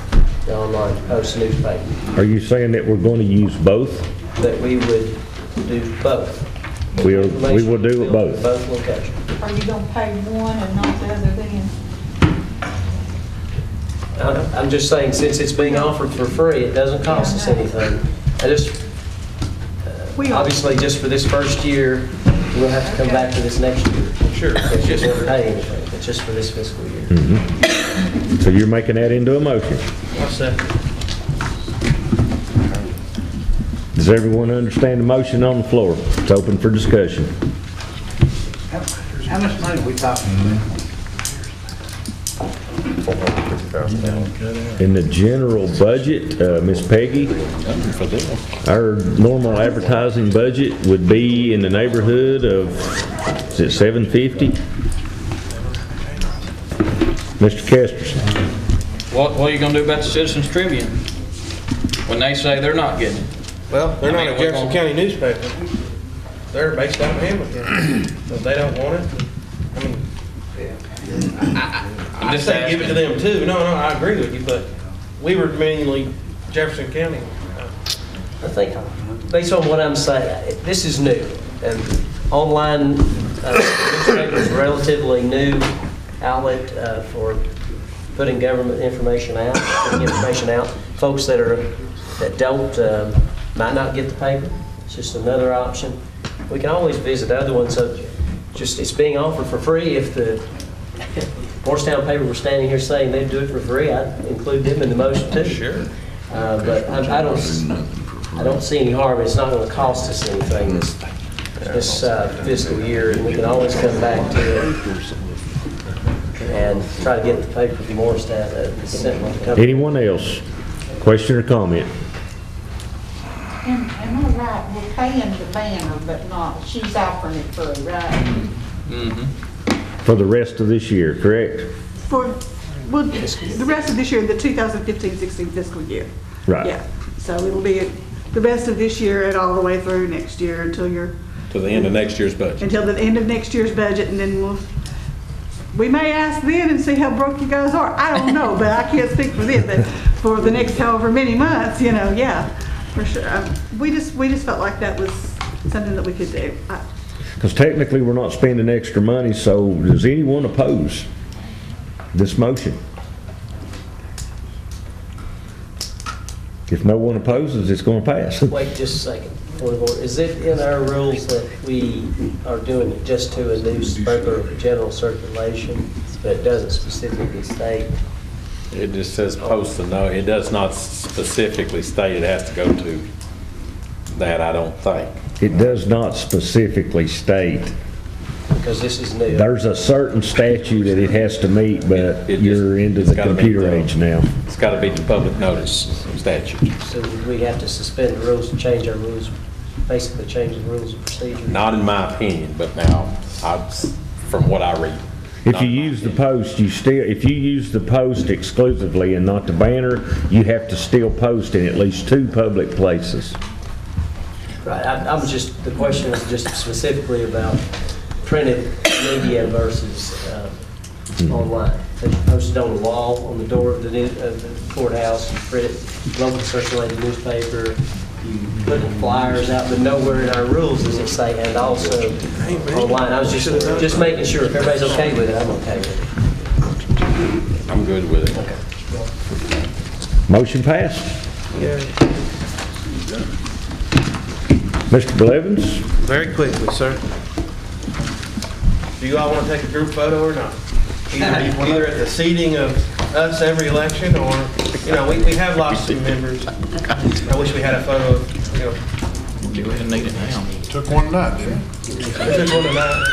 the online Post newspaper. Are you saying that we're going to use both? That we would do both. We will do it both. Both locations. Are you gonna pay one and not the other then? I'm just saying, since it's being offered for free, it doesn't cost us anything. I just, obviously, just for this first year, we'll have to come back to this next year. Sure. It's just for pay anything. It's just for this fiscal year. Mm-hmm. So you're making that into a motion? I'll second. Does everyone understand the motion on the floor? It's open for discussion. How much money are we talking about? $450,000. In the general budget, Ms. Peggy, our normal advertising budget would be in the neighborhood of, is it 750? Mr. Kesterson. What are you gonna do about the Citizens Tribune when they say they're not getting it? Well, they're I mean, not a we're Jefferson gonna- County newspaper. They're based out of Hamilton. So if they don't want it, I mean, I'm I just say give it to them too. No, I agree with you, but we were mainly Jefferson County. I think, based on what I'm saying, this is new. And online newspaper is a relatively new outlet for putting government information out, Folks that don't, might not get the paper, it's just another option. We can always visit other ones. So just, it's being offered for free. If the Morristown paper were standing here saying they'd do it for free, I'd include them in the motion too. Sure. But I don't see any harm. It's not going to cost us anything this fiscal year, and we can always come back to it and try to get the paper from Morristown. Anyone else? Question or comment? Am I right, we're paying the banner, but not, she's offering it free, right? For the rest of this year, correct? For, well, the rest of this year, the 2015-16 fiscal year. Right. Yeah, so it'll be the rest of this year and all the way through next year until To the end of next year's budget. until the end of next year's budget, and then we may ask then and see how broke you guys are. I don't know, but I can't speak for them, but for the next however many months, yeah, for sure. We just felt like that was something that we could do. Because technically, we're not spending extra money, so does anyone oppose this motion? If no one opposes, it's going to pass. Wait just a second. Point of order. Is it in our rules that we are doing it just to a newspaper of general circulation, but it doesn't specifically state? It just says post the note. It does not specifically state it has to go to that, I don't think. It does not specifically state. Because this is new. There's a certain statute that it has to meet, but you're into the computer age now. It's got to be the public notice statute. So would we have to suspend the rules and change our rules, basically change the rules of procedure? Not in my opinion, but now, from what I read. If you use the post, if you use the post exclusively and not the banner, you have to still post in at least 2 public places. Right, the question was just specifically about printed media versus online. So you post it on the wall, on the door of the courthouse, you print it, local circulated newspaper, you put the flyers out, but nowhere in our rules does it say, and also online. I was just making sure if everybody's okay with it, I'm okay with it. I'm good with it. Okay. Motion passed. Yeah. Mr. Blevins? Very quickly, sir. Do you all want to take a group photo or not? Either at the seating of us every election, or, we have lost some members. I wish we had a photo of, Do we need it now? Took one tonight, didn't we took one tonight.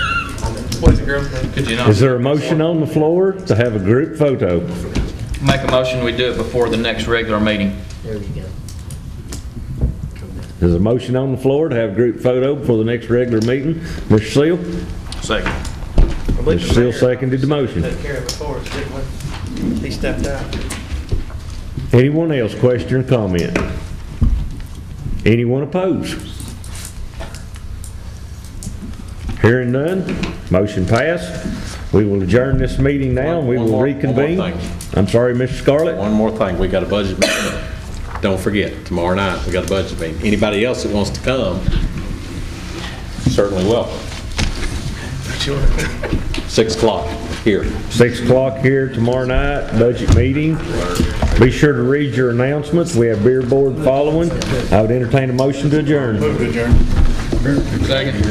What's the group name? Could you not? Is there a motion on the floor to have a group photo? Make a motion, we do it before the next regular meeting. There you go. There's a motion on the floor to have a group photo before the next regular meeting. Mr. Seal? Second. Mr. Seal seconded the motion. Took care of it for us, didn't we? He stepped out. Anyone else question or comment? Anyone opposed? Hearing none, motion passed. We will adjourn this meeting now and we will reconvene. One more thing. I'm sorry, Mr. Scarlett? One more thing. We got a budget meeting. Don't forget, tomorrow night, we got a budget meeting. Anybody else that wants to come, certainly welcome. 6 o'clock here. 6 o'clock here tomorrow night, budget meeting. Be sure to read your announcements. We have beer board following. I would entertain a motion to adjourn. Move to adjourn. Second.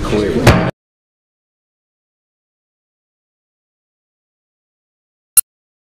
Seals.